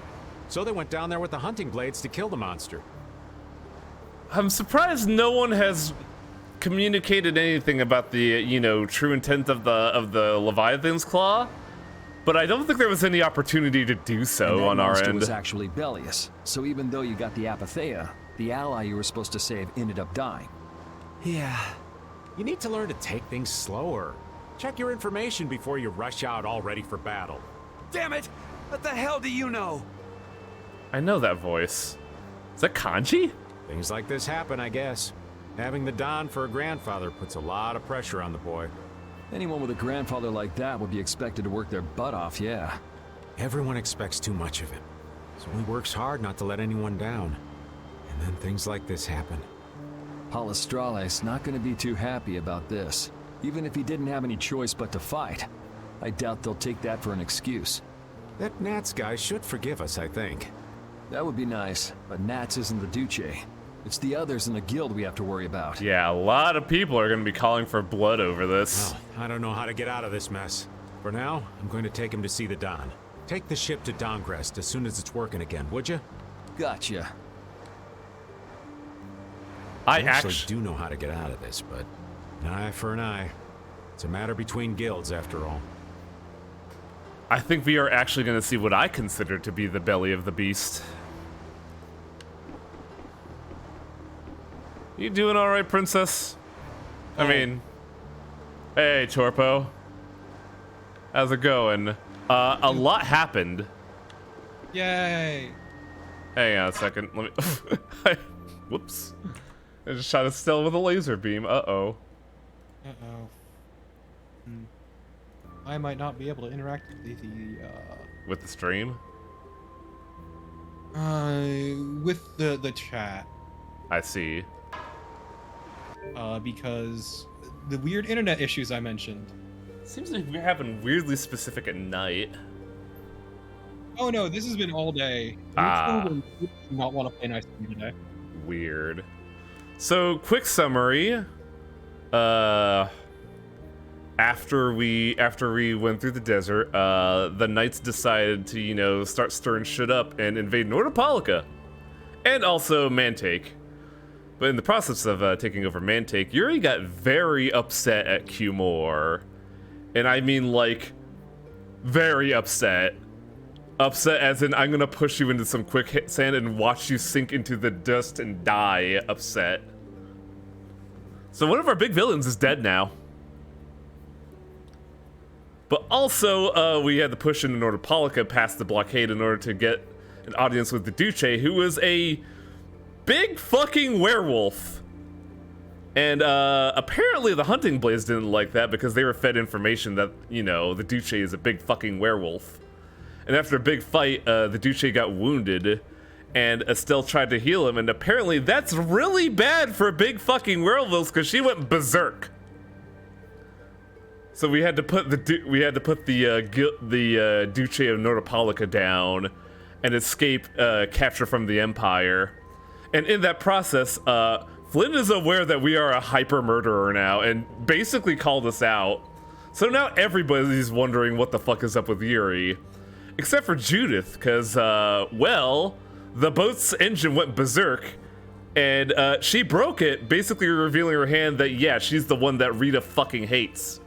So they went down there with the hunting blades to kill the monster. I'm surprised no one has communicated anything about the, you know, true intent of the Leviathan's Claw, but I don't think there was any opportunity to do so on our end. Was actually Bellius, so even though you got the Apatheia, the ally you were supposed to save ended up dying. Yeah. You need to learn to take things slower. Check your information before you rush out all ready for battle. Damn it! What the hell do you know? I know that voice. Is that Kanji? Things like this happen, I guess. Having the Don for a grandfather puts a lot of pressure on the boy. Anyone with a grandfather like that would be expected to work their butt off, yeah. Everyone expects too much of him, so he works hard not to let anyone down. And then things like this happen. Palestrale's not going to be too happy about this, even if he didn't have any choice but to fight. I doubt they'll take that for an excuse. That Nats guy should forgive us, I think. That would be nice, but Nats isn't the Duce. It's the others in the guild we have to worry about. Yeah, a lot of people are going to be calling for blood over this. Well, I don't know how to get out of this mess. For now, I'm going to take him to see the Don. Take the ship to Dongrest as soon as it's working again, would you? Gotcha. I actually do know how to get out of this, but an eye for an eye. It's a matter between guilds, after all. I think we are actually going to see what I consider to be the belly of the beast. You doing all right, princess? I mean, hey, Torpo. How's it going? A lot happened. Yay! Hang on a second. Let me. Whoops. I just shot a Stella with a laser beam. Uh-oh. Uh-oh. I might not be able to interact with the stream? With the chat. I see. Because the weird internet issues I mentioned. Seems like we're having weirdly specific at night. Oh no, this has been all day. You do not want to play nice to me today. Weird. So, quick summary. After we went through the desert, the knights decided to, you know, start stirring shit up and invade Nordopolica. And also Mantake. But in the process of taking over Mantake, Yuri got very upset at Cumore. And I mean, like, very upset. Upset as in, I'm gonna push you into some quicksand and watch you sink into the dust and die upset. So one of our big villains is dead now. But also, we had to push into Nordopolica past the blockade in order to get an audience with the Duce, who was a big fucking werewolf. And apparently the Hunting Blades didn't like that because they were fed information that, you know, the Duce is a big fucking werewolf. And after a big fight, the Duce got wounded, and Estelle tried to heal him, and apparently that's really bad for big fucking werewolves because she went berserk. So we had to put the Duce of Nordopolica down and escape capture from the Empire. And in that process, Flynn is aware that we are a hyper murderer now and basically called us out. So now everybody's wondering what the fuck is up with Yuri. Except for Judith, because, well, the boat's engine went berserk, and she broke it, basically revealing her hand that, yeah, she's the one that Rita fucking hates.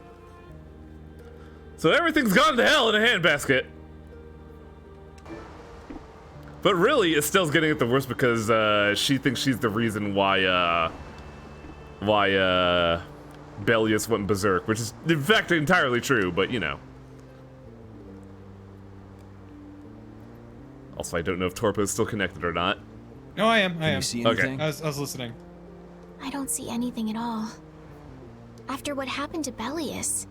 So everything's gone to hell in a handbasket. But really, Estelle's getting it the worst because she thinks she's the reason why Bellius went berserk, which is, in fact, entirely true, but, you know. Also, I don't know if Torpo is still connected or not. No, I am. I am. Can you see anything? Okay. I was listening. I don't see anything at all. After what happened to Bellius,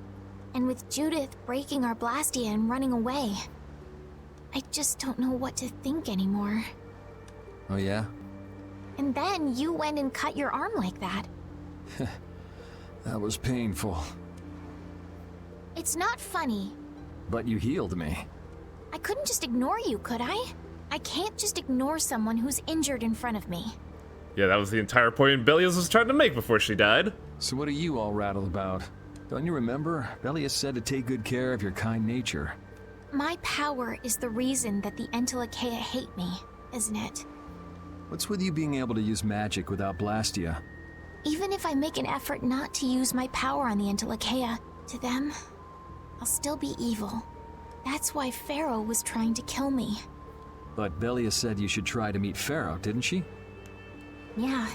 and with Judith breaking our Blastia and running away, I just don't know what to think anymore. Oh, yeah? And then you went and cut your arm like that. That was painful. It's not funny. But you healed me. I couldn't just ignore you, could I? I can't just ignore someone who's injured in front of me. Yeah, that was the entire point Bellius was trying to make before she died. So what are you all rattled about? Don't you remember? Bellius said to take good care of your kind nature. My power is the reason that the Entelekea hate me, isn't it? What's with you being able to use magic without Blastia? Even if I make an effort not to use my power on the Entelekea, to them, I'll still be evil. That's why Pharaoh was trying to kill me. But Bellius said you should try to meet Pharaoh, didn't she? Yeah,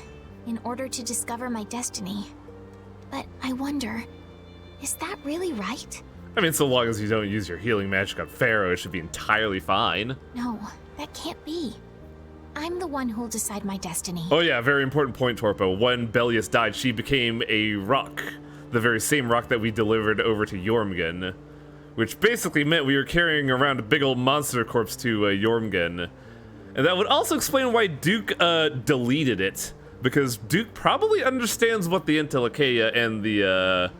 in order to discover my destiny. But I wonder, is that really right? I mean, so long as you don't use your healing magic on Pharaoh, it should be entirely fine. No, that can't be. I'm the one who'll decide my destiny. Oh yeah, very important point, Torpo. When Bellius died, she became a rock. The very same rock that we delivered over to Jormungand. Which basically meant we were carrying around a big old monster corpse to Jormungand. And that would also explain why Duke deleted it. Because Duke probably understands what the Entelekea and the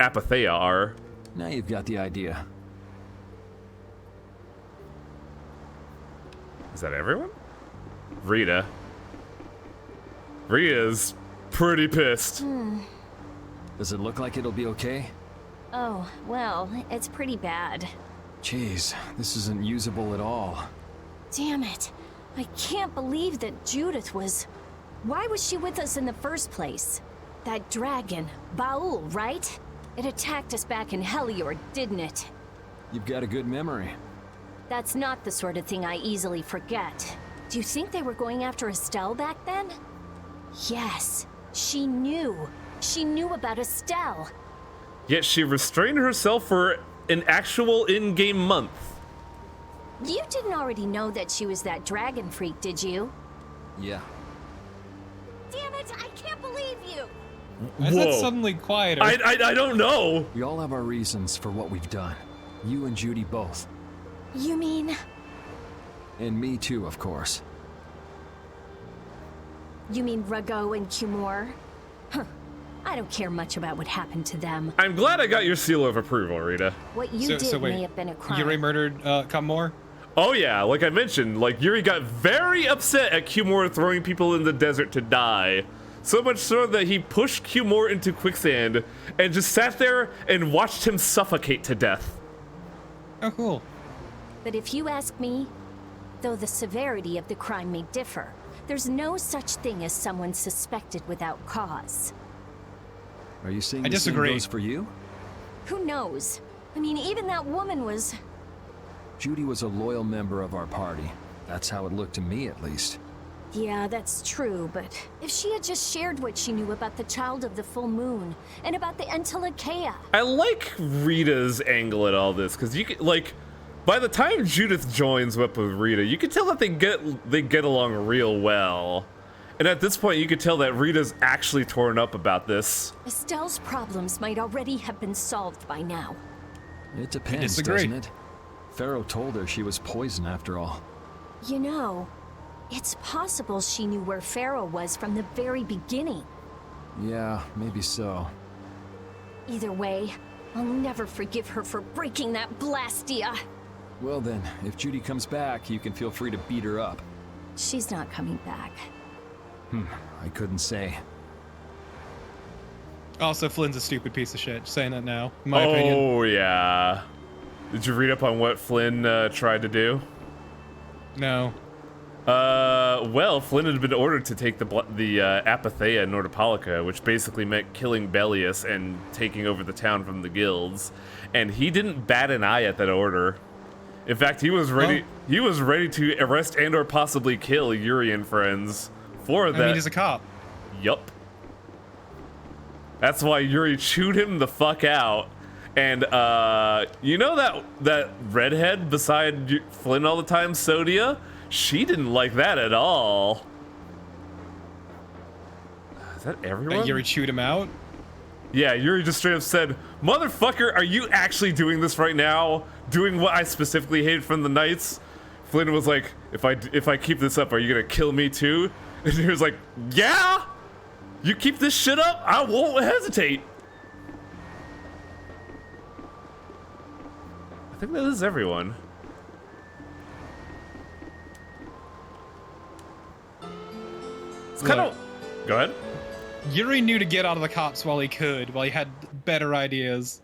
Apatheia are. Now you've got the idea. Is that everyone? Rita. Rita's pretty pissed. Does it look like it'll be okay? Oh, well, it's pretty bad. Jeez, this isn't usable at all. Damn it. I can't believe that Judith was... Why was she with us in the first place? That dragon, Baul, right? It attacked us back in Heliord, didn't it? You've got a good memory. That's not the sort of thing I easily forget. Do you think they were going after Estelle back then? Yes, she knew. She knew about Estelle. Yet she restrained herself for an actual in-game month. You didn't already know that she was that dragon freak, did you? Yeah. Damn it, I can't believe you! Why is that suddenly quieter? I don't know. We all have our reasons for what we've done. You and Judy both. You mean... And me too, of course. You mean Rago and Cumore? Huh. I don't care much about what happened to them. I'm glad I got your seal of approval, Rita. What you did may have been a crime. Yuri murdered Kamor? Oh yeah, like I mentioned, like Yuri got very upset at Kumor throwing people in the desert to die. So much so that he pushed Kumor into quicksand and just sat there and watched him suffocate to death. Oh, cool. But if you ask me, though the severity of the crime may differ, there's no such thing as someone suspected without cause. Are you saying I the same disagree. goes for you? Who knows? I mean, even that woman was... Judy was a loyal member of our party. That's how it looked to me, at least. Yeah, that's true, but if she had just shared what she knew about the Child of the Full Moon and about the Entelekea. I like Rita's angle at all this, because you could, like, by the time Judith joins up with Rita, you can tell that they get along real well. And at this point, you could tell that Rita's actually torn up about this. Estelle's problems might already have been solved by now. It depends, doesn't it? Pharaoh told her she was poison after all. You know, it's possible she knew where Pharaoh was from the very beginning. Yeah, maybe so. Either way, I'll never forgive her for breaking that Blastia. Well then, if Judy comes back, you can feel free to beat her up. She's not coming back. I couldn't say. Also, Flynn's a stupid piece of shit. Just saying that now, in my opinion. Oh, yeah. Did you read up on what Flynn tried to do? No. Well, Flynn had been ordered to take the Apatheia Nordopolica, which basically meant killing Bellius and taking over the town from the guilds, and he didn't bat an eye at that order. In fact, he was ready. He was ready to arrest and/or possibly kill Yuri and friends for that. I mean, he's a cop. Yup. That's why Yuri chewed him the fuck out. And you know that redhead beside Flynn all the time, Sodia? She didn't like that at all. Is that everyone? Yuri chewed him out? Yeah, Yuri just straight up said, "Motherfucker, are you actually doing this right now? Doing what I specifically hate from the Knights?" Flynn was like, if I keep this up, are you gonna kill me too?" And he was like, "Yeah! You keep this shit up, I won't hesitate." I think that is everyone. It's kind of... Go ahead. Yuri knew to get out of the cops while he could, while he had better ideas.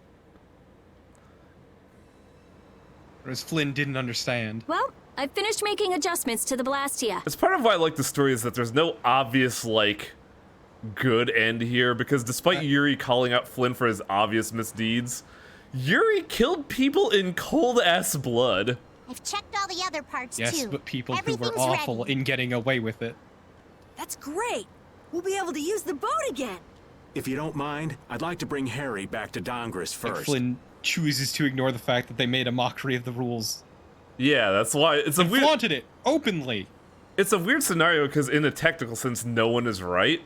Whereas Flynn didn't understand. Well, I've finished making adjustments to the Blastia. It's part of why I like the story is that there's no obvious, like, good end here, because despite Yuri calling out Flynn for his obvious misdeeds, Yuri killed people in cold-ass blood. I've checked all the other parts too. Yes, but people who were Everything's awful ready. in getting away with it. That's great. We'll be able to use the boat again. If you don't mind, I'd like to bring Harry back to Dongris And first. Flynn chooses to ignore the fact that they made a mockery of the rules. Yeah, that's why it's a weird... flaunted it openly. It's a weird scenario because in a technical sense, no one is right.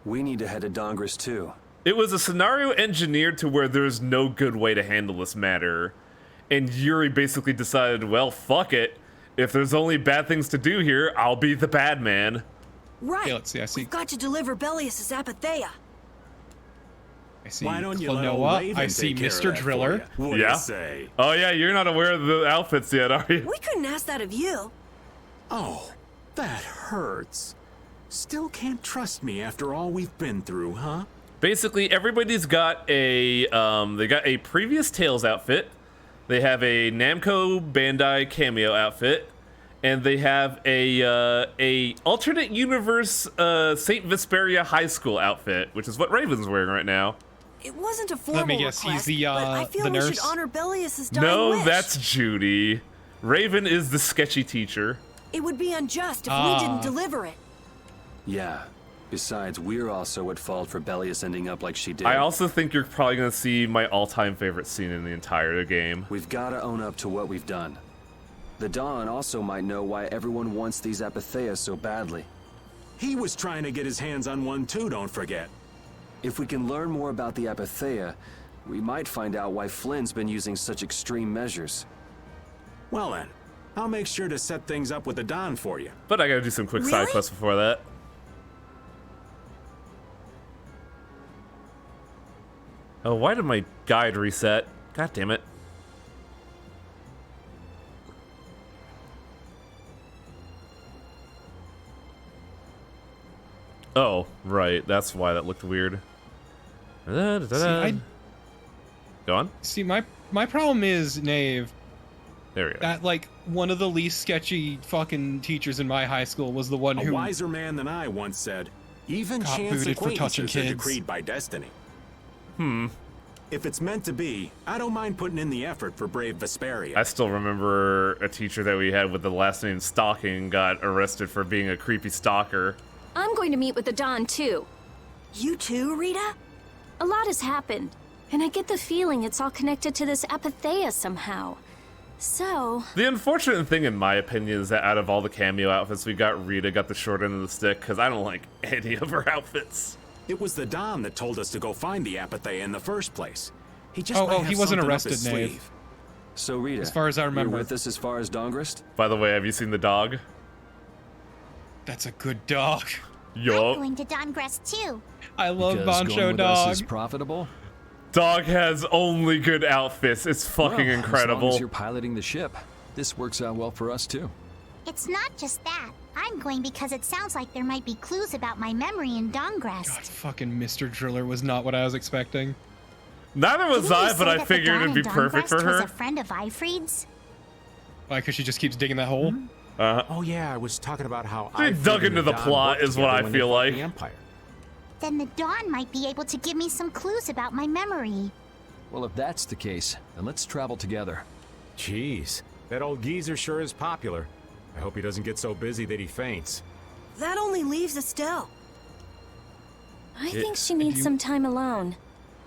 We need to head to Dongris too. It was a scenario engineered to where there's no good way to handle this matter. And Yuri basically decided, well, fuck it. If there's only bad things to do here, I'll be the bad man. Right. Okay, let's see, I see. We've got to deliver Bellius' Apatheia. I see Why don't you let old Klonoa. Raven I see take care of Mr. that for Driller. ya? What do Yeah? you say? Oh yeah, you're not aware of the outfits yet, are you? We couldn't ask that of you. Oh, that hurts. Still can't trust me after all we've been through, huh? Basically, everybody's got a they got a previous Tales outfit. They have a Namco Bandai cameo outfit, and they have a alternate universe Saint Vesperia High School outfit, which is what Raven's wearing right now. It wasn't a formal Let me guess, request, he's the, but I feel the we nurse? should honor Bellius' dying No, wish. that's Judy. Raven is the sketchy teacher. It would be unjust if we Ah. didn't deliver it. Yeah. Besides, we're also at fault for Bellius ending up like she did. I also think you're probably going to see my all-time favorite scene in the entire game. We've got to own up to what we've done. The Dawn also might know why everyone wants these Apatheias so badly. He was trying to get his hands on one too, don't forget. If we can learn more about the Apatheia, we might find out why Flynn's been using such extreme measures. Well then, I'll make sure to set things up with the Don for you. But I got to do some quick side quests before that. Oh, why did my guide reset? God damn it. Oh, right. That's why that looked weird. See, Go on. See, my problem is, Nave. There we go. That, like, one of the least sketchy fucking teachers in my high school was the one A who... wiser man than I once said, even got chance booted for touching acquaintances are kids. decreed by destiny. Hmm. If it's meant to be, I don't mind putting in the effort for brave Vesperia. I still remember a teacher that we had with the last name Stalking got arrested for being a creepy stalker. I'm going to meet with the Don, too. You too, Rita? A lot has happened, and I get the feeling it's all connected to this Apatheia somehow. So... The unfortunate thing, in my opinion, is that out of all the cameo outfits we got, Rita got the short end of the stick, because I don't like any of her outfits. It was the Don that told us to go find the Apatheia in the first place. He just Oh, might have he wasn't something up arrested, his Nave. sleeve. So Rita, As far as I remember. you're with us as far as Dongrist? By the way, have you seen the dog? That's a good dog. Yup. Going to Dongrest too. I love Because Boncho going with Dog. us is profitable. Dog has only good outfits. It's fucking Well, incredible. As long as you're piloting the ship, this works out well for us too. It's not just that. I'm going because it sounds like there might be clues about my memory in Dongrest. God, fucking Mr. Driller was not what I was expecting. Neither was Didn't you I, say but I that the figured Dawn it'd be in perfect for Dongrest was her. a friend of Eifried's? Why, because she just keeps digging that hole? Oh yeah, I was talking about how They dug into the plot is what I feel like. The Empire. Then the Dawn might be able to give me some clues about my memory. Well, if that's the case, then let's travel together. Jeez, that old geezer sure is popular. I hope he doesn't get so busy that he faints. That only leaves Estelle. I think she needs some time alone.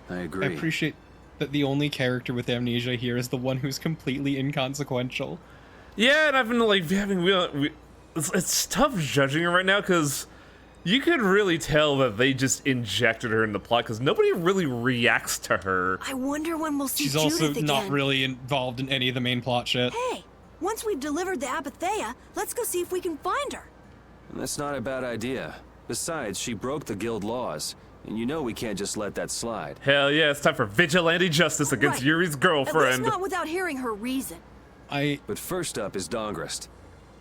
I I agree. appreciate that the only character with amnesia here is the one who's completely inconsequential. Yeah, and I've been like having it's tough judging her right now because you could really tell that they just injected her in the plot because nobody really reacts to her. I wonder when we'll see She's Judith also again. not really involved in any of the main plot shit. Hey, once we've delivered the Apatheia, let's go see if we can find her. That's not a bad idea. Besides, she broke the guild laws, and you know we can't just let that slide. Hell yeah, it's time for vigilante justice against Right. Yuri's At girlfriend. least not without hearing her reason. But first up is Dongrist.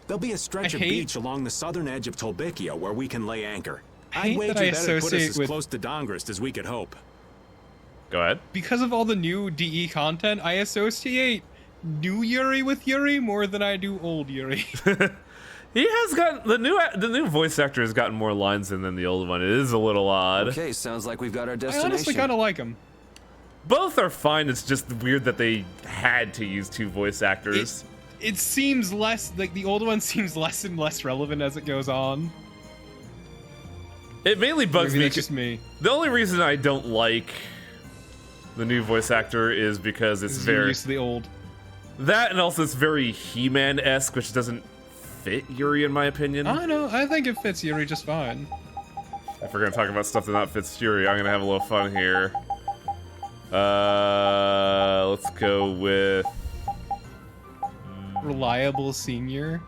There'll be a stretch I of hate- beach along the southern edge of Tolbikia where we can lay anchor. I I'd hate wager that I that'd put us associate as with- close to Dongrist as we could hope. Go ahead. Because of all the new DE content, I associate new Yuri with Yuri more than I do old Yuri. He has got the new voice actor has gotten more lines in than the old one. It is a little odd. Okay, sounds like we've got our I destination. honestly kind of like him. Both are fine. It's just weird that they had to use two voice actors. It seems less, like, the old one seems less and less relevant as it goes on. It mainly bugs Maybe me. that's just me. The only reason I don't like the new voice actor is because it's You're very used to the old. that, and also it's very He-Man-esque, which doesn't fit Yuri in my opinion. I know, I think it fits Yuri just fine. If we're gonna talk about stuff that not fits Yuri, I'm gonna have a little fun here. Let's go with Reliable senior.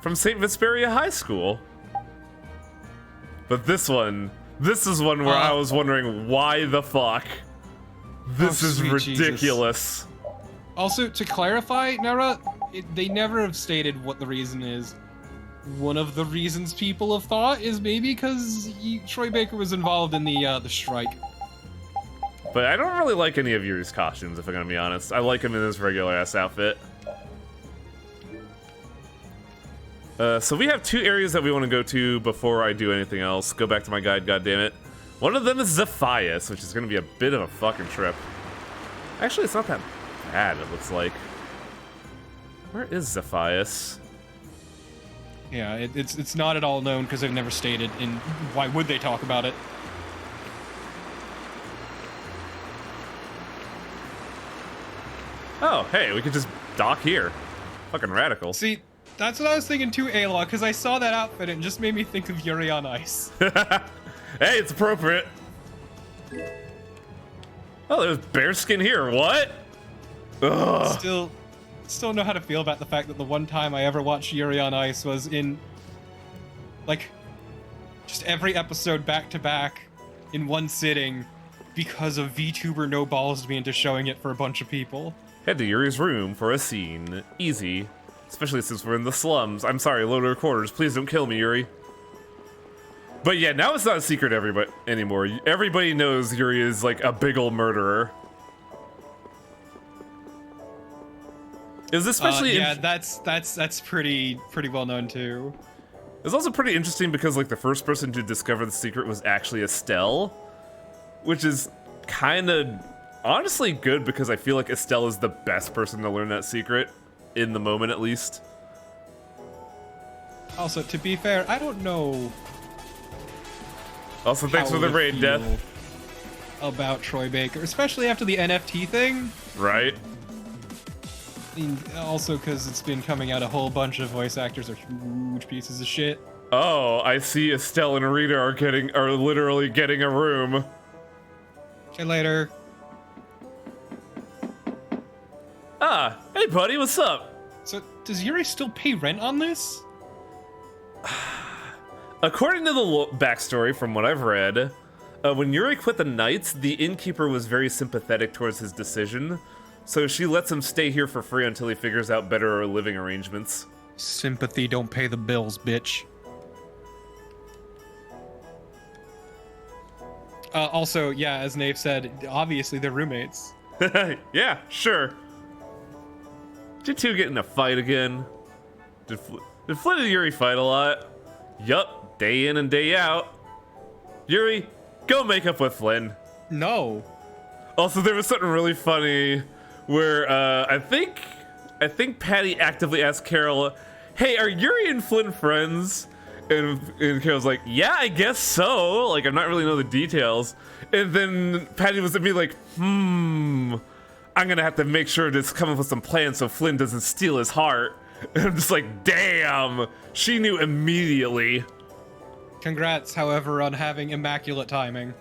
from St. Vesperia High School. But this is one where I was wondering why the fuck. This is sweet ridiculous. Also, to clarify, Nara, they never have stated what the reason is. One of the reasons people have thought is maybe because Troy Baker was involved in the strike. But I don't really like any of Yuri's costumes, if I'm gonna be honest. I like him in his regular ass outfit. So we have two areas that we want to go to before I do anything else. Go back to my guide, goddammit. One of them is Zephias, which is gonna be a bit of a fucking trip. Actually, it's not that bad, it looks like. Where is Zephias? Yeah, it's not at all known because they've never stated, and why would they talk about it? Oh, hey, we could just dock here. Fucking radical. See, that's what I was thinking too, Ayla, because I saw that outfit and it just made me think of Yuri on Ice. Hey, it's appropriate. Oh, there's bearskin here. What? Ugh. Still don't know how to feel about the fact that the one time I ever watched Yuri on Ice was in, like, just every episode back to back in one sitting because a VTuber no balls me into showing it for a bunch of people. Head to Yuri's room for a scene. Easy. Especially since we're in the slums. I'm sorry, loader quarters. Please don't kill me, Yuri. But yeah, now it's not a secret anymore. Everybody knows Yuri is like a big ol' murderer. Is especially yeah, that's pretty well known too. It's also pretty interesting because like the first person to discover the secret was actually Estelle, which is kind of honestly good because I feel like Estelle is the best person to learn that secret in the moment, at least. Also, to be fair, I don't know. Also, thanks for the raid, Death. About Troy Baker, especially after the NFT thing. Right. Also, because it's been coming out, a whole bunch of voice actors are huge pieces of shit. Oh, I see. Estelle and Rita are literally getting a room. Okay, later. Ah, hey buddy, what's up? So, does Yuri still pay rent on this? According to the backstory from what I've read, when Yuri quit the Knights, the innkeeper was very sympathetic towards his decision, so she lets him stay here for free until he figures out better living arrangements. Sympathy don't pay the bills, bitch. Also, yeah, as Nave said, obviously they're roommates. Yeah, sure. Did you two get in a fight again? Did Flynn and Yuri fight a lot? Yup, day in and day out. Yuri, go make up with Flynn. No. Also, there was something really funny where I think Patty actively asked Carol, "Hey, are Yuri and Flynn friends?" And Carol's like, "Yeah, I guess so. Like, I'm not really know the details." And then Patty was at me like, I'm gonna have to make sure to come up with some plans so Flynn doesn't steal his heart. And I'm just like, damn, she knew immediately. Congrats, however, on having immaculate timing.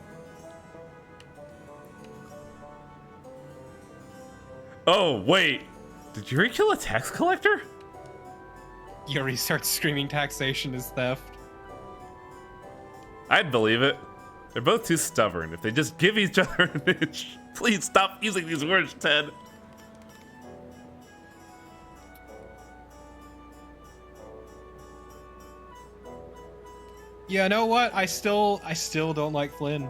Oh, wait. Did Yuri kill a tax collector? Yuri starts screaming taxation is theft. I'd believe it. They're both too stubborn. If they just give each other an inch. Please stop using these words, Ted. Yeah, know what? I still don't like Flynn.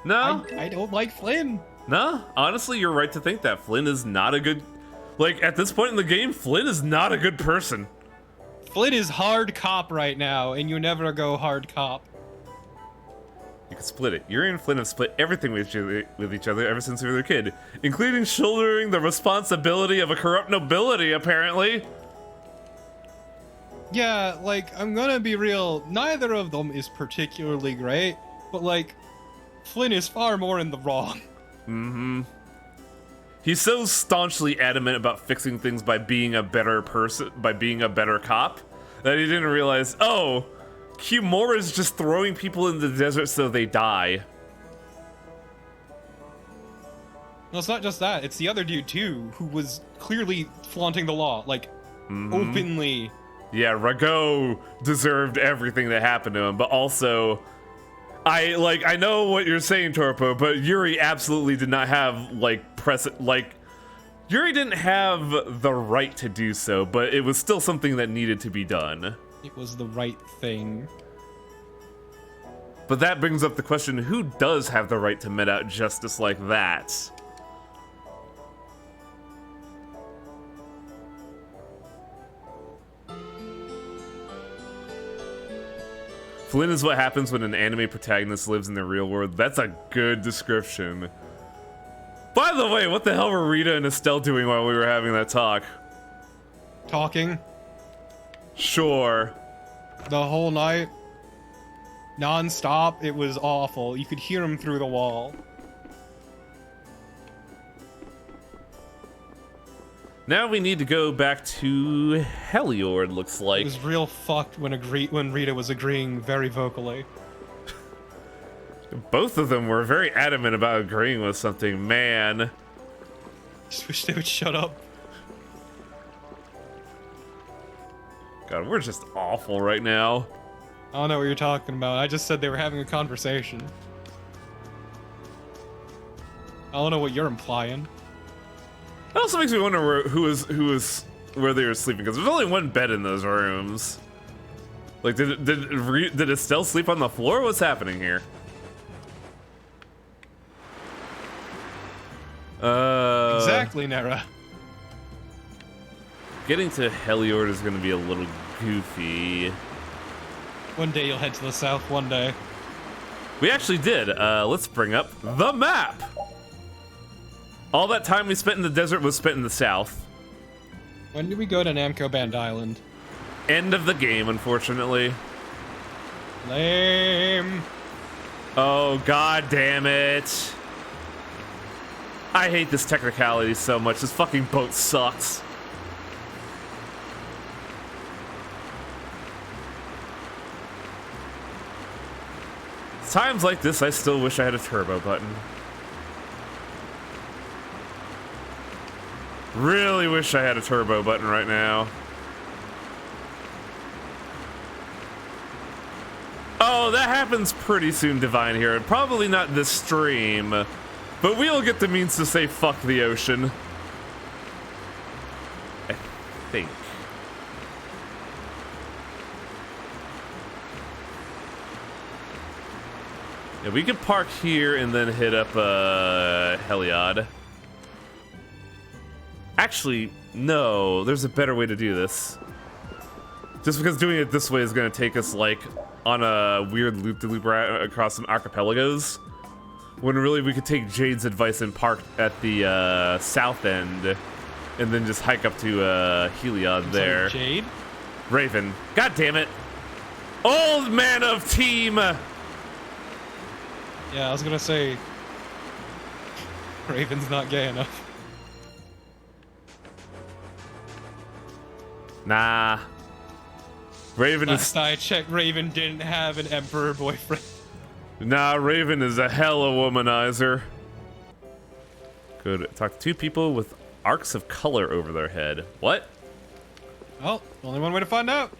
No? I don't like Flynn. No, honestly, you're right to think that. Flynn is not a good... Like, at this point in the game, Flynn is not a good person. Flynn is hard cop right now, and you never go hard cop. You can split it. Yuri and Flynn have split everything with each other ever since they were a kid, including shouldering the responsibility of a corrupt nobility, apparently. Yeah, like, I'm gonna be real, neither of them is particularly great, but like, Flynn is far more in the wrong. Mm-hmm. He's so staunchly adamant about fixing things by being a better person, by being a better cop, that he didn't realize, oh, Kimura is just throwing people in the desert so they die. No, it's not just that, it's the other dude too, who was clearly flaunting the law, like, openly. Yeah, Rago deserved everything that happened to him, but also, I know what you're saying, Torpo, but Yuri absolutely did not have, Yuri didn't have the right to do so, but it was still something that needed to be done. It was the right thing. But that brings up the question, who does have the right to mete out justice like that? Flynn is what happens when an anime protagonist lives in the real world. That's a good description. By the way, what the hell were Rita and Estelle doing while we were having that talk? Talking. Sure. The whole night. Non-stop. It was awful. You could hear him through the wall. Now we need to go back to Heliord, looks like. It was real fucked when Rita was agreeing very vocally. Both of them were very adamant about agreeing with something, man. Just wish they would shut up. God, we're just awful right now. I don't know what you're talking about. I just said they were having a conversation. I don't know what you're implying. It also makes me wonder where they were sleeping, because there's only one bed in those rooms. Like, did Estelle sleep on the floor? What's happening here? Exactly, Nera. Getting to Heliord is going to be a little goofy. One day you'll head to the south, one day. We actually did. Let's bring up the map. All that time we spent in the desert was spent in the south. When did we go to Namco Band Island? End of the game, unfortunately. Lame. Oh, god damn it. I hate this technicality so much. This fucking boat sucks. Times like this, I still wish I had a turbo button. Really wish I had a turbo button right now. Oh, that happens pretty soon, Divine Hero. Probably not this stream, but we'll get the means to say fuck the ocean. I think. Yeah, we could park here and then hit up Heliod. Actually, no, there's a better way to do this. Just because doing it this way is going to take us, like, on a weird loop-de-loop across some archipelagos. When really we could take Jade's advice and park at the south end, and then just hike up to Heliod there. Jade? Raven. God damn it. Old man of team! Yeah, I was gonna say... Raven's not gay enough. Nah. Raven is... Last I checked, Raven didn't have an emperor boyfriend. Nah, Raven is a hella womanizer. Good. Talk to two people with arcs of color over their head. What? Well, only one way to find out.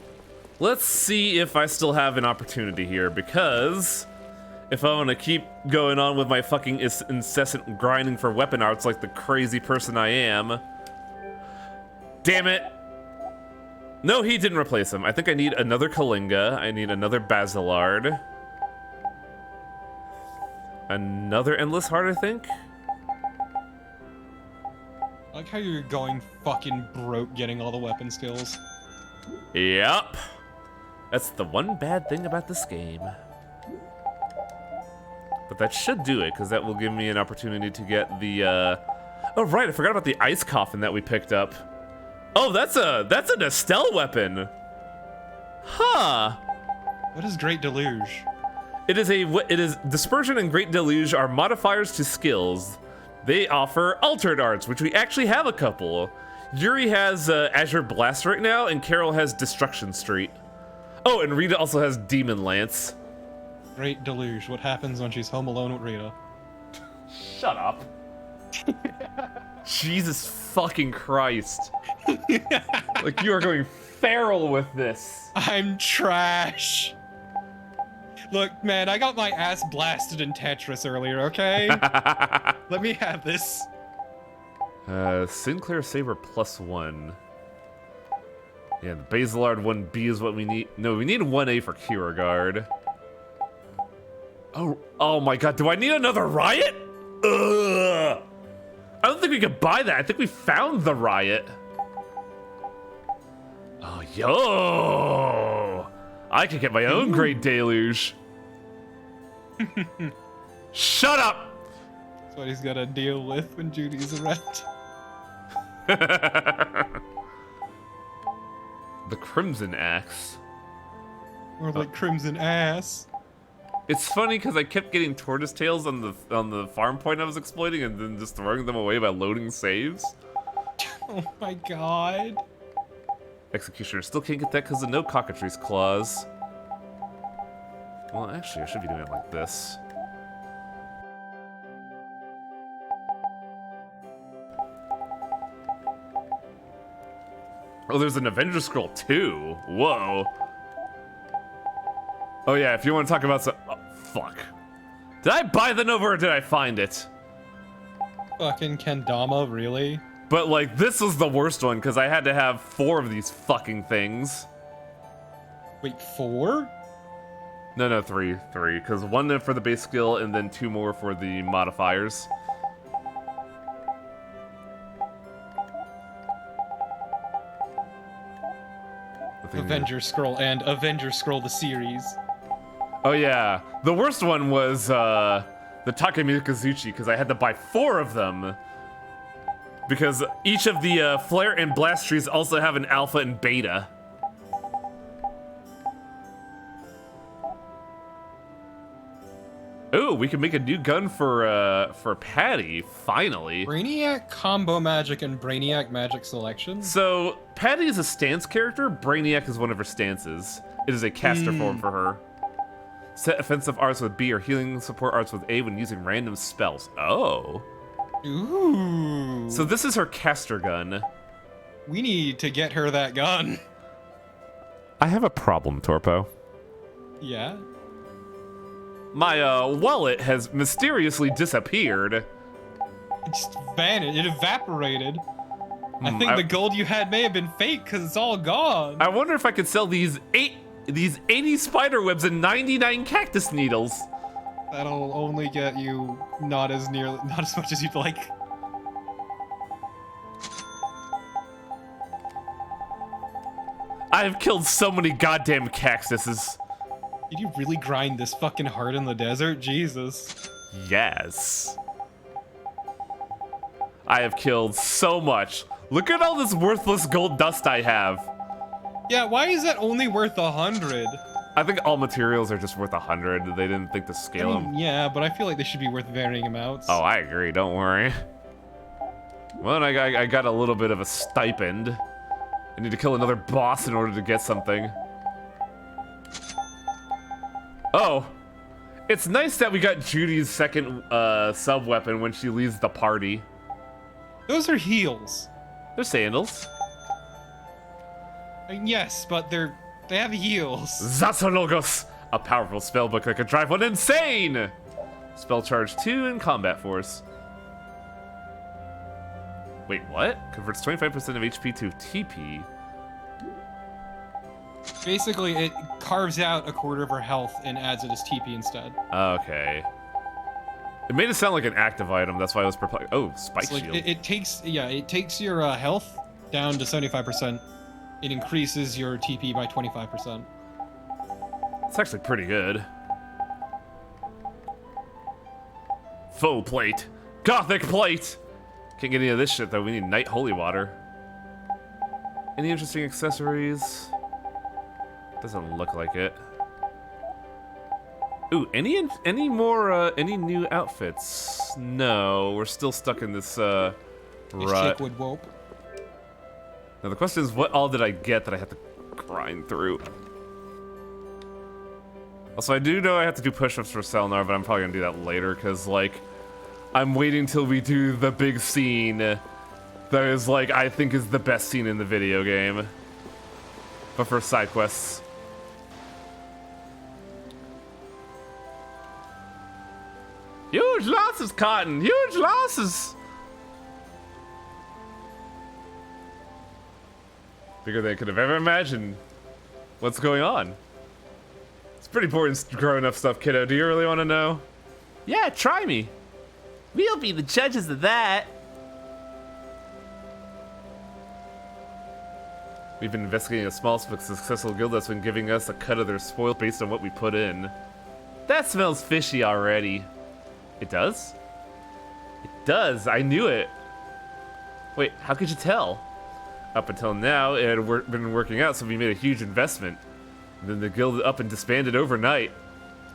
Let's see if I still have an opportunity here, because if I want to keep going on with my fucking incessant grinding for weapon arts like the crazy person I am. Damn it. No, he didn't replace him. I think I need another Kalinga. I need another Basilard. Another Endless Heart, I think? I like how you're going fucking broke getting all the weapon skills. Yep. That's the one bad thing about this game. But that should do it, because that will give me an opportunity to get the, Oh, right, I forgot about the ice coffin that we picked up. Oh, that's an Estelle weapon. Huh. What is Great Deluge? It is Dispersion and Great Deluge are modifiers to skills. They offer altered arts, which we actually have a couple. Yuri has Azure Blast right now, and Carol has Destruction Street. Oh, and Rita also has Demon Lance. Great Deluge. What happens when she's home alone with Rita? Shut up. Jesus fucking Christ. Like, you are going feral with this. I'm trash. Look, man, I got my ass blasted in Tetris earlier, okay? Let me have this. Sinclair Saber +1. Yeah, the Basilard 1B is what we need. No, we need 1A for Kierkegaard. Oh my god, do I need another riot? Ugh. I don't think we could buy that. I think we found the riot. Oh, yo! I could get my own Great Deluge. Shut up! That's what he's gotta deal with when Judy's around. The Crimson Axe. Or like Crimson Ass. It's funny because I kept getting tortoise tails on the farm point I was exploiting and then just throwing them away by loading saves. Oh my god. Executioner still can't get that because of no cockatrice claws. Well, actually, I should be doing it like this. Oh, there's an Avenger Scroll too. Whoa. Oh yeah, if you want to talk about some... Oh, fuck. Did I buy the Nova or did I find it? Fucking kendama, really? But like, this was the worst one because I had to have 4 of these fucking things. Wait, 4? No, 3. Because 1 for the base skill and then 2 more for the modifiers. Avenger Scroll and Avenger Scroll the series. Oh yeah, the worst one was the Takemikazuchi because I had to buy 4 of them. Because each of the flare and blast trees also have an alpha and beta. Ooh, we can make a new gun for Patty, finally. Brainiac combo magic and Brainiac magic selection? So, Patty is a stance character, Brainiac is one of her stances. It is a caster form for her. Set offensive arts with B or healing support arts with A when using random spells. Oh. Ooh. So this is her caster gun. We need to get her that gun. I have a problem, Torpo. Yeah? My wallet has mysteriously disappeared. It just vanished. It evaporated. I think the gold you had may have been fake because it's all gone. I wonder if I could sell these 80 spider webs and 99 cactus needles. That'll only get you not as much as you'd like. I have killed so many goddamn cactuses. Did you really grind this fucking hard in the desert? Jesus. Yes. I have killed so much. Look at all this worthless gold dust I have. Yeah, why is that only worth 100? I think all materials are just worth 100. They didn't think to scale them. Yeah, but I feel like they should be worth varying amounts. Oh, I agree. Don't worry. Well, I got a little bit of a stipend. I need to kill another boss in order to get something. Oh, it's nice that we got Judy's second sub-weapon when she leaves the party. Those are heels. They're sandals. Yes, but they have heels. Zasologos, a powerful spellbook that could drive one insane. Spell charge 2 and combat force. Wait, what? Converts 25% of HP to TP. Basically, it carves out a quarter of her health and adds it as TP instead. Okay. It made it sound like an active item. That's why I was perplexed. Oh, spike So, like, shield. it takes your health down to 75%. It increases your TP by 25%. It's actually pretty good. Full plate. Gothic plate! Can't get any of this shit though. We need night holy water. Any interesting accessories? Doesn't look like it. Ooh, any new outfits? No, we're still stuck in this rut. Chickwood Wope. Now the question is, what all did I get that I have to grind through? Also, I do know I have to do push-ups for Selnar, but I'm probably gonna do that later because, like, I'm waiting till we do the big scene that is, like, I think is the best scene in the video game. But for side quests. Huge losses, Cotton! Huge losses! Bigger than I could have ever imagined. What's going on? It's pretty important growing up stuff, kiddo. Do you really want to know? Yeah, try me. We'll be the judges of that. We've been investigating a small but successful guild that's been giving us a cut of their spoil based on what we put in. That smells fishy already. It does? It does. I knew it. Wait, how could you tell? Up until now, it had been working out, so we made a huge investment. And then the guild up and disbanded overnight.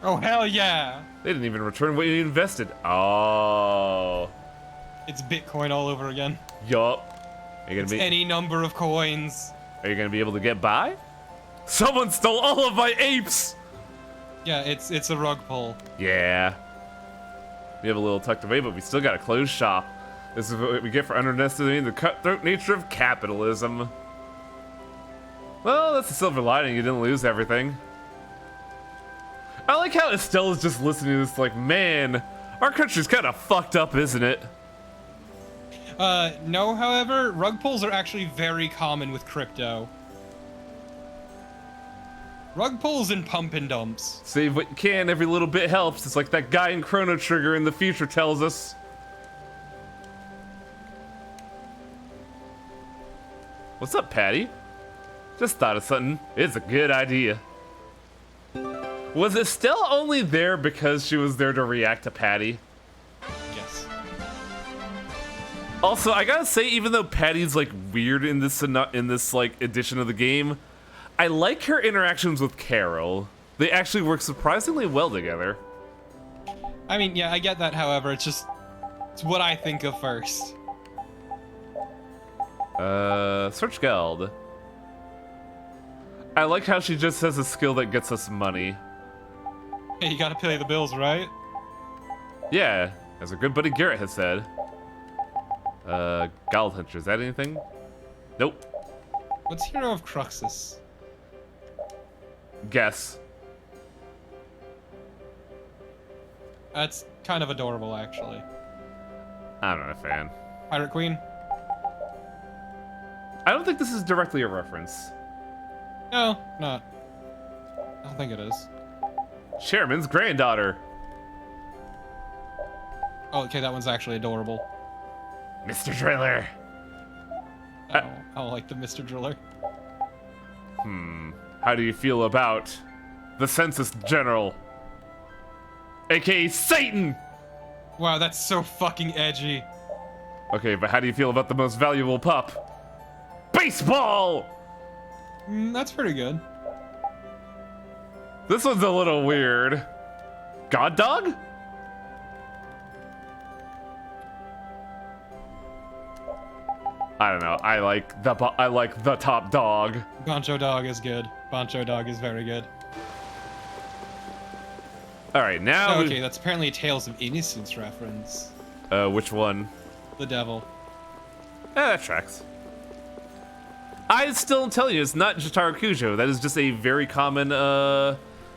Oh, hell yeah! They didn't even return what you invested. Oh. It's Bitcoin all over again. Yup. It's any number of coins. Are you gonna be able to get by? Someone stole all of my apes! Yeah, it's a rug pull. Yeah. We have a little tucked away, but we still got a closed shop. This is what we get for underestimating the cutthroat nature of capitalism. Well, that's the silver lining. You didn't lose everything. I like how Estelle is just listening to this like, man, our country's kind of fucked up, isn't it? No, however, rug pulls are actually very common with crypto. Rug pulls and pump and dumps. Save what you can, every little bit helps. It's like that guy in Chrono Trigger in the future tells us. What's up, Patty? Just thought of something. It's a good idea. Was Estelle only there because she was there to react to Patty? Yes. Also, I gotta say, even though Patty's like weird in this like edition of the game, I like her interactions with Carol. They actually work surprisingly well together. I mean, yeah, I get that. However, it's what I think of first. Search Guild. I like how she just has a skill that gets us money. Hey, you gotta pay the bills, right? Yeah, as our good buddy Garrett has said. Guild Hunter, is that anything? Nope. What's Hero of Cruxus? Guess. That's kind of adorable, actually. I'm not a fan. Pirate Queen? I don't think this is directly a reference. No, not. I don't think it is. Chairman's granddaughter. Oh, okay, that one's actually adorable. Mr. Driller. Oh, I like the Mr. Driller. How do you feel about the Census General? AKA Satan! Wow, that's so fucking edgy. Okay, but how do you feel about the most valuable pup? Baseball! That's pretty good. This one's a little weird. God Dog? I don't know. I like the top dog. Bancho Dog is good. Bancho Dog is very good. All right, now. Oh, okay, that's apparently a Tales of Innocence reference. Which one? The devil. That tracks. I still tell you, it's not Jotaro Kujo. That is just a very common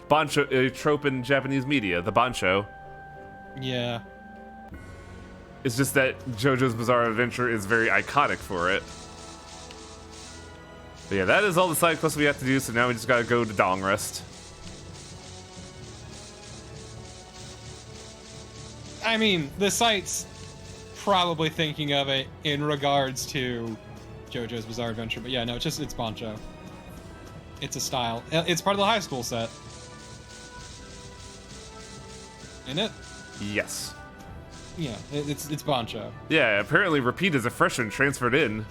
bancho trope in Japanese media. The bancho. Yeah. It's just that JoJo's Bizarre Adventure is very iconic for it. But yeah, that is all the side quests we have to do, so now we just gotta go to Dong Rest. I mean, the site's probably thinking of it in regards to JoJo's Bizarre Adventure, but yeah, no, it's Bancho. It's a style. It's part of the high school set. Isn't it? Yes. Yeah, it's Bancho. Yeah, apparently Repeat is a freshman transferred in.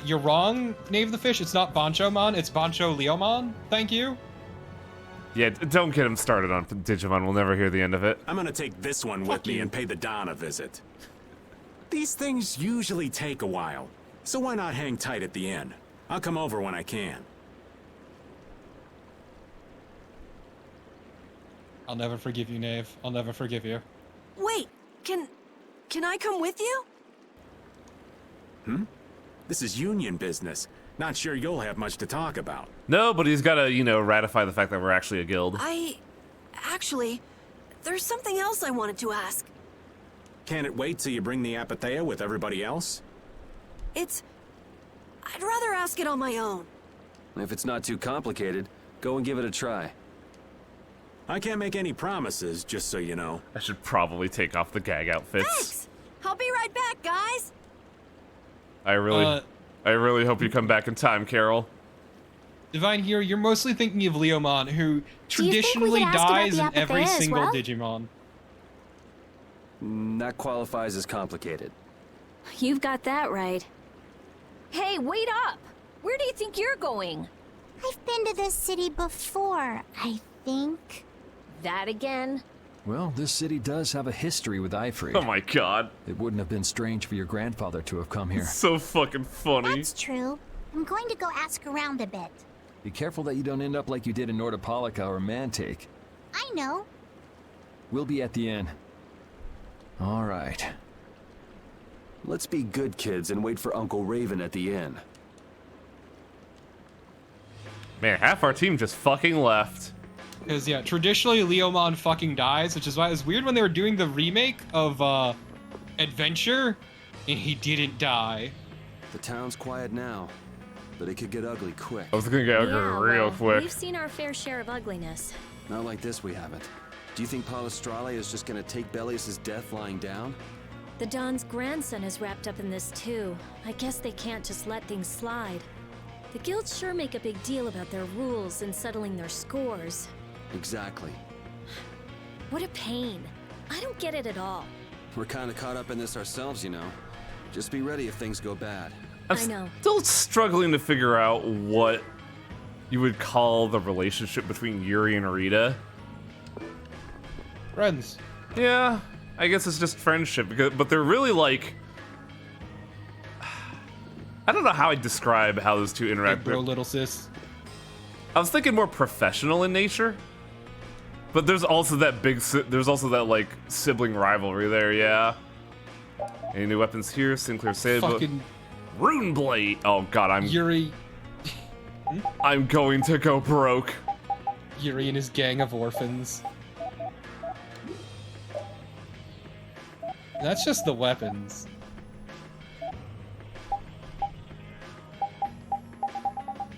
You're wrong, Knave the Fish. It's not Bancho-mon, it's Bancho Leomon. Thank you. Yeah, don't get him started on Digimon. We'll never hear the end of it. I'm gonna take this one with me and pay the Don a visit. These things usually take a while, so why not hang tight at the end? I'll come over when I can. I'll never forgive you, Knave. I'll never forgive you. Wait, can I come with you? This is union business. Not sure you'll have much to talk about. No, but he's gotta, ratify the fact that we're actually a guild. Actually, there's something else I wanted to ask. Can it wait till you bring the Apathea with everybody else? I'd rather ask it on my own. If it's not too complicated, go and give it a try. I can't make any promises, just so you know. I should probably take off the gag outfits. Thanks! I'll be right back, guys! I really hope you come back in time, Carol. Divine Hero, you're mostly thinking of Leomon, who Do you think we traditionally could ask about dies the in every Apathea as single well? Digimon. That qualifies as complicated. You've got that right. Hey, wait up! Where do you think you're going? I've been to this city before, I think. That again? Well, this city does have a history with Ifrit. Oh my god. It wouldn't have been strange for your grandfather to have come here. So fucking funny. That's true. I'm going to go ask around a bit. Be careful that you don't end up like you did in Nordopolica or Mantake. I know. We'll be at the inn. All right. Let's be good kids and wait for Uncle Raven at the inn. Man, half our team just fucking left. Because, yeah, traditionally Leomon fucking dies, which is why it was weird when they were doing the remake of Adventure And he didn't die. The town's quiet now, but it could get ugly quick. I was gonna get ugly real quick. We've seen our fair share of ugliness. Not like this, we haven't. Do you think Palestrale is just gonna take Bellius' death lying down? The Don's grandson is wrapped up in this too. I guess they can't just let things slide. The guilds sure make a big deal about their rules and settling their scores. Exactly. What a pain. I don't get it at all. We're kind of caught up in this ourselves, you know. Just be ready if things go bad. I know. Still struggling to figure out what you would call the relationship between Yuri and Rita. Friends. Yeah, I guess it's just friendship, but they're really like... I don't know how I'd describe how those two interact. Big bro, little sis. I was thinking more professional in nature, but there's also that like sibling rivalry there. Yeah. Any new weapons here? Sinclair Saber. Fucking Rune Blade. Oh god, I'm Yuri. I'm going to go broke. Yuri and his gang of orphans. That's just the weapons.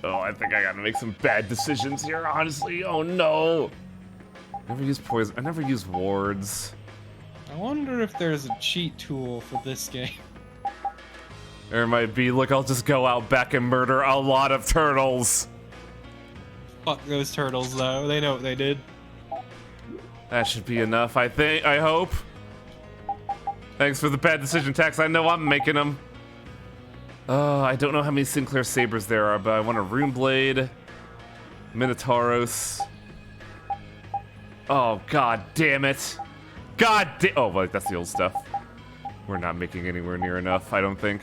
Oh, I think I gotta make some bad decisions here, honestly. Oh no. Never use poison. I never use wards. I wonder if there's a cheat tool for this game. There might be. Look, I'll just go out back and murder a lot of turtles. Fuck those turtles, though. They know what they did. That should be enough, I think. I hope. Thanks for the bad decision, Tax. I know I'm making them. I don't know how many Sinclair Sabers there are, but I want a Rune Blade, Minotauros. Oh, god damn it. Oh, wait, that's the old stuff. We're not making anywhere near enough, I don't think.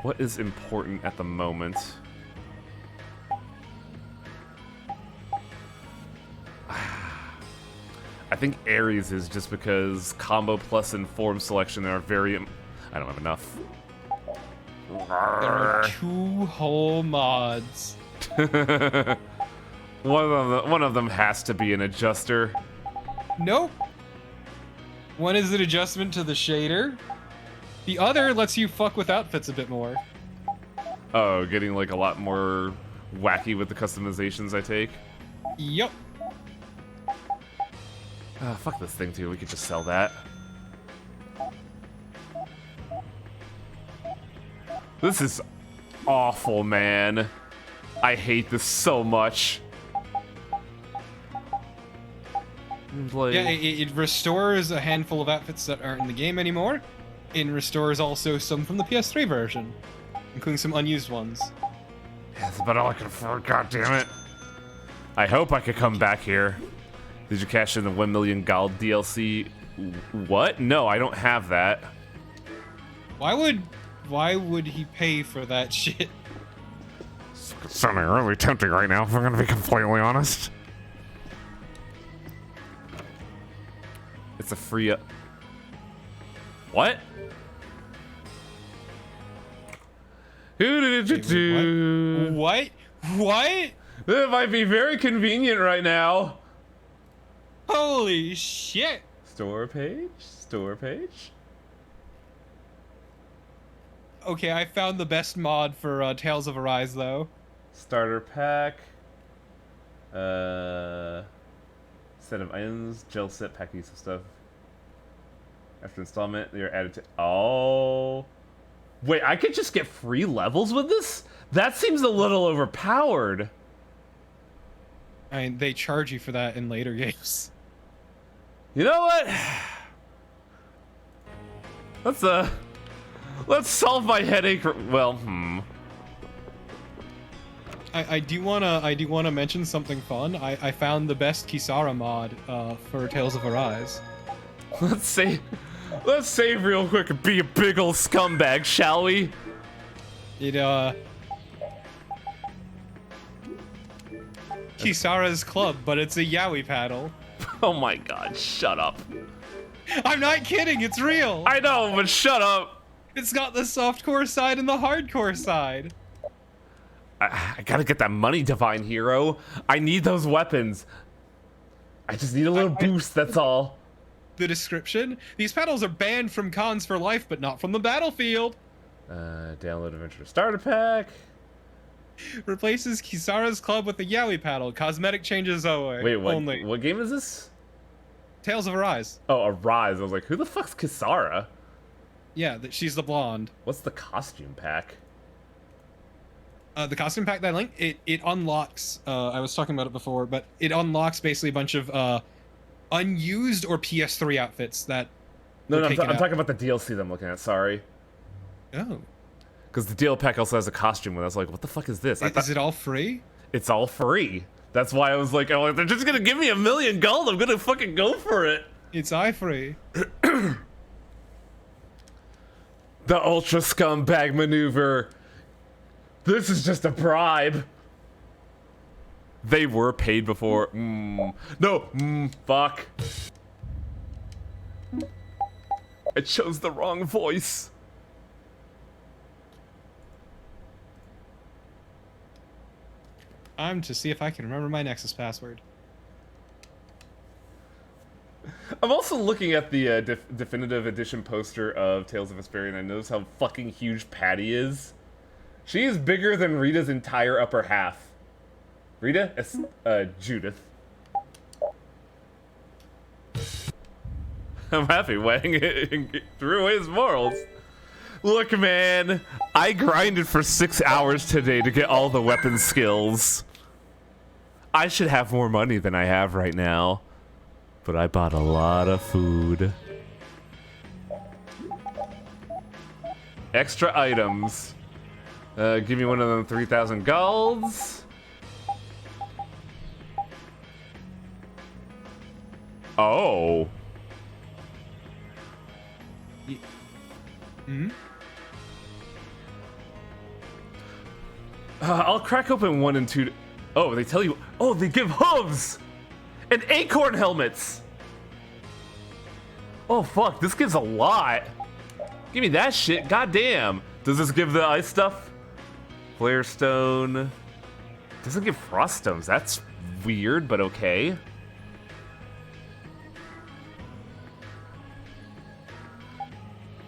What is important at the moment? I think Ares is just because combo plus and form selection are very... I don't have enough. There are 2 whole mods. One of them has to be an adjuster. Nope. One is an adjustment to the shader. The other lets you fuck with outfits a bit more. Oh, getting like a lot more wacky with the customizations I take? Yup. Fuck this thing too, we could just sell that. This is awful, man. I hate this so much. Like... Yeah, it restores a handful of outfits that aren't in the game anymore. It restores also some from the PS3 version, including some unused ones. Yeah, that's about all I can afford, god damn it. I hope I could come back here. Did you cash in the 1 million gold DLC? What? No, I don't have that. Why would he pay for that shit? It's sounding really tempting right now, if I'm gonna be completely honest. It's a free... What? What? What? That might be very convenient right now. Holy shit! Store page? Store page? Okay, I found the best mod for Tales of Arise, though. Starter pack. Set of items, gel set, pack piece of stuff. After installment, they're added to... Oh. Wait, I could just get free levels with this? That seems a little overpowered. I mean, they charge you for that in later games. You know what? Let's solve my headache. Well, I do wanna mention something fun. I found the best Kisara mod for Tales of Arise. Let's save real quick and be a big ol' scumbag, shall we? Kisara's club, but it's a yaoi paddle. Oh my god, shut up. I'm not kidding, it's real! I know, but shut up! It's got the softcore side and the hardcore side. I gotta get that money, Divine Hero. I need those weapons. I just need a little boost, that's all. the description. These pedals are banned from cons for life, but not from the battlefield. Download Adventure Starter Pack. Replaces Kisara's club with the Yaoi paddle. Cosmetic changes only. Wait, what game is this? Tales of Arise. Oh, Arise. I was like, who the fuck's Kisara? Yeah, she's the blonde. What's the costume pack? The costume pack that I linked, it unlocks, I was talking about it before, but it unlocks basically a bunch of unused or PS3 outfits that No, I'm talking about the DLC that I'm looking at, sorry. Oh. Because the DL pack also has a costume, and I was like, what the fuck is this? Is it all free? It's all free. That's why I was like, oh, they're just gonna give me 1,000,000 gold, I'm gonna fucking go for it. It's free. The Ultra Scumbag Maneuver. This is just a bribe. They were paid before. No. Fuck. I chose the wrong voice. I'm to see if I can remember my Nexus password. I'm also looking at the definitive edition poster of Tales of Vesperia, and I notice how fucking huge Patty is. She is bigger than Rita's entire upper half. Rita? Judith. I'm happy Wang threw away his morals. Look, man, I grinded for 6 hours today to get all the weapon skills. I should have more money than I have right now. But I bought a lot of food. Extra items. Give me one of them 3,000 golds. Oh. I'll crack open 1 and 2. Oh, they tell you. Oh, they give hooves and acorn helmets. Oh fuck, this gives a lot. Give me that shit. Goddamn. Does this give the ice stuff? Flare stone. Doesn't give frost stones. That's weird, but okay.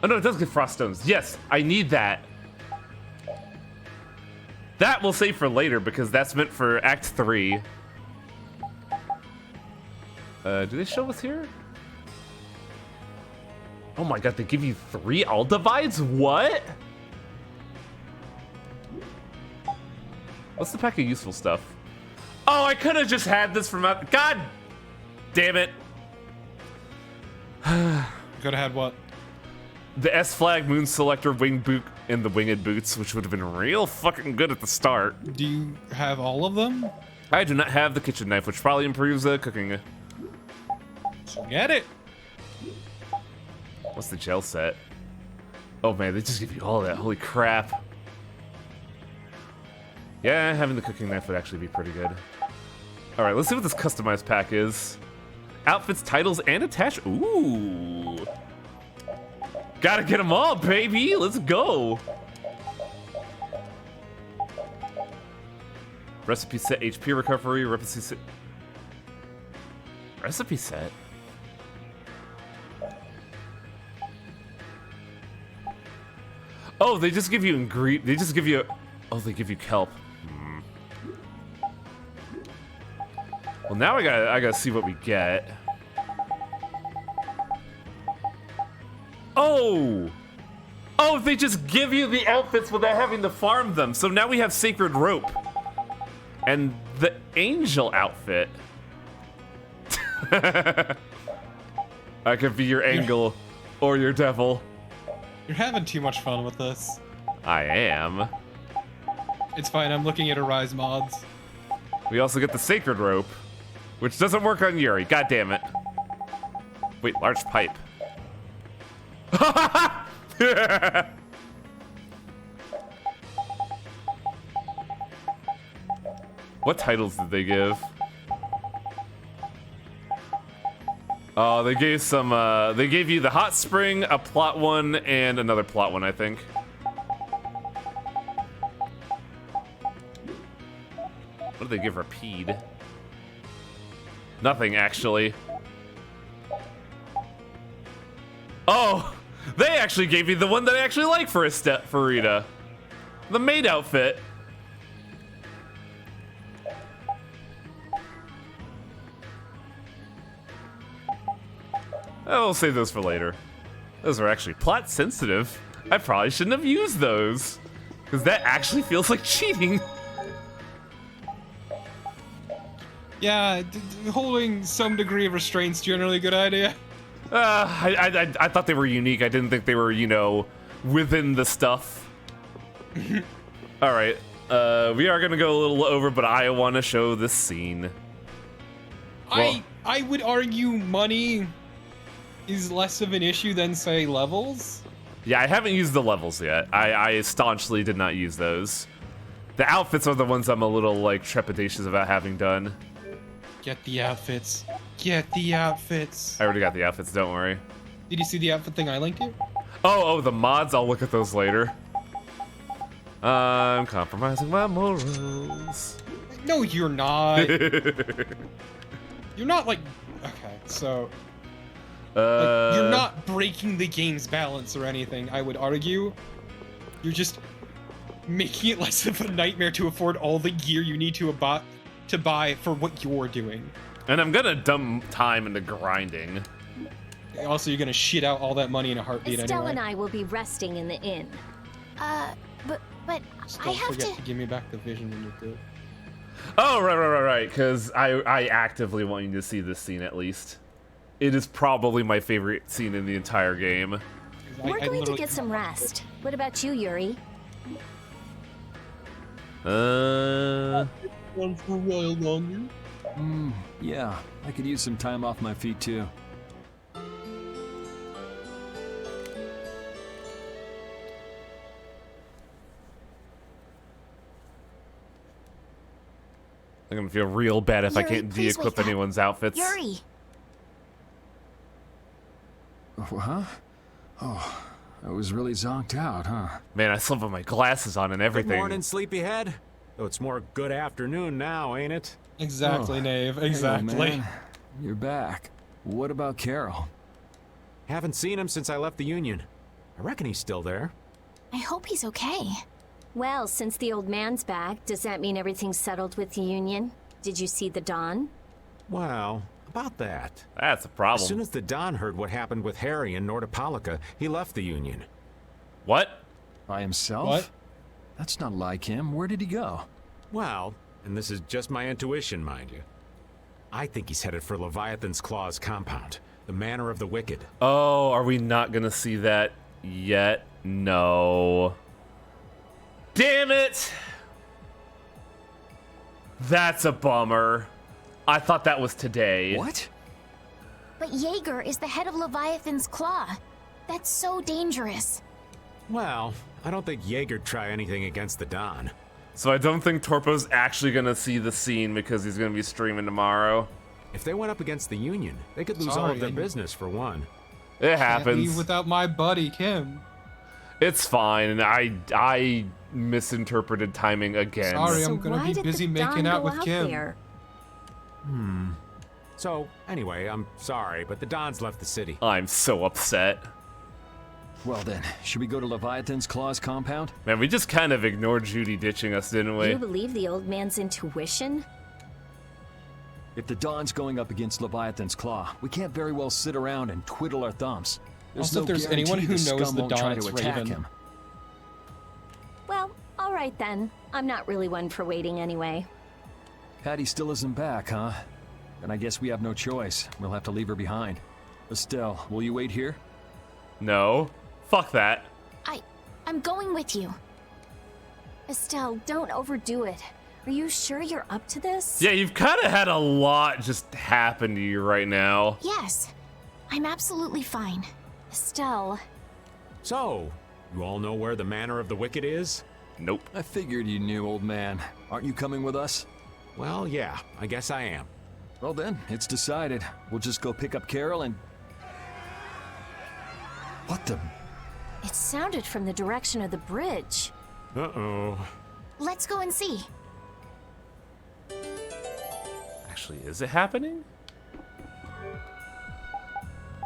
Oh no, it does give frost stones. Yes, I need that. That we'll save for later because that's meant for Act 3. Do they show us here? Oh my god, they give you 3 Aldivides? What? What's the pack of useful stuff? Oh, I could have just had this from out. God damn it. Could have had what? The S-Flag, Moon Selector, Wing Boot, and the Winged Boots, which would have been real fucking good at the start. Do you have all of them? I do not have the kitchen knife, which probably improves cooking. So get it. What's the gel set? Oh man, they just give you all that. Holy crap. Yeah, having the cooking knife would actually be pretty good. Alright, let's see what this customized pack is. Outfits, titles, and attach. Ooh. Gotta get them all, baby. Let's go. Recipe set, HP recovery, recipe set. Recipe set? Oh, they just give you ingredient. They just give you. Oh, they give you kelp. Well, now I gotta see what we get. Oh! Oh, they just give you the outfits without having to farm them. So now we have Sacred Rope. And the Angel outfit. I could be your angel or your devil. You're having too much fun with this. I am. It's fine, I'm looking at Arise mods. We also get the Sacred Rope, which doesn't work on Yuri. God damn it. Wait, large pipe. What titles did they give? Oh, they gave some, they gave you the Hot Spring, a plot one, and another plot one, I think. What did they give Rapide? Nothing, actually. Oh, they actually gave me the one that I actually like for a step for Rita. The maid outfit. I'll save those for later. Those are actually plot sensitive. I probably shouldn't have used those, because that actually feels like cheating. Yeah, holding some degree of restraint's generally a good idea. I thought they were unique. I didn't think they were, you know, within the stuff. All right, we are gonna go a little over, but I want to show this scene. Well, I would argue money is less of an issue than, say, levels. Yeah, I haven't used the levels yet. I staunchly did not use those. The outfits are the ones I'm a little, like, trepidatious about having done. Get the outfits. Get the outfits. I already got the outfits, don't worry. Did you see the outfit thing I linked you? Oh, the mods, I'll look at those later. I'm compromising my morals. No, you're not. You're not, like... Okay, so... Like, you're not breaking the game's balance or anything, I would argue. You're just making it less of a nightmare to afford all the gear you need to buy for what you're doing. And I'm gonna dump time into grinding. Also, you're gonna shit out all that money in a heartbeat Estelle anyway. and I will be resting in the inn. But Just I don't have forget to... to give me back the vision when you do. Oh, right, because I actively want you to see this scene at least. It is probably my favorite scene in the entire game. We're going to get some rest. What about you, Yuri? One for a while longer. Yeah, I could use some time off my feet too. I'm gonna feel real bad if I Yuri, can't please de-equip wake up. anyone's outfits. Yuri! Huh? Oh, I was really zonked out, huh? Man, I still have my glasses on and everything. Good morning, sleepyhead. Though it's more good afternoon now, ain't it? Exactly, Nave. Exactly. Hey, man. You're back. What about Carol? Haven't seen him since I left the Union. I reckon he's still there. I hope he's okay. Well, since the old man's back, does that mean everything's settled with the Union? Did you see the Don? Well, about that. That's a problem. As soon as the Don heard what happened with Harry in Nordopolica, he left the Union. What? By himself? What? That's not like him. Where did he go? Well, and this is just my intuition, mind you. I think he's headed for Leviathan's Claw's compound, the Manor of the Wicked. Oh, are we not gonna see that yet? No. Damn it! That's a bummer. I thought that was today. What? But Jaeger is the head of Leviathan's Claw. That's so dangerous. Well, I don't think Jaeger'd try anything against the Don. So I don't think Torpo's actually gonna see the scene because he's gonna be streaming tomorrow. If they went up against the Union, they could lose all of their business for one. It Can't happens. leave without my buddy, Kim. It's fine. I misinterpreted timing again. Sorry, I'm gonna be busy making out with Kim. So, anyway, I'm sorry, but the Don's left the city. I'm so upset. Well then, should we go to Leviathan's Claw's compound? Man, we just kind of ignored Judy ditching us, didn't we? You believe the old man's intuition? If the Don's going up against Leviathan's Claw, we can't very well sit around and twiddle our thumbs. Also, if there's anyone who guarantee the knows scum the won't try Don, to it's attack Raven. him. Well, all right then. I'm not really one for waiting anyway. Patty still isn't back, huh? Then I guess we have no choice. We'll have to leave her behind. Estelle, will you wait here? No. Fuck that. I'm going with you. Estelle, don't overdo it. Are you sure you're up to this? Yeah, you've kind of had a lot just happen to you right now. Yes. I'm absolutely fine. Estelle. So, you all know where the Manor of the Wicked is? Nope. I figured you knew, old man. Aren't you coming with us? Well, yeah, I guess I am. Well then, it's decided. We'll just go pick up Carol and... What the... It sounded from the direction of the bridge. Uh-oh. Let's go and see. Actually, is it happening?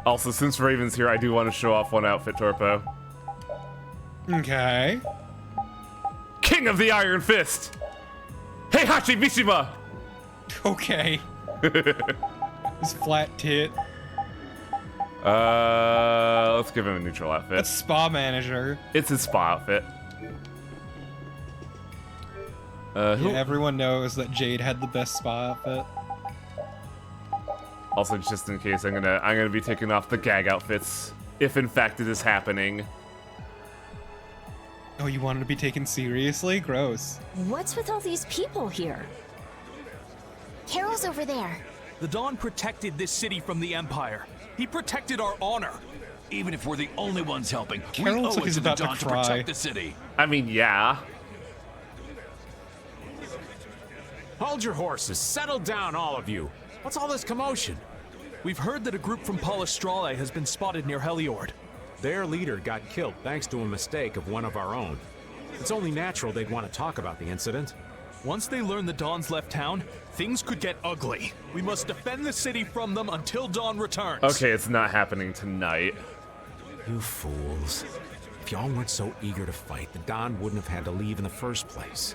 Also, since Raven's here, I do want to show off one outfit, Torpo. Okay. King of the Iron Fist! Heihachi Mishima! Okay. His flat tit. Let's give him a neutral outfit. That's spa manager. It's his spa outfit. Yeah, everyone knows that Jade had the best spa outfit. Also, just in case, I'm gonna be taking off the gag outfits, if in fact it is happening. Oh, you wanted to be taken seriously? Gross. What's with all these people here? Carol's over there. The Dawn protected this city from the Empire. He protected our honor. Even if we're the only ones helping, Carol we looks owe like it he's to the about to Dawn to cry. protect the city. I mean, yeah. Hold your horses. Settle down, all of you. What's all this commotion? We've heard that a group from Palestrale has been spotted near Heliord. Their leader got killed thanks to a mistake of one of our own. It's only natural they'd want to talk about the incident. Once they learn the Dawn's left town, things could get ugly. We must defend the city from them until Dawn returns. Okay, it's not happening tonight. You fools. If y'all weren't so eager to fight, the Dawn wouldn't have had to leave in the first place.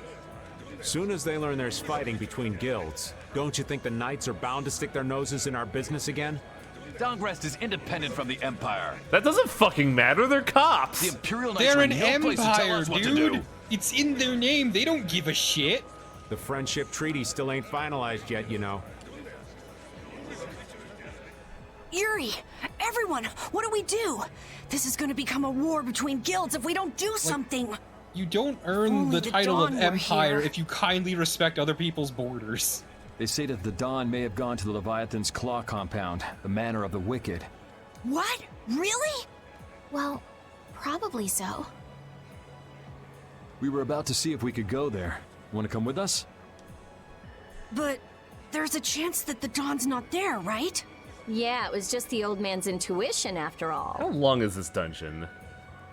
Soon as they learn there's fighting between guilds, don't you think the Knights are bound to stick their noses in our business again? Dawngrest is independent from the Empire. That doesn't fucking matter, they're cops! The Imperial Knights They're are an in no place to tell empire, us what to do. dude. It's in their name. They don't give a shit. The friendship treaty still ain't finalized yet, you know. Yuri, everyone, what do we do? This is gonna become a war between guilds if we don't do something. You don't earn Only the the title of Dawn were Empire here. if you kindly respect other people's borders. They say that the Dawn may have gone to the Leviathan's Claw compound, the Manor of the Wicked. What? Really? Well, probably so. We were about to see if we could go there. Want to come with us? But there's a chance that the Dawn's not there, right? Yeah, it was just the old man's intuition after all. How long is this dungeon?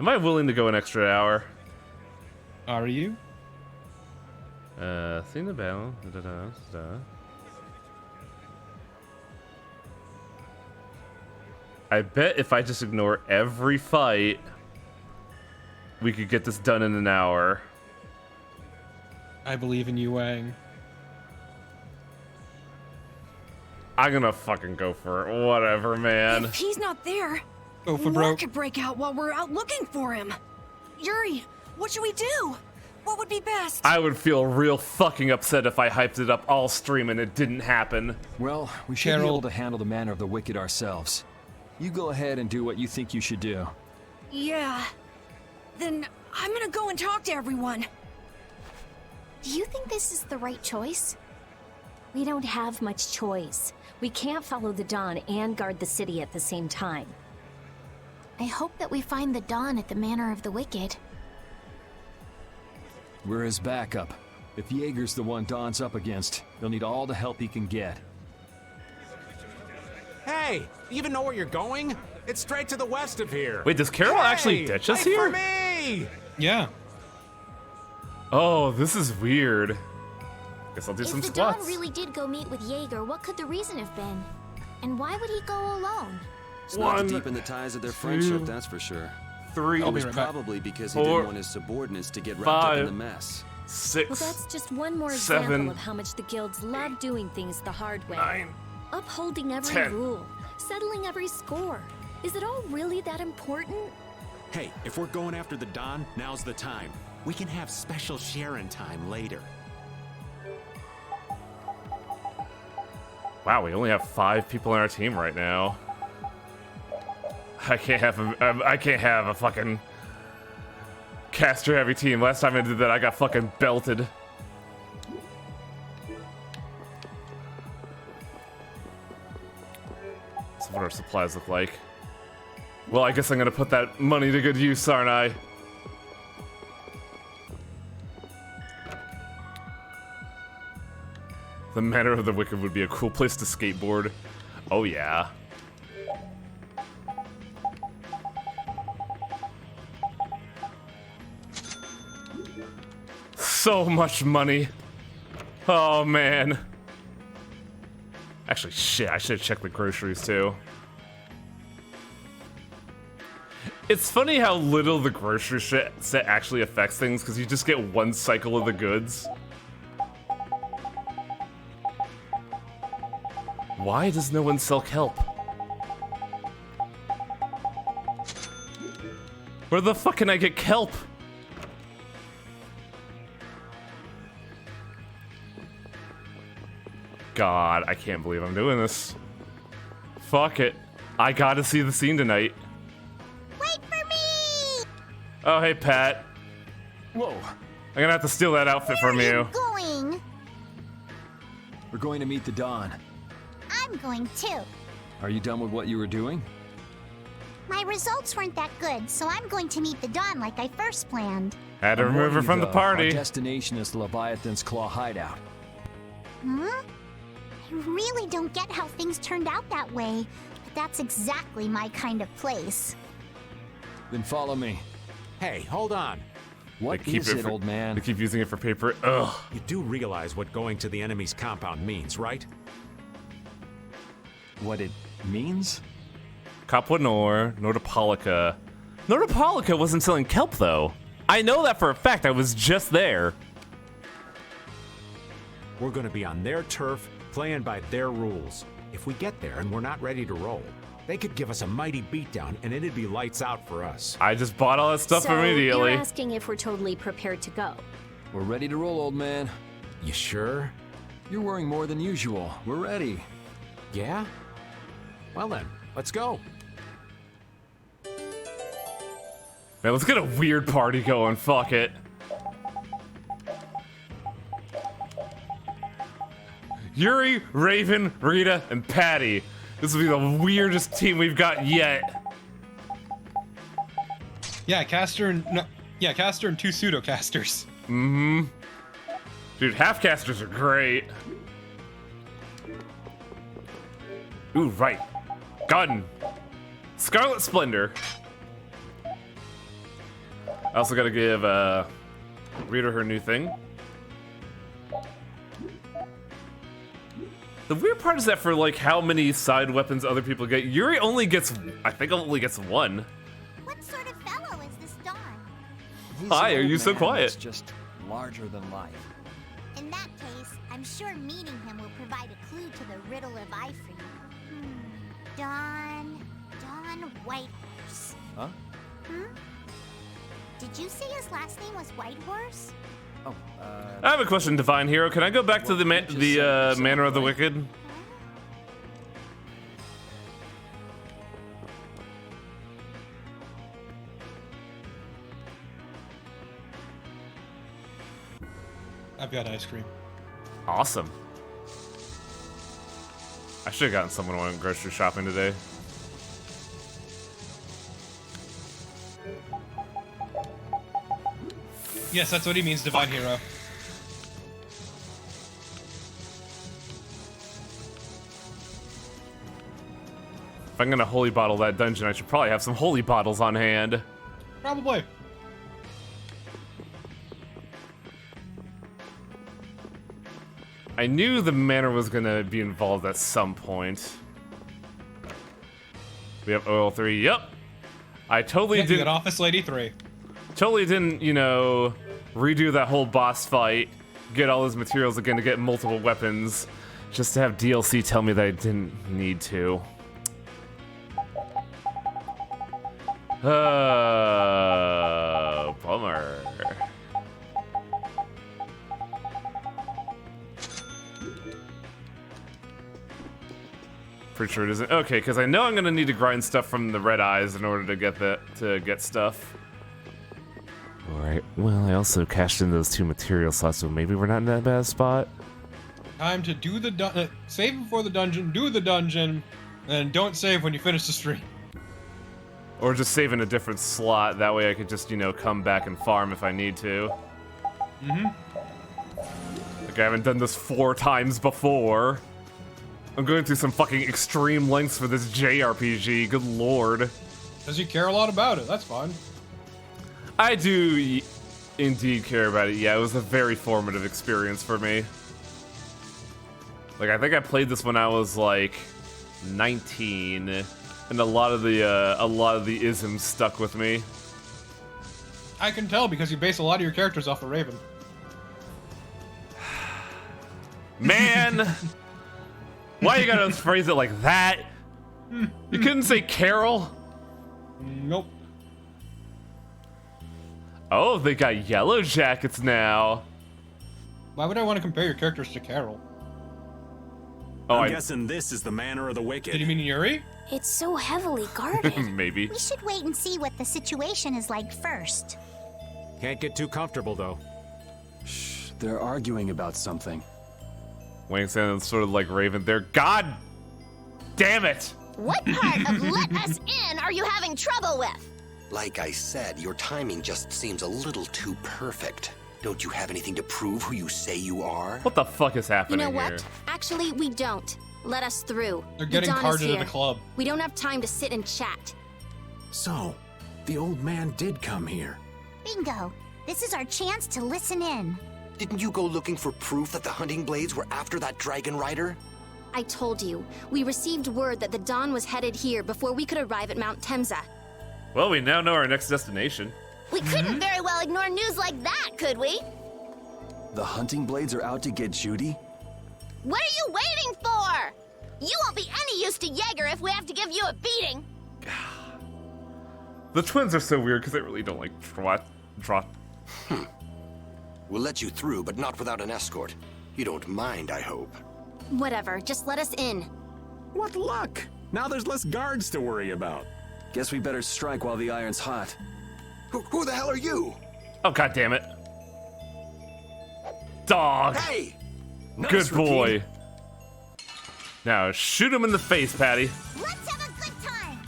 Am I willing to go an extra hour? Are you? Seeing the battle. I bet if I just ignore every fight, we could get this done in an hour. I believe in you, Wang. I'm gonna fucking go for it. Whatever, man. If he's not there, Go for war broke. could break out while we're out looking for him. Yuri, what should we do? What would be best? I would feel real fucking upset if I hyped it up all stream and it didn't happen. Well, we should be able to handle the Manor of the Wicked ourselves. You go ahead and do what you think you should do. Yeah. Then I'm gonna go and talk to everyone. Do you think this is the right choice? We don't have much choice. We can't follow the Dawn and guard the city at the same time. I hope that we find the Dawn at the Manor of the Wicked. We're his backup. If Jaeger's the one Dawn's up against, they'll need all the help he can get. Hey, you even know where you're going? It's straight to the west of here. Wait, does Carol actually ditch us wait here? for me! Yeah. Oh, this is weird. Guess I'll do some If the squats. Dawn really did go meet with Jaeger, what could the reason have been? And why would he go alone? It's not to deepen the ties of their friendship, that's for sure. 3, It was probably because he 4, didn't want his subordinates to get wrapped up in 5, the mess. 6. Well, that's just one more 7, example of how much the guilds love doing things the hard way. 9, Upholding every 10. rule, settling every score. Is it all really that important? Hey, if we're going after the Dawn, now's the time. We can have special Sharon time later. Wow, we only have 5 people on our team right now. I can't have a fucking caster heavy team. Last time I did that, I got fucking belted. So what our supplies look like. Well, I guess I'm gonna put that money to good use, aren't I? The Manor of the Wicked would be a cool place to skateboard. Oh yeah. So much money. Oh man. Actually, shit, I should have checked the groceries too. It's funny how little the grocery set actually affects things, because you just get one cycle of the goods. Why does no one sell kelp? Where the fuck can I get kelp? God, I can't believe I'm doing this. Fuck it. I gotta see the scene tonight. Wait for me! Oh, hey, Pat. Whoa. I'm gonna have to steal that outfit from you. Going. We're going to meet the Dawn. I'm going too. Are you done with what you were doing? My results weren't that good, so I'm going to meet the Dawn like I first planned. Had to I'm remove her warning from you, the though, party. Our destination is the Leviathan's Claw hideout. Huh? I really don't get how things turned out that way, but that's exactly my kind of place. Then follow me. Hey, hold on. What is it, old man? They keep using it for paper. Ugh. You do realize what going to the enemy's compound means, right? What it means? Caponor, Nordopolica. Nordopolica wasn't selling kelp, though. I know that for a fact. I was just there. We're gonna be on their turf, playing by their rules. If we get there and we're not ready to roll, they could give us a mighty beatdown and it'd be lights out for us. I just bought all that stuff So immediately. you're asking if we're totally prepared to go. We're ready to roll, old man. You sure? You're wearing more than usual. We're ready. Yeah? Well then, let's go. Man, let's get a weird party going. Fuck it. Yuri, Raven, Rita, and Patty. This will be the weirdest team we've got yet. Yeah, Caster and Caster and two pseudo-casters. Mm-hmm. Dude, half-casters are great. Ooh, right. Gun. Scarlet Splendor. I also gotta give Rita her new thing. The weird part is that for like how many side weapons other people get, Yuri only gets, I think only gets one. What sort of fellow is this Dawn? Hi, are you so quiet? It's just larger than life. In that case, I'm sure meeting him will provide a clue to the riddle of I for you. Dawn Whitehorse. Huh? Did you say his last name was Whitehorse? Oh, I have a question, Divine Hero. Can I go back to the Manor of the Wicked? I've got ice cream. Awesome. I should have gotten someone who went grocery shopping today. Yes, that's what he means, Divine Hero. If I'm gonna holy bottle that dungeon, I should probably have some holy bottles on hand. Probably. I knew the manor was gonna be involved at some point. We have oil 3. Yep. I totally Yeah, you didn't. got Office Lady 3. Totally didn't, you know, redo that whole boss fight, get all those materials again to get multiple weapons, just to have DLC tell me that I didn't need to. Bummer. Pretty sure it isn't. Okay, because I know I'm gonna need to grind stuff from the red eyes in order to get stuff. Alright, well, I also cashed in those 2 material slots, so maybe we're not in that bad spot. Time to do the save before the dungeon, do the dungeon, and don't save when you finish the stream. Or just save in a different slot, that way I could just, you know, come back and farm if I need to. Like I haven't done this 4 times before. I'm going through some fucking extreme lengths for this JRPG, good lord. Does you care a lot about it, that's fine. I do indeed care about it. Yeah, it was a very formative experience for me. Like, I think I played this when I was, like, 19. And a lot of the isms stuck with me. I can tell because you base a lot of your characters off of Raven. Man! Why you gotta phrase it like that? You couldn't say Carol? Nope. Oh, they got yellow jackets now. Why would I want to compare your characters to Carol? I'm guessing this is the manner of the wicked. Did you mean Yuri? It's so heavily guarded. Maybe. We should wait and see what the situation is like first. Can't get too comfortable, though. Shh, they're arguing about something. Wayne sounds sort of like Raven there. God damn it! What part of let us in are you having trouble with? Like I said, your timing just seems a little too perfect. Don't you have anything to prove who you say you are? What the fuck is You happening know what? here? Actually, we don't. Let us through. They're getting The Dawn is carded to here. the club. We don't have time to sit and chat. So, the old man did come here. Bingo. This is our chance to listen in. Didn't you go looking for proof that the hunting blades were after that dragon rider? I told you. We received word that the Dawn was headed here before we could arrive at Mount Temza. Well, we now know our next destination. We couldn't very well ignore news like that, could we? The hunting blades are out to get Judy? What are you waiting for? You won't be any use to Jaeger if we have to give you a beating. The twins are so weird because they really don't like draw. We'll let you through, but not without an escort. You don't mind, I hope. Whatever, just let us in. What luck! Now there's less guards to worry about. Guess we better strike while the iron's hot. Who the hell are you? Oh, god damn it. Dog. Hey! Good Nice boy. repeat. Now shoot him in the face, Patty. Let's have a good time.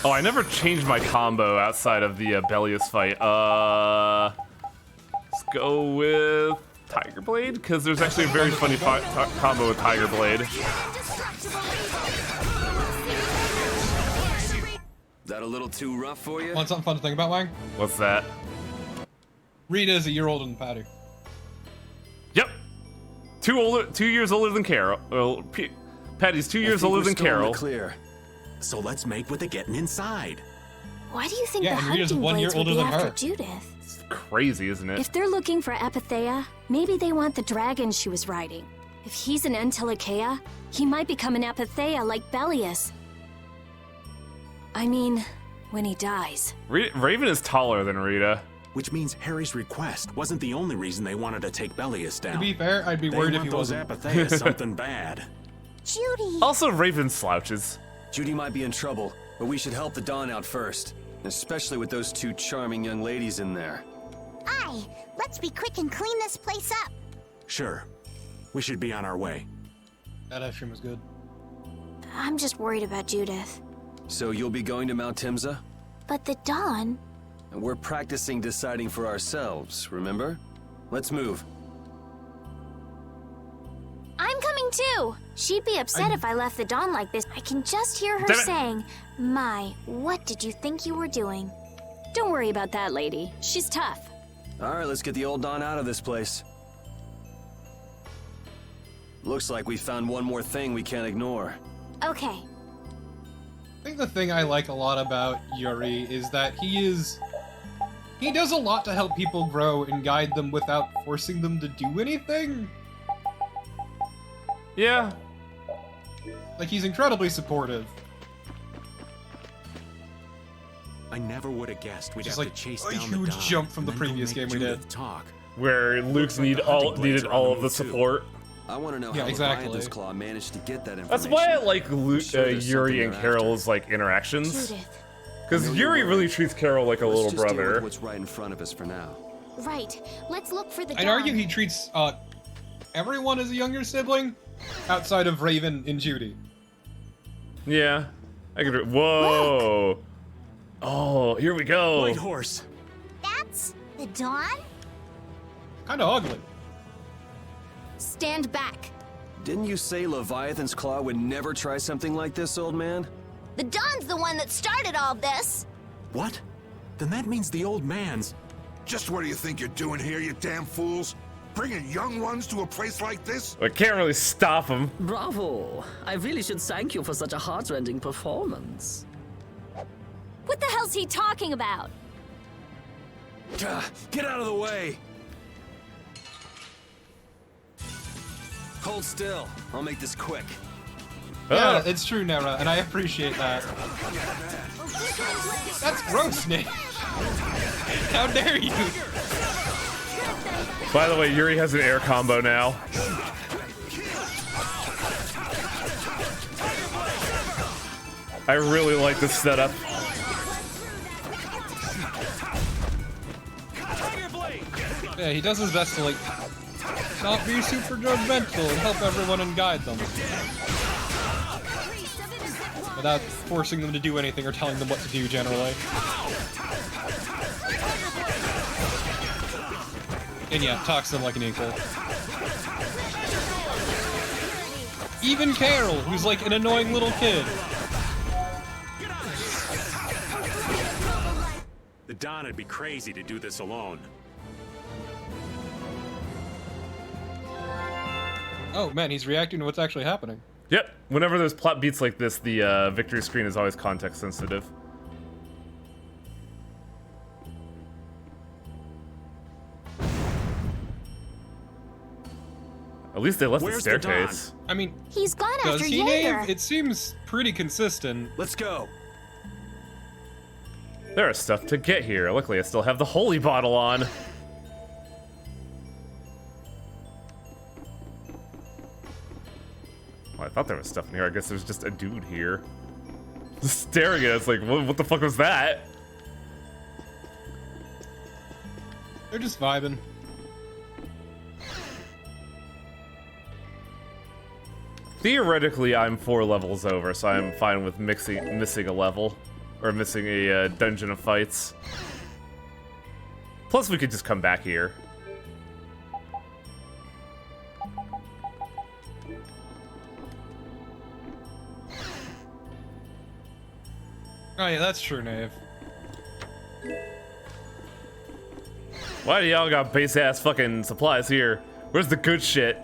Oh, I never changed my combo outside of the Bellius fight. Let's go with Tiger Blade, because there's actually a very funny combo with Tiger Blade. That a little too rough for you? Want something fun to think about, Wang? What's that? Rita is a year older than Patty. Yep. 2 years older than Carol. Well, Patty's 2 years older than Carol. Clear. So let's make with the getting inside. Why do you think Yeah, the and Rita's hunting 1 year blades would older be than after her. Judith? It's crazy, isn't it? If they're looking for Epithea, maybe they want the dragon she was riding. If he's an Entelikeia, he might become an Epithea like Bellius. I mean, when he dies. Raven is taller than Rita. Which means Harry's request wasn't the only reason they wanted to take Bellius down. To be fair, I'd be worried if he wasn't. Those Epithea something bad. Judy! Also, Raven slouches. Judy might be in trouble, but we should help the Dawn out first. Especially with those two charming young ladies in there. Aye, let's be quick and clean this place up. Sure. We should be on our way. That ice cream was good. I'm just worried about Judith. So you'll be going to Mount Timza? But the Dawn... And we're practicing deciding for ourselves, remember? Let's move. I'm coming too! She'd be upset if I left the Dawn like this. I can just hear her Damn it. saying, "My, what did you think you were doing?" Don't worry about that lady. She's tough. Alright, let's get the old Dawn out of this place. Looks like we found one more thing we can't ignore. Okay. I think the thing I like a lot about Yuri is that he does a lot to help people grow and guide them without forcing them to do anything. Yeah. Like, he's incredibly supportive. I never would have guessed we'd Just have like to chase a down the huge Dawn jump from the and then go previous make game we did. Judith talk. Where Luke's needed all of the support. I want to know Yeah, how exactly. Leviathan's Claw managed to get that information. That's why I like Sure, there's Yuri something and they're Carol's like interactions. Judith. Because Yuri really treats Carol like a Let's little just deal with brother. what's right in front of us for now. Right. Let's look for the I'd Dawn. argue he treats everyone as a younger sibling, outside of Raven and Judy. Yeah. I could. Whoa. Oh, here we go. White horse. That's the Dawn? Kinda ugly. Stand back. Didn't you say Leviathan's Claw would never try something like this, old man? The Don's the one that started all this. What? Then that means the old man's... Just what do you think you're doing here, you damn fools? Bringing young ones to a place like this? I can't really stop him. Bravo! I really should thank you for such a heart-rending performance. What the hell's he talking about? Get out of the way! Hold still. I'll make this quick. Yeah, it's true, Nera, and I appreciate that. That's gross, Nick. How dare you? By the way, Yuri has an air combo now. I really like this setup. Yeah, he does his best to, like, not be super judgmental and help everyone and guide them. Without forcing them to do anything or telling them what to do, generally. And yeah, talks to them like an equal. Even Carol, who's like an annoying little kid. The Don would be crazy to do this alone. Oh man, he's reacting to what's actually happening. Yep. Whenever there's plot beats like this, the victory screen is always context sensitive. At least they left the staircase. I mean, he's gone does after he, Jaeger. Nave? It seems pretty consistent. Let's go. There is stuff to get here. Luckily, I still have the holy bottle on. Well, I thought there was stuff in here. I guess there's just a dude here. Just staring at us like, what the fuck was that? They're just vibing. Theoretically, I'm 4 levels over, so I'm fine with missing a level. Or missing a dungeon of fights. Plus, we could just come back here. Oh yeah, that's true, Nave. Why do y'all got base-ass fucking supplies here? Where's the good shit?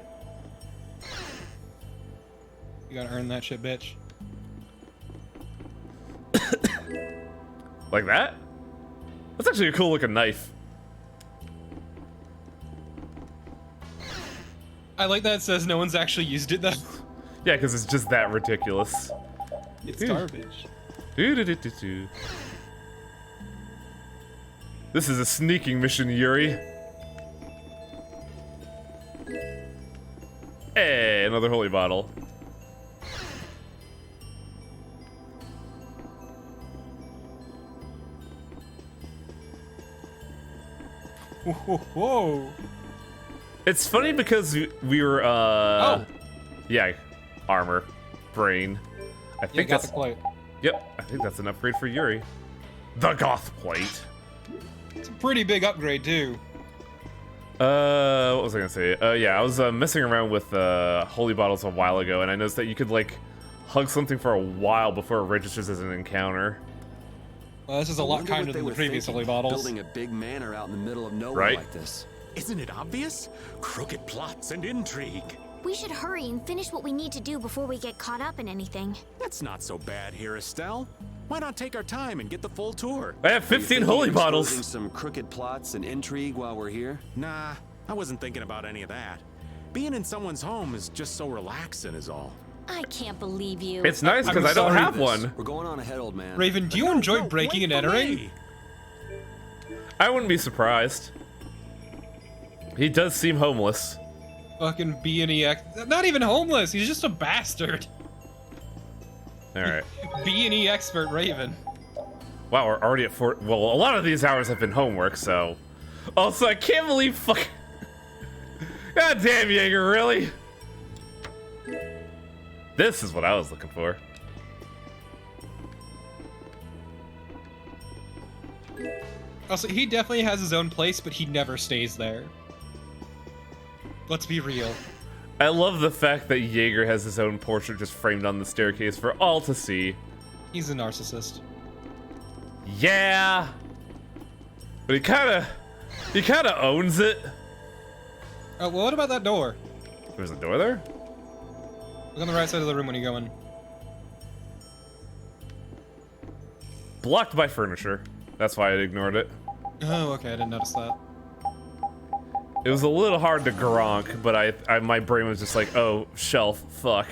You gotta earn that shit, bitch. Like that? That's actually a cool looking knife. I like that it says no one's actually used it though. Yeah, because it's just that ridiculous. It's garbage. This is a sneaking mission, Yuri. Hey, another holy bottle. Whoa. It's funny because we were, yeah, armor, brain. I think got that's the plate. Yep, I think that's an upgrade for Yuri. The Goth plate. It's a pretty big upgrade too. What was I gonna say? Yeah, I was messing around with holy bottles a while ago, and I noticed that you could like hug something for a while before it registers as an encounter. Well, this is a lot kinder than the previous holy bottles. Building a big manor out in the middle of nowhere Right? like this. Isn't it obvious? Crooked plots and intrigue. We should hurry and finish what we need to do before we get caught up in anything. That's not so bad here, Estelle. Why not take our time and get the full tour? I have 15 holy bottles. Some crooked plots and intrigue while we're here? Nah, I wasn't thinking about any of that. Being in someone's home is just so relaxing is all. I can't believe you. It's nice because I don't have one. We're going on ahead, old man. Raven, do you enjoy breaking and entering? I wouldn't be surprised. He does seem homeless. Fucking B&E not even homeless, he's just a bastard. Alright. B&E expert Raven. Wow, we're already at 4. Well, a lot of these hours have been homework, so. Also, I can't believe fucking. God damn, Jaeger, really? This is what I was looking for. Also, he definitely has his own place, but he never stays there. Let's be real. I love the fact that Jaeger has his own portrait just framed on the staircase for all to see. He's a narcissist. Yeah. But he kinda owns it. Oh, well, what about that door? There's a door there? Look on the right side of the room when you go in. Blocked by furniture. That's why I ignored it. Oh, okay, I didn't notice that. It was a little hard to gronk, but my brain was just like, oh, shelf, fuck.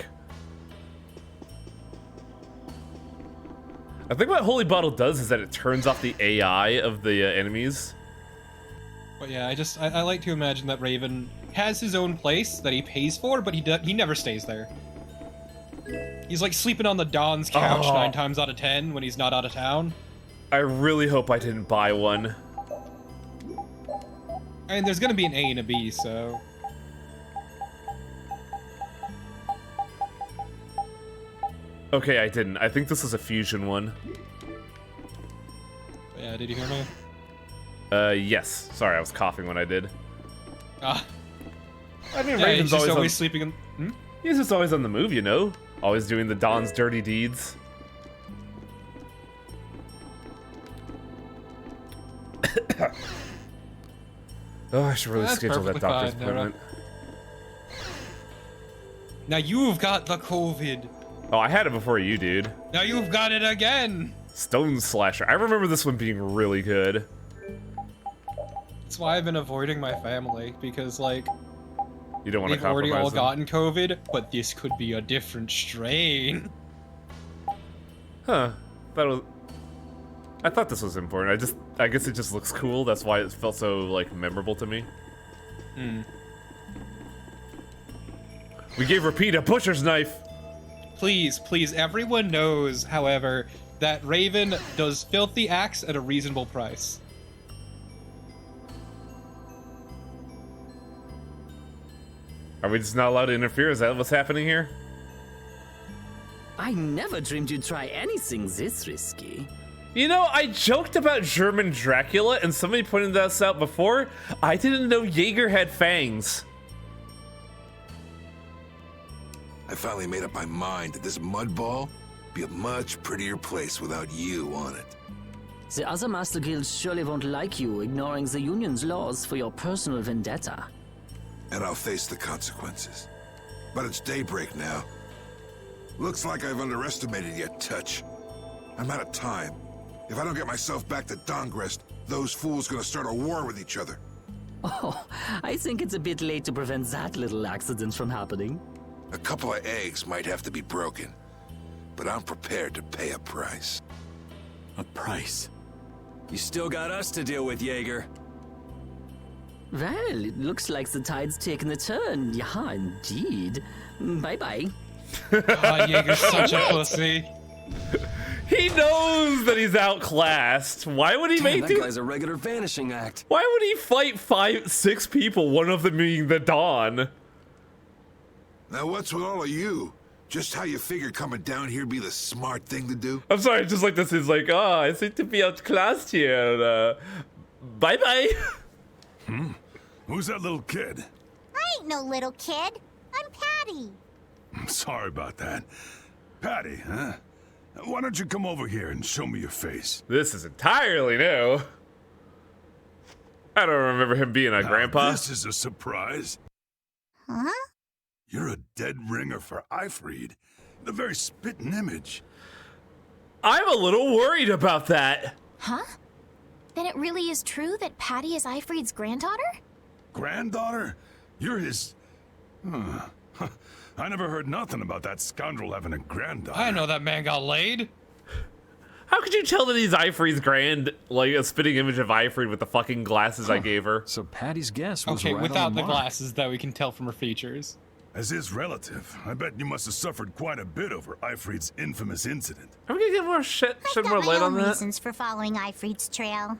I think what Holy Bottle does is that it turns off the AI of the enemies. But yeah, I like to imagine that Raven has his own place that he pays for, but he never stays there. He's like sleeping on the Don's couch 9 times out of 10 when he's not out of town. I really hope I didn't buy one. I mean, there's gonna be an A and a B, so... Okay, I didn't. I think this is a fusion one. Yeah, did you hear me? Yes. Sorry, I was coughing when I did. Ah. I mean, yeah, Raven's he's always sleeping in... Hmm? He's just always on the move, you know? Always doing the Don's dirty deeds. Oh, I should really schedule that doctor's appointment. Now you've got the COVID. Oh, I had it before you, dude. Now you've got it again. Stone Slasher. I remember this one being really good. That's why I've been avoiding my family, because, like... You don't want to they've already compromise all them. gotten COVID, but this could be a different strain. Huh. I thought this was important. I guess it just looks cool. That's why it felt so, like, memorable to me. Hmm. We gave Repeat a butcher's knife. Please, please, everyone knows, however, that Raven does filthy acts at a reasonable price. Are we just not allowed to interfere? Is that what's happening here? I never dreamed you'd try anything this risky. You know, I joked about German Dracula, and somebody pointed this out before. I didn't know Jaeger had fangs. I finally made up my mind that this mudball be a much prettier place without you on it. The other Master Guilds surely won't like you ignoring the Union's laws for your personal vendetta. And I'll face the consequences. But it's daybreak now. Looks like I've underestimated your touch. I'm out of time. If I don't get myself back to Dongrest, those fools gonna start a war with each other. Oh, I think it's a bit late to prevent that little accident from happening. A couple of eggs might have to be broken, but I'm prepared to pay a price. A price? You still got us to deal with, Jaeger. Well, it looks like the tide's taken a turn. Yeah, indeed. Bye-bye. Oh, Jaeger's such a pussy. He knows that he's outclassed. Why would he make that guy's a regular vanishing act. Why would he fight 6 people, one of them being the Dawn? Now what's with all of you? Just how you figure coming down here be the smart thing to do? I'm sorry, just like this is like, oh, I seem to be outclassed here. Bye-bye. Who's that little kid? I ain't no little kid. I'm Patty. I'm sorry about that. Patty, huh? Why don't you come over here and show me your face? This is entirely new. I don't remember him being a grandpa. This is a surprise. Huh? You're a dead ringer for Ifrid. The very spitting image. I'm a little worried about that. Huh? Then it really is true that Patty is Ifrid's granddaughter? Granddaughter? You're his... I never heard nothing about that scoundrel having a granddaughter. I know that man got laid. How could you tell that he's Ifrid's like a spitting image of Ifrid with the fucking glasses I gave her? So Patty's guess was okay, right without on the mark. glasses that we can tell from her features. As his relative, I bet you must have suffered quite a bit over Ifrid's infamous incident. Are we gonna get more shed more Got light my on own that? reasons for following Ifrid's trail.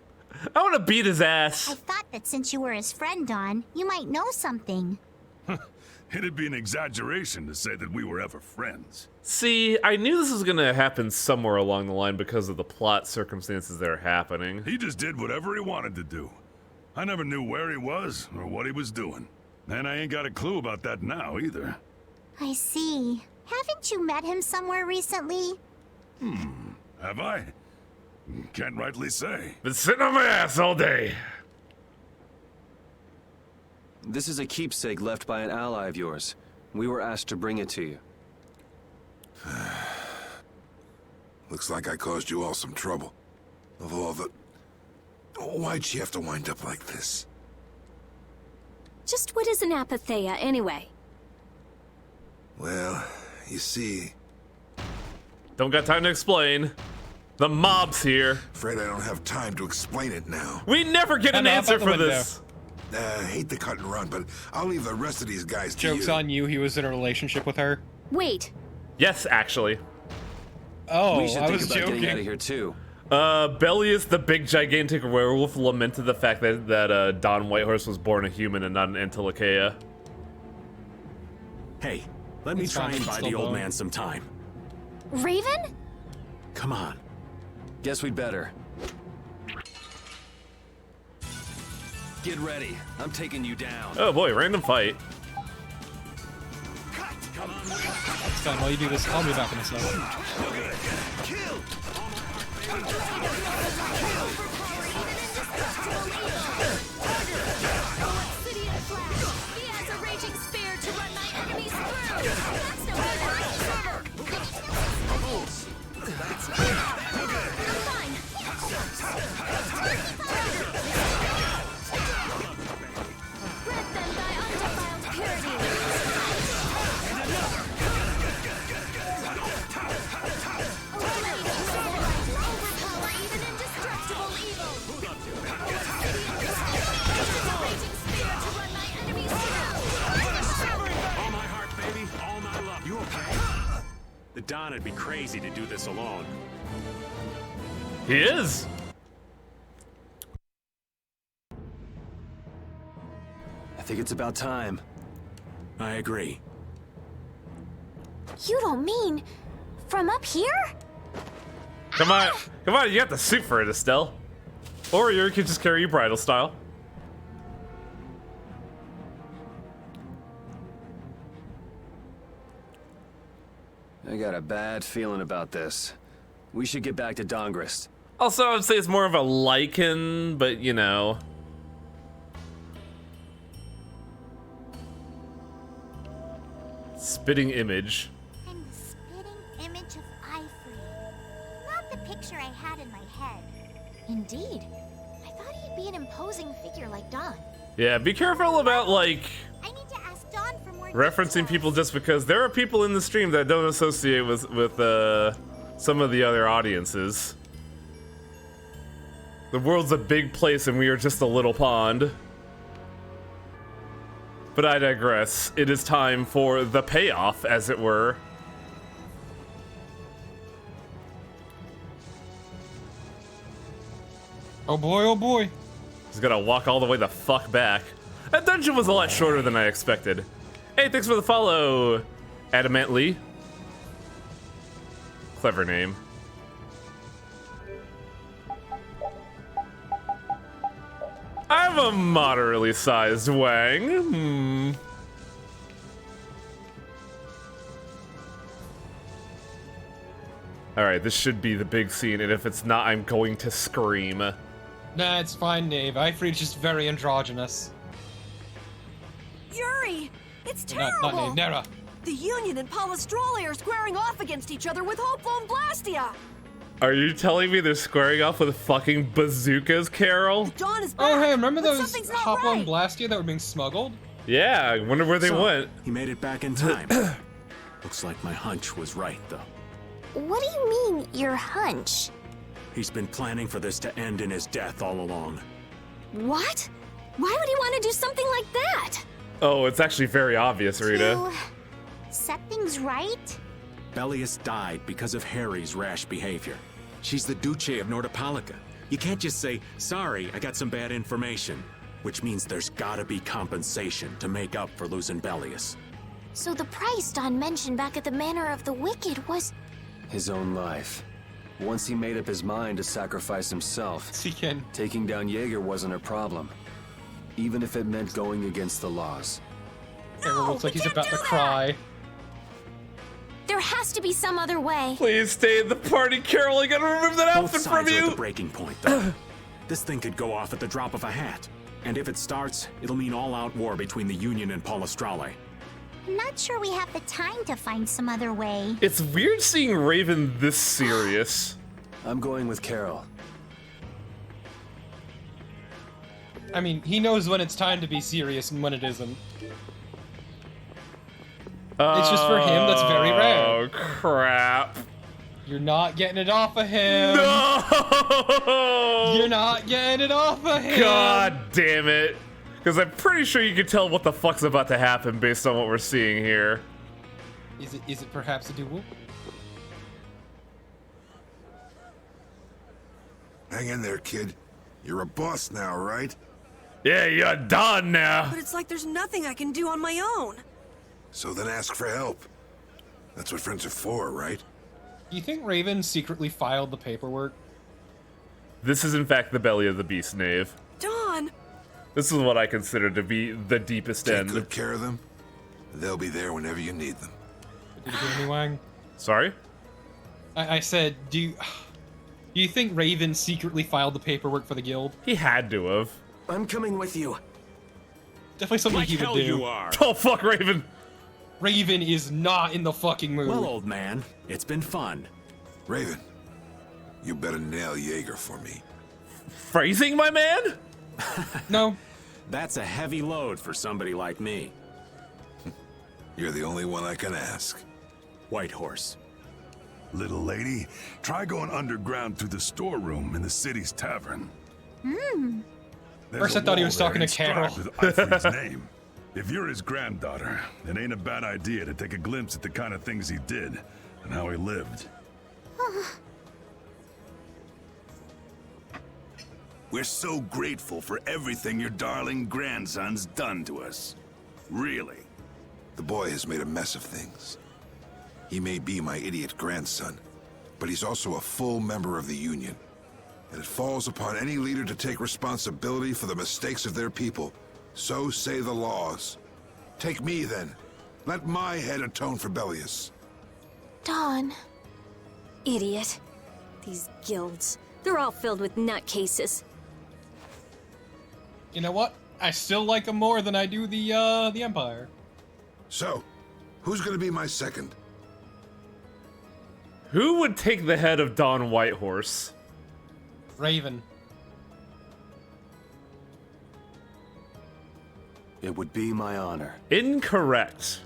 I want to beat his ass. I thought that since you were his friend, Dawn, you might know something. It'd be an exaggeration to say that we were ever friends. See, I knew this was gonna happen somewhere along the line because of the plot circumstances that are happening. He just did whatever he wanted to do. I never knew where he was or what he was doing. And I ain't got a clue about that now either. I see. Haven't you met him somewhere recently? Have I? Can't rightly say. Been sitting on my ass all day. This is a keepsake left by an ally of yours. We were asked to bring it to you. Looks like I caused you all some trouble. Of all the... Why'd she have to wind up like this? Just what is an apatheia, anyway? Well, you see... Don't got time to explain. The mob's here. Afraid I don't have time to explain it now. We never get an answer for this. Hate to cut and run, but I'll leave the rest of these guys to you. Joke's on you, he was in a relationship with her. Wait. Yes, actually. Oh, we should I think was about joking. getting out of here too. Bellius, the big gigantic werewolf, lamented the fact that Don Whitehorse was born a human and not an Entelekea. Hey, let me try and buy the old man some time. Raven? Come on. Guess we'd better. Get ready. I'm taking you down. Oh boy, random fight. Next time while you do this, I'll be back in a second. He has a raging spear to run my enemies through. That's no Rid them thy undefiled purity. Overpower even indestructible evil. Raging spear to run my enemies through. All my heart, baby. All my love. You okay? The Don would be crazy to do this alone. He is. I think it's about time. I agree. You don't mean from up here? Come on, you got the suit for it, Estelle. Or you could just carry you bridal style. I got a bad feeling about this. We should get back to Dongrist. Also, I would say it's more of a lichen, but you know. Spitting image. And the spitting image of Ivory. Not the picture I had in my head. Indeed. I thought he'd be an imposing figure like Don. Yeah, be careful about like I need to ask Dawn for more referencing people just because there are people in the stream that don't associate with some of the other audiences. The world's a big place and we are just a little pond. But I digress. It is time for the payoff, as it were. Oh boy, oh boy. He's gotta walk all the way the fuck back. That dungeon was a lot shorter than I expected. Hey, thanks for the follow, Adamant Lee. Clever name. I'm a moderately sized Wang. Alright, this should be the big scene, and if it's not, I'm going to scream. Nah, it's fine, Nave. Ivory's just very androgynous. Yuri! It's Not terrible! Nave, Nera. The Union and Palestrole are squaring off against each other with Hopeful and Blastia! Are you telling me they're squaring off with fucking bazookas, Carol? Dawn is back, Oh, hey, remember but those something's not Hopla and right. Blastia that were being smuggled? Yeah, I wonder where they So, went. He made it back in time. Looks like my hunch was right, though. What do you mean, your hunch? He's been planning for this to end in his death all along. What? Why would he want to do something like that? Oh, it's actually very obvious, Rita. To set things right? Bellius died because of Harry's rash behavior. She's the Duce of Nordopolica. You can't just say, sorry, I got some bad information. Which means there's gotta be compensation to make up for losing Bellius. So the price Don mentioned back at the Manor of the Wicked was... His own life. Once he made up his mind to sacrifice himself, taking down Jaeger wasn't a problem. Even if it meant going against the laws. Everyone looks like he's about to cry. There has to be some other way. Please stay in the party, Carol. I gotta remove that Both outfit sides from are at you. the breaking point, though. This thing could go off at the drop of a hat. And if it starts, it'll mean all-out war between the Union and Palestrale. I'm not sure we have the time to find some other way. It's weird seeing Raven this serious. I'm going with Carol. I mean, he knows when it's time to be serious and when it isn't. It's just for him that's very rare. Oh, crap. You're not getting it off of him. No! You're not getting it off of him. God damn it. Because I'm pretty sure you can tell what the fuck's about to happen based on what we're seeing here. Is it perhaps a duel? Hang in there, kid. You're a boss now, right? Yeah, you're done now. But it's like there's nothing I can do on my own. So then ask for help. That's what friends are for, right? Do you think Raven secretly filed the paperwork? This is in fact the belly of the beast, Knave. Dawn! This is what I consider to be the deepest Take end. good care of them. They'll be there whenever you need them. Did you hear me, Wang? Sorry? I said, do you think Raven secretly filed the paperwork for the guild? He had to have. I'm coming with you. Definitely something Like he would hell do. you are. Oh, fuck, Raven. Raven is not in the fucking mood. Well, old man, it's been fun. Raven, you better nail Jaeger for me. Phrasing, my man? No. That's a heavy load for somebody like me. You're the only one I can ask. White Horse. Little lady, try going underground to the storeroom in the city's tavern. There's First I a thought he wall was there talking to Carol. inscribed with Ifri's name. If you're his granddaughter, it ain't a bad idea to take a glimpse at the kind of things he did and how he lived. We're so grateful for everything your darling grandson's done to us. Really. The boy has made a mess of things. He may be my idiot grandson, but he's also a full member of the Union. And it falls upon any leader to take responsibility for the mistakes of their people. So say the laws. Take me, then. Let my head atone for Bellius. Dawn. Idiot. These guilds. They're all filled with nutcases. You know what? I still like him more than I do the Empire. So, who's gonna be my second? Who would take the head of Don Whitehorse? Raven. It would be my honor. Incorrect.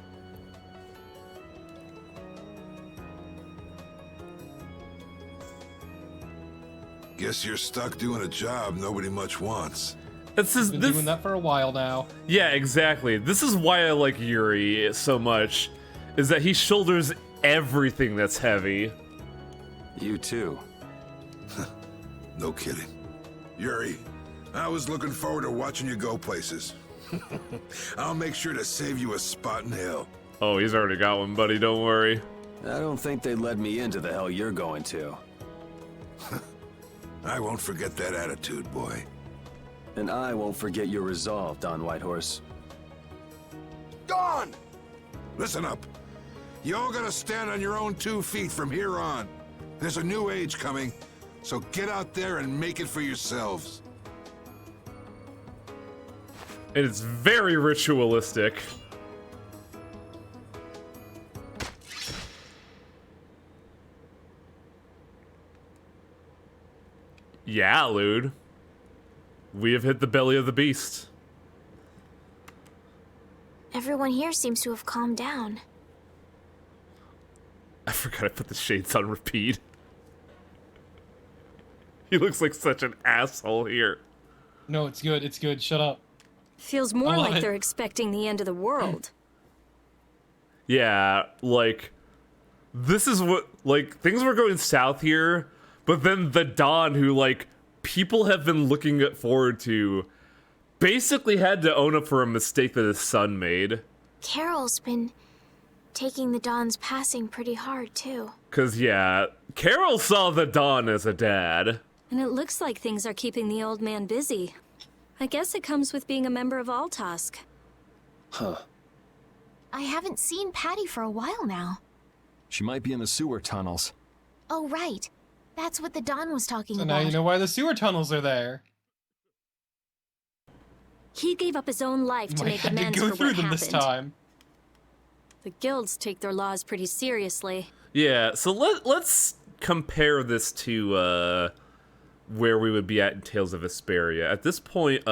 Guess you're stuck doing a job nobody much wants. Been doing that for a while now. Yeah, exactly. This is why I like Yuri so much, is that he shoulders everything that's heavy. You too. No kidding. Yuri, I was looking forward to watching you go places. I'll make sure to save you a spot in hell. Oh, he's already got one, buddy. Don't worry. I don't think they'd let me into the hell you're going to. I won't forget that attitude, boy. And I won't forget your resolve, Don Whitehorse. Dawn! Listen up. You all gotta stand on your own 2 feet from here on. There's a new age coming, so get out there and make it for yourselves. And it's very ritualistic. Yeah, Lude. We have hit the belly of the beast. Everyone here seems to have calmed down. I forgot I put the shades on repeat. He looks like such an asshole here. No, it's good. It's good. Shut up. Feels more I love like it. they're expecting the end of the world. Yeah, like, this is what, like, things were going south here, but then the Dawn, who, like, people have been looking forward to, basically had to own up for a mistake that his son made. Carol's been taking the Dawn's passing pretty hard, too. Cause, yeah, Carol saw the Dawn as a dad. And it looks like things are keeping the old man busy. I guess it comes with being a member of Altask. Huh. I haven't seen Patty for a while now. She might be in the sewer tunnels. Oh, right. That's what the Dawn was talking So about. now you know why the sewer tunnels are there. He gave up his own life to Might make have to amends go for through what them happened. this time. The guilds take their laws pretty seriously. Yeah, so let's compare this to where we would be at in Tales of Vesperia. At this point,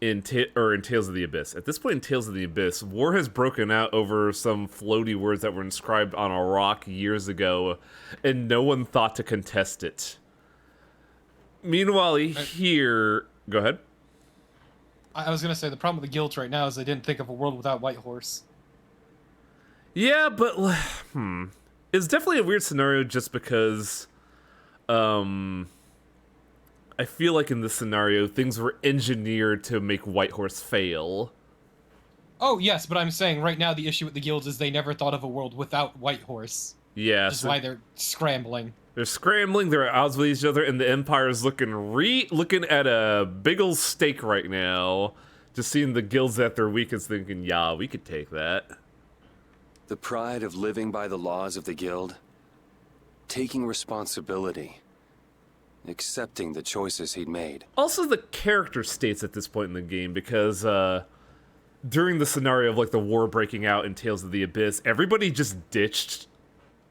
in Tales of the Abyss. At this point in Tales of the Abyss, war has broken out over some floaty words that were inscribed on a rock years ago, and no one thought to contest it. Meanwhile, here... Go ahead. I was gonna say, the problem with the guilds right now is they didn't think of a world without Whitehorse. Yeah, but... It's definitely a weird scenario just because... I feel like in this scenario, things were engineered to make Whitehorse fail. Oh, yes, but I'm saying right now the issue with the guilds is they never thought of a world without Whitehorse. Yeah. Which is why they're scrambling. They're scrambling, they're at odds with each other, and the Empire's looking at a big ol' stake right now. Just seeing the guilds at their weakest thinking, yeah, we could take that. The pride of living by the laws of the guild. Taking responsibility. Accepting the choices he'd made. Also, the character states at this point in the game, because during the scenario of like the war breaking out in Tales of the Abyss, everybody just ditched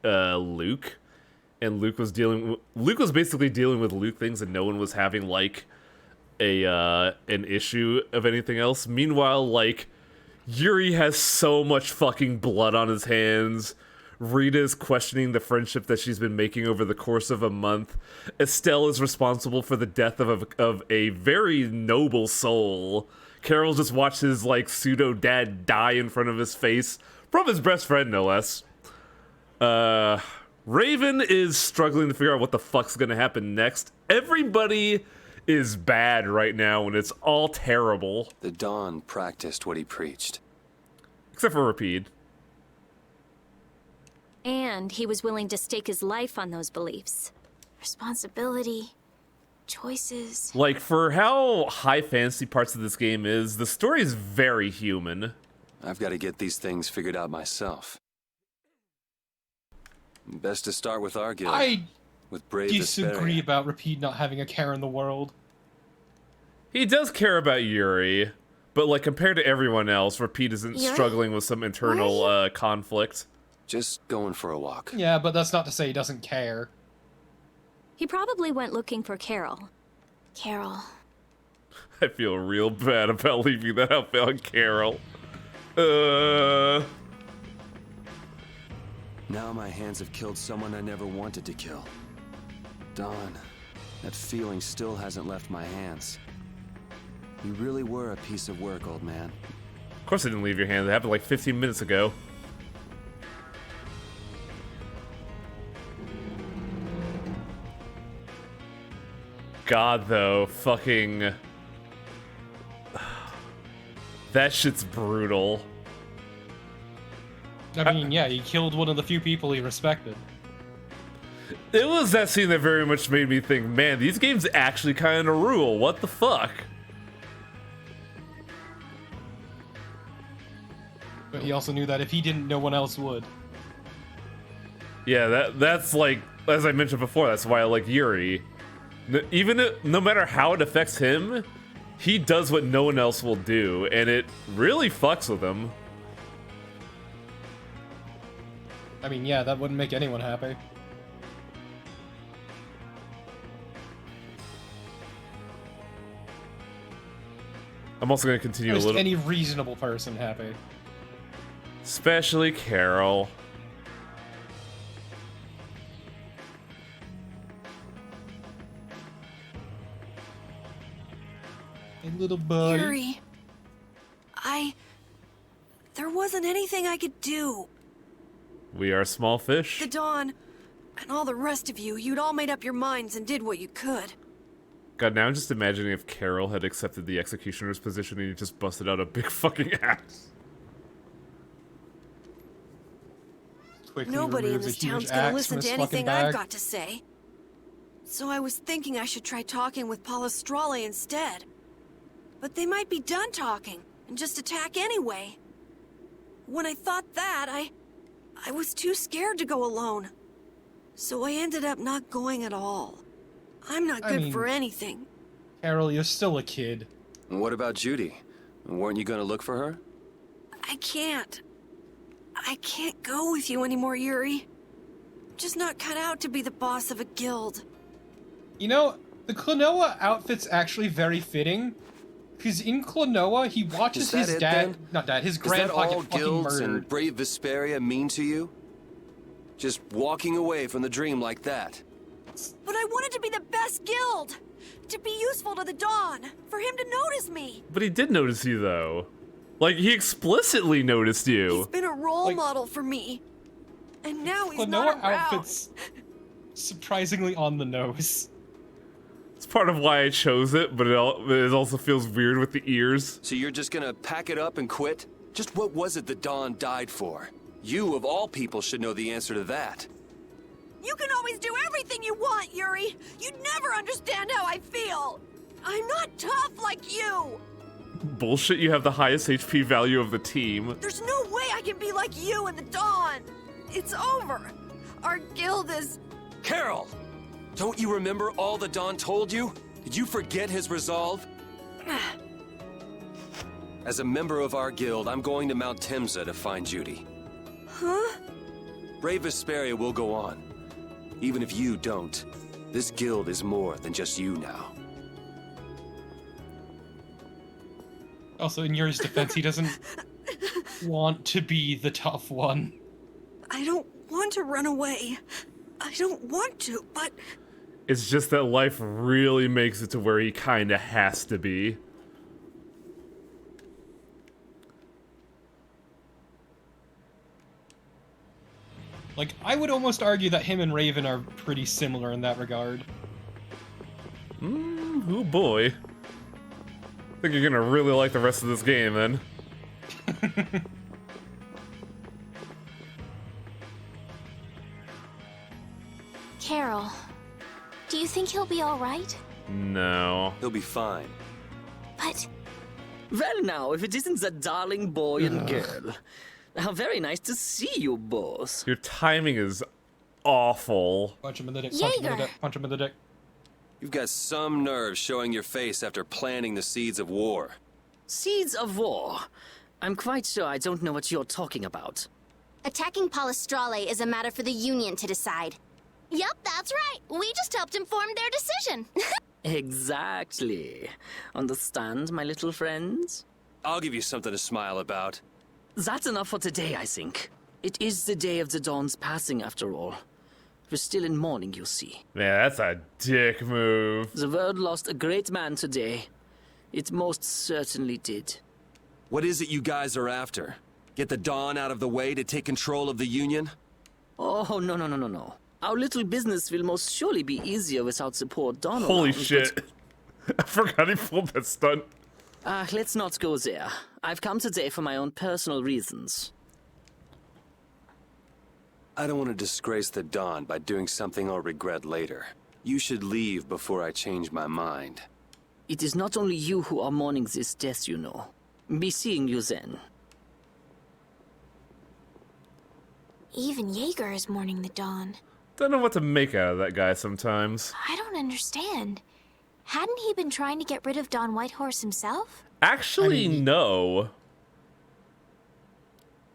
Luke, and Luke was basically dealing with Luke things, and no one was having like an issue of anything else. Meanwhile, like Yuri has so much fucking blood on his hands. Rita is questioning the friendship that she's been making over the course of a month. Estelle is responsible for the death of a very noble soul. Carol just watched his, like, pseudo-dad die in front of his face. From his best friend, no less. Raven is struggling to figure out what the fuck's gonna happen next. Everybody is bad right now, and it's all terrible. The Dawn practiced what he preached. Except for Rapide. And he was willing to stake his life on those beliefs. Responsibility, choices. Like, for how high fantasy parts of this game is, the story is very human. I've got to get these things figured out myself. Best to start with our guild. With brave disagree Vesperia. about Rapide not having a care in the world. He does care about Yuri, but like compared to everyone else, Rapide isn't Yuri? struggling with some internal conflict. Just going for a walk. Yeah, but that's not to say he doesn't care. He probably went looking for Carol. Carol. I feel real bad about leaving that out on Carol. Now my hands have killed someone I never wanted to kill. Dawn, that feeling still hasn't left my hands. You really were a piece of work, old man. Of course it didn't leave your hands. It happened like 15 minutes ago. God, though, fucking... That shit's brutal. I mean, yeah, he killed one of the few people he respected. It was that scene that very much made me think, man, these games actually kind of rule. What the fuck? But he also knew that if he didn't, no one else would. Yeah, that's like, as I mentioned before, that's why I like Yuri. No matter how it affects him, he does what no one else will do, and it really fucks with him. I mean, yeah, that wouldn't make anyone happy. I'm also going to continue Just a little... any reasonable person happy. Especially Carol. Hey, little buddy. Yuri, there wasn't anything I could do. We are small fish. The Dawn, and all the rest of you, you'd all made up your minds and did what you could. God, now I'm just imagining if Carol had accepted the executioner's position and he just busted out a big fucking axe. Quickly Nobody in removes a this huge town's gonna axe listen from to his anything fucking I've bag. got to say. So I was thinking I should try talking with Palestrale instead. But they might be done talking and just attack anyway. When I thought that, I was too scared to go alone. So I ended up not going at all. I'm not good for anything. Carol, you're still a kid. And what about Judy? Weren't you gonna look for her? I can't. I can't go with you anymore, Yuri. I'm just not cut out to be the boss of a guild. You know, the Klonoa outfit's actually very fitting. Because in Klonoa, he watches his dad, not dad, his grandpa get fucking guilds murdered. and brave Vesperia mean to you? Just walking away from the dream like that. But I wanted to be the best guild! To be useful to the Dawn! For him to notice me! But he did notice you, though. Like, he explicitly noticed you. He's been a role model for me. And now he's Klonoa not around. outfit's surprisingly on the nose. It's part of why I chose it, but it also feels weird with the ears. So you're just gonna pack it up and quit? Just what was it the Dawn died for? You, of all people, should know the answer to that. You can always do everything you want, Yuri! You'd never understand how I feel! I'm not tough like you! Bullshit, you have the highest HP value of the team. There's no way I can be like you and the Dawn! It's over! Our guild is... Carol! Don't you remember all the Dawn told you? Did you forget his resolve? As a member of our guild, I'm going to Mount Temsa to find Judy. Huh? Brave Vesperia will go on. Even if you don't, this guild is more than just you now. Also, in Yuri's defense, he doesn't want to be the tough one. I don't want to run away. I don't want to, but... It's just that life really makes it to where he kinda has to be. Like, I would almost argue that him and Raven are pretty similar in that regard. Oh boy. I think you're gonna really like the rest of this game, then. Carol, do you think he'll be alright? No. He'll be fine. But... Well now, if it isn't the darling boy and girl. How very nice to see you both. Your timing is awful. Punch him in the dick, punch him in the dick, punch him in the dick. You've got some nerve showing your face after planting the seeds of war. Seeds of war? I'm quite sure I don't know what you're talking about. Attacking Palestrale is a matter for the Union to decide. Yep, that's right. We just helped inform their decision. Exactly. Understand, my little friends? I'll give you something to smile about. That's enough for today, I think. It is the day of the Dawn's passing, after all. We're still in mourning, you see. Man, that's a dick move. The world lost a great man today. It most certainly did. What is it you guys are after? Get the Dawn out of the way to take control of the Union? Oh, no. Our little business will most surely be easier without support Dawn Holy around, shit. I forgot he pulled that stunt. Let's not go there. I've come today for my own personal reasons. I don't want to disgrace the Dawn by doing something I'll regret later. You should leave before I change my mind. It is not only you who are mourning this death, you know. Be seeing you then. Even Jaeger is mourning the Dawn. Don't know what to make out of that guy sometimes. I don't understand. Hadn't he been trying to get rid of Don Whitehorse himself? Actually, no.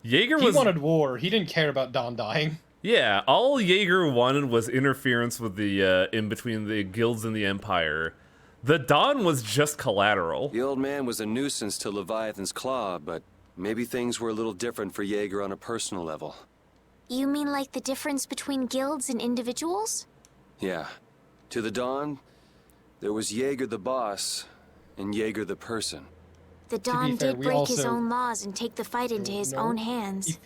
Jaeger He wanted war. He didn't care about Don dying. Yeah, all Jaeger wanted was interference with the, in between the guilds and the Empire. The Dawn was just collateral. The old man was a nuisance to Leviathan's Claw, but maybe things were a little different for Jaeger on a personal level. You mean like the difference between guilds and individuals? Yeah. To the Dawn, there was Jaeger the boss, and Jaeger the person. The Dawn did break his own laws and take the fight into his own hands.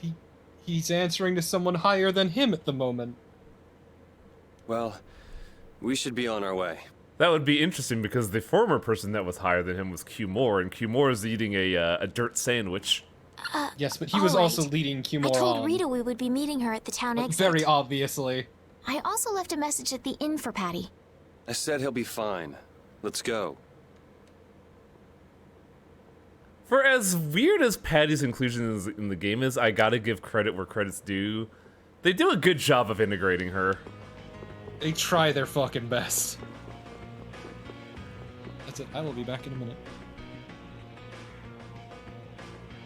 He's answering to someone higher than him at the moment. Well, we should be on our way. That would be interesting because the former person that was higher than him was Q-More, and Q-More is eating a dirt sandwich. Yes, but he was also leading Q-More on. I told Rita we would be meeting her at the town exit. Very obviously. I also left a message at the inn for Patty. I said he'll be fine. Let's go. For as weird as Patty's inclusion in the game is, I gotta give credit where credit's due. They do a good job of integrating her. They try their fucking best. That's it. I will be back in a minute.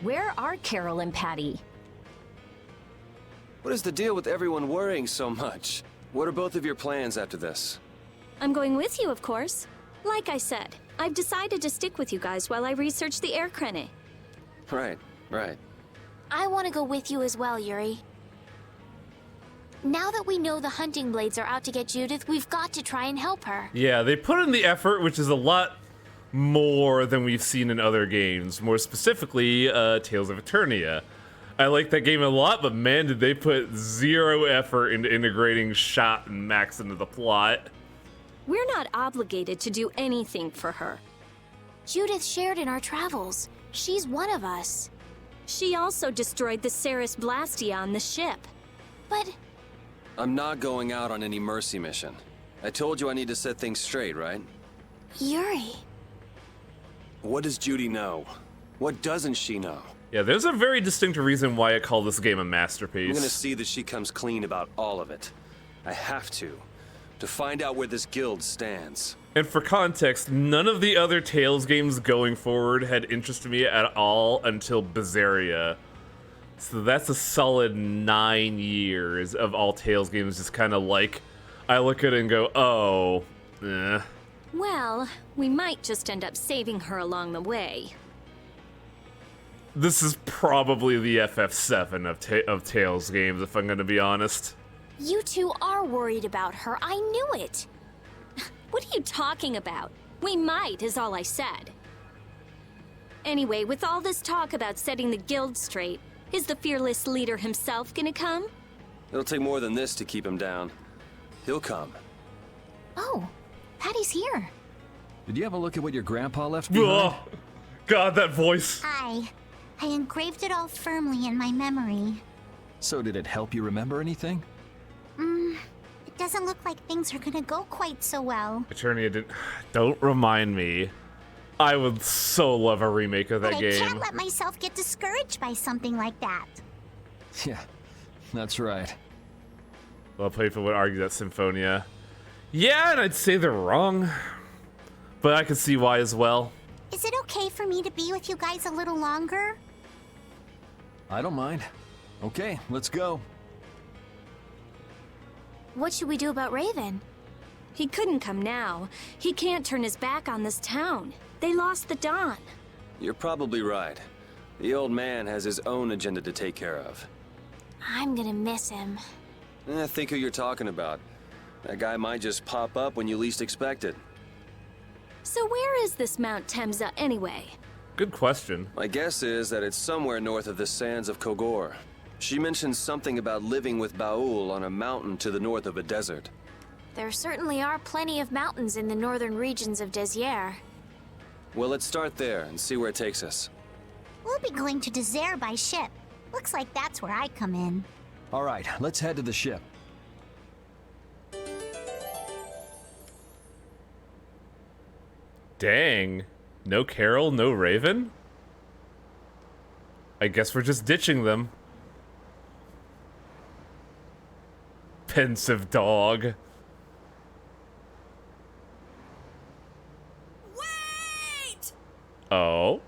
Where are Carol and Patty? What is the deal with everyone worrying so much? What are both of your plans after this? I'm going with you, of course. Like I said, I've decided to stick with you guys while I research the air crane. Right. I want to go with you as well, Yuri. Now that we know the hunting blades are out to get Judith, we've got to try and help her. Yeah, they put in the effort, which is a lot more than we've seen in other games. More specifically, Tales of Eternia. I like that game a lot, but man, did they put zero effort into integrating Shot and Max into the plot. We're not obligated to do anything for her. Judith shared in our travels. She's one of us. She also destroyed the Ceres Blastia on the ship. But... I'm not going out on any mercy mission. I told you I need to set things straight, right? Yuri... What does Judy know? What doesn't she know? Yeah, there's a very distinct reason why I call this game a masterpiece. I'm gonna see that she comes clean about all of it. I have to find out where this guild stands. And for context, none of the other Tales games going forward had interested me at all until Vesperia. So that's a solid 9 years of all Tales games just kind of like, I look at it and go, oh, eh. Well, we might just end up saving her along the way. This is probably the FF7 of Tales games, if I'm gonna be honest. You two are worried about her. I knew it. What are you talking about? We might, is all I said. Anyway, with all this talk about setting the guild straight, is the fearless leader himself gonna come? It'll take more than this to keep him down. He'll come. Oh, Patty's here. Did you have a look at what your grandpa left behind? Oh, God, that voice. I engraved it all firmly in my memory. So did it help you remember anything? It doesn't look like things are gonna go quite so well. Eternia don't remind me. I would so love a remake of that game. I can't let myself get discouraged by something like that. Yeah, that's right. Well, people would argue that Symphonia. Yeah, and I'd say they're wrong. But I can see why as well. Is it okay for me to be with you guys a little longer? I don't mind. Okay, let's go. What should we do about Raven? He couldn't come now. He can't turn his back on this town. They lost the Dawn. You're probably right. The old man has his own agenda to take care of. I'm gonna miss him. Think who you're talking about. That guy might just pop up when you least expect it. So where is this Mount Temza anyway? Good question. My guess is that it's somewhere north of the sands of Kogor. She mentioned something about living with Baul on a mountain to the north of a desert. There certainly are plenty of mountains in the northern regions of Desier. Well, let's start there and see where it takes us. We'll be going to Desier by ship. Looks like that's where I come in. All right, let's head to the ship. Dang. No Carol, no Raven? I guess we're just ditching them. Pensive dog. Wait! Oh.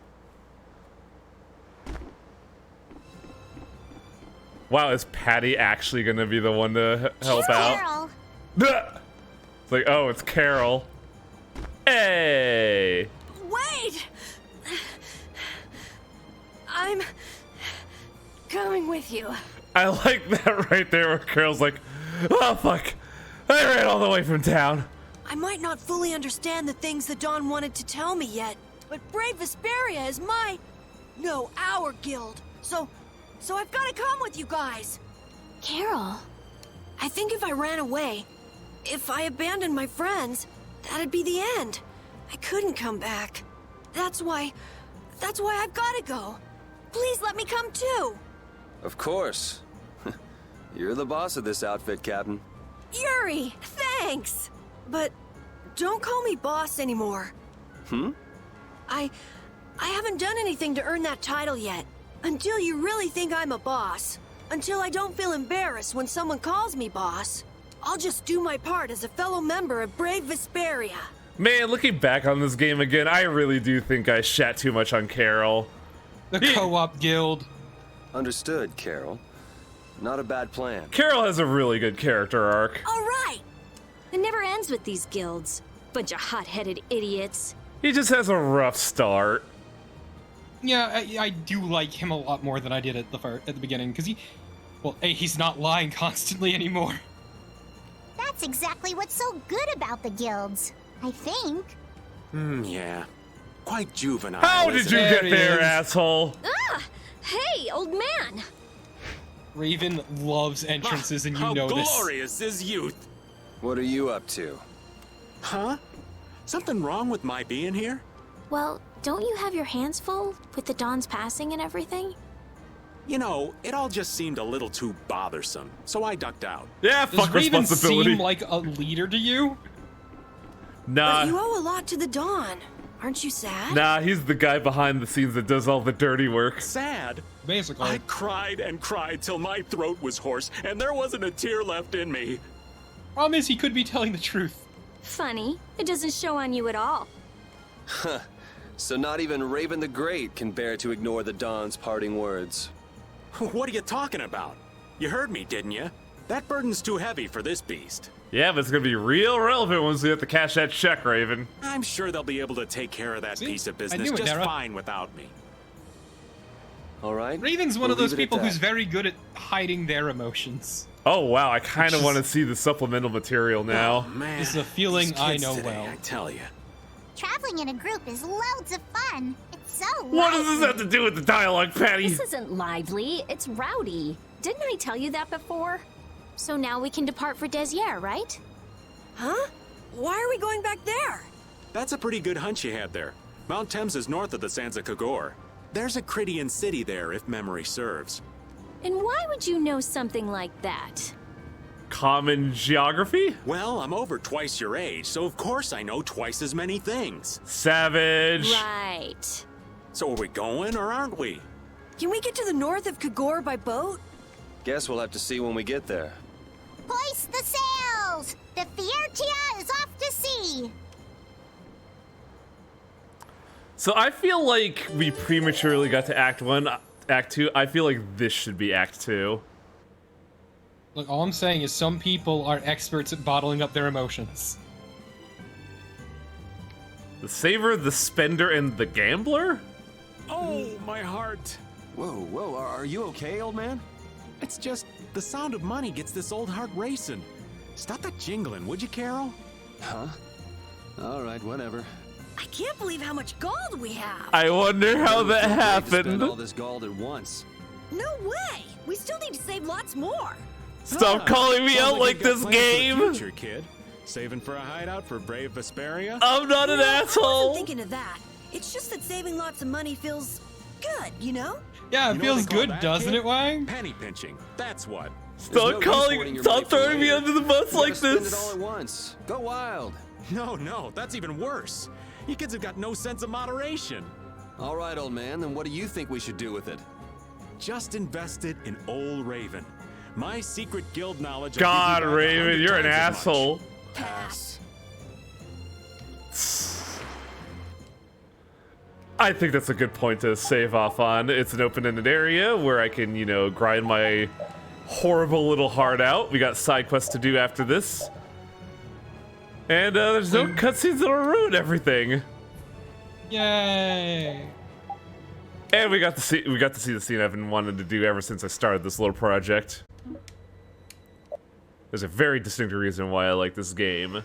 Wow, is Patty actually gonna be the one to help out? Carol. It's like, oh, it's Carol. Hey! Wait! I'm coming with you. I like that right there where Carol's like, oh fuck, I ran all the way from town. I might not fully understand the things that Dawn wanted to tell me yet, but Brave Vesperia is our guild. So I've got to come with you guys. Carol. I think if I ran away, if I abandoned my friends, that'd be the end. I couldn't come back. That's why I've got to go. Please let me come too. Of course. You're the boss of this outfit, Captain. Yuri, thanks. But don't call me boss anymore. Hmm? I I haven't done anything to earn that title yet. Until you really think I'm a boss. Until I don't feel embarrassed when someone calls me boss. I'll just do my part as a fellow member of Brave Vesperia. Man, looking back on this game again, I really do think I shat too much on Carol. The co-op guild. Understood, Carol. Not a bad plan. Carol has a really good character arc. All right! It never ends with these guilds. Bunch of hot-headed idiots. He just has a rough start. Yeah, I do like him a lot more than I did at the beginning, because he's not lying constantly anymore. That's exactly what's so good about the guilds, I think. Yeah. Quite juvenile. How did you get there, asshole? Ah! Hey, old man! Raven loves entrances, and you know this. How glorious is youth! What are you up to? Huh? Something wrong with my being here? Well, don't you have your hands full with the Dawn's passing and everything? You know, it all just seemed a little too bothersome, so I ducked out. Yeah, Does fuck Raven responsibility. seem like a leader to you? Nah. But you owe a lot to the Dawn. Aren't you sad? Nah, he's the guy behind the scenes that does all the dirty work. Sad? Basically. I cried and cried till my throat was hoarse, and there wasn't a tear left in me. Problem is, he could be telling the truth. Funny, it doesn't show on you at all. Huh. So not even Raven the Great can bear to ignore the Dawn's parting words. What are you talking about? You heard me, didn't you? That burden's too heavy for this beast. Yeah, but it's gonna be real relevant once we have to cash that check, Raven. I'm sure they'll be able to take care of that piece of business knew it, just Nara. fine without me. All right. Raven's one We'll of those leave it at people who's that. very good at hiding their emotions. Oh wow, I kind of Which want to is- see the supplemental material now. Oh, man. This is a feeling These I kids know today, well. I tell you. Traveling in a group is loads of fun. It's so What does this have to do with the dialogue, Patty? This isn't lively, it's rowdy. Didn't I tell you that before? So now we can depart for Desier, right? Huh? Why are we going back there? That's a pretty good hunch you had there. Mount Thames is north of the Sansa Kagor. There's a Cridian city there, if memory serves. And why would you know something like that? Common geography? Well, I'm over twice your age, so of course I know twice as many things. Savage. Right. So are we going or aren't we? Can we get to the north of Kagor by boat? Guess we'll have to see when we get there. Hoist the sails! The Fiertia is off to sea! So I feel like we prematurely got to Act 1, Act 2. I feel like this should be Act 2. Look, all I'm saying is some people are experts at bottling up their emotions. The Saver, the Spender, and the Gambler? Oh, my heart. Whoa, are you okay, old man? It's just the sound of money gets this old heart racing. Stop that jingling, would you, Carol? Huh? All right, whatever. I can't believe how much gold we have. I wonder how that Spend happened. all this gold at once. No way. We still need to save lots more. Stop calling me Sounds out like you've got this plans for the game. future, kid. Saving for a hideout for brave Vesperia? I'm not an No, I asshole. wasn't thinking of that. It's just that saving lots of money feels good, you know? Yeah, it You know what feels they call good, that, doesn't kid? it, Wang? Penny pinching. That's what. There's no Stop use hoarding calling, your stop money for throwing me later. under the bus You like gotta spend this. it all at once. Go wild. No, that's even worse. You kids have got no sense of moderation. All right, old man, then what do you think we should do with it? Just invested in old Raven. My secret guild knowledge. God, Raven, you're an asshole. Pass. I think that's a good point to save off on. It's an open-ended area where I can, you know, grind my horrible little heart out. We got side quests to do after this. And there's no cutscenes that'll ruin everything. Yay! And we got to see the scene I've been wanting to do ever since I started this little project. There's a very distinct reason why I like this game.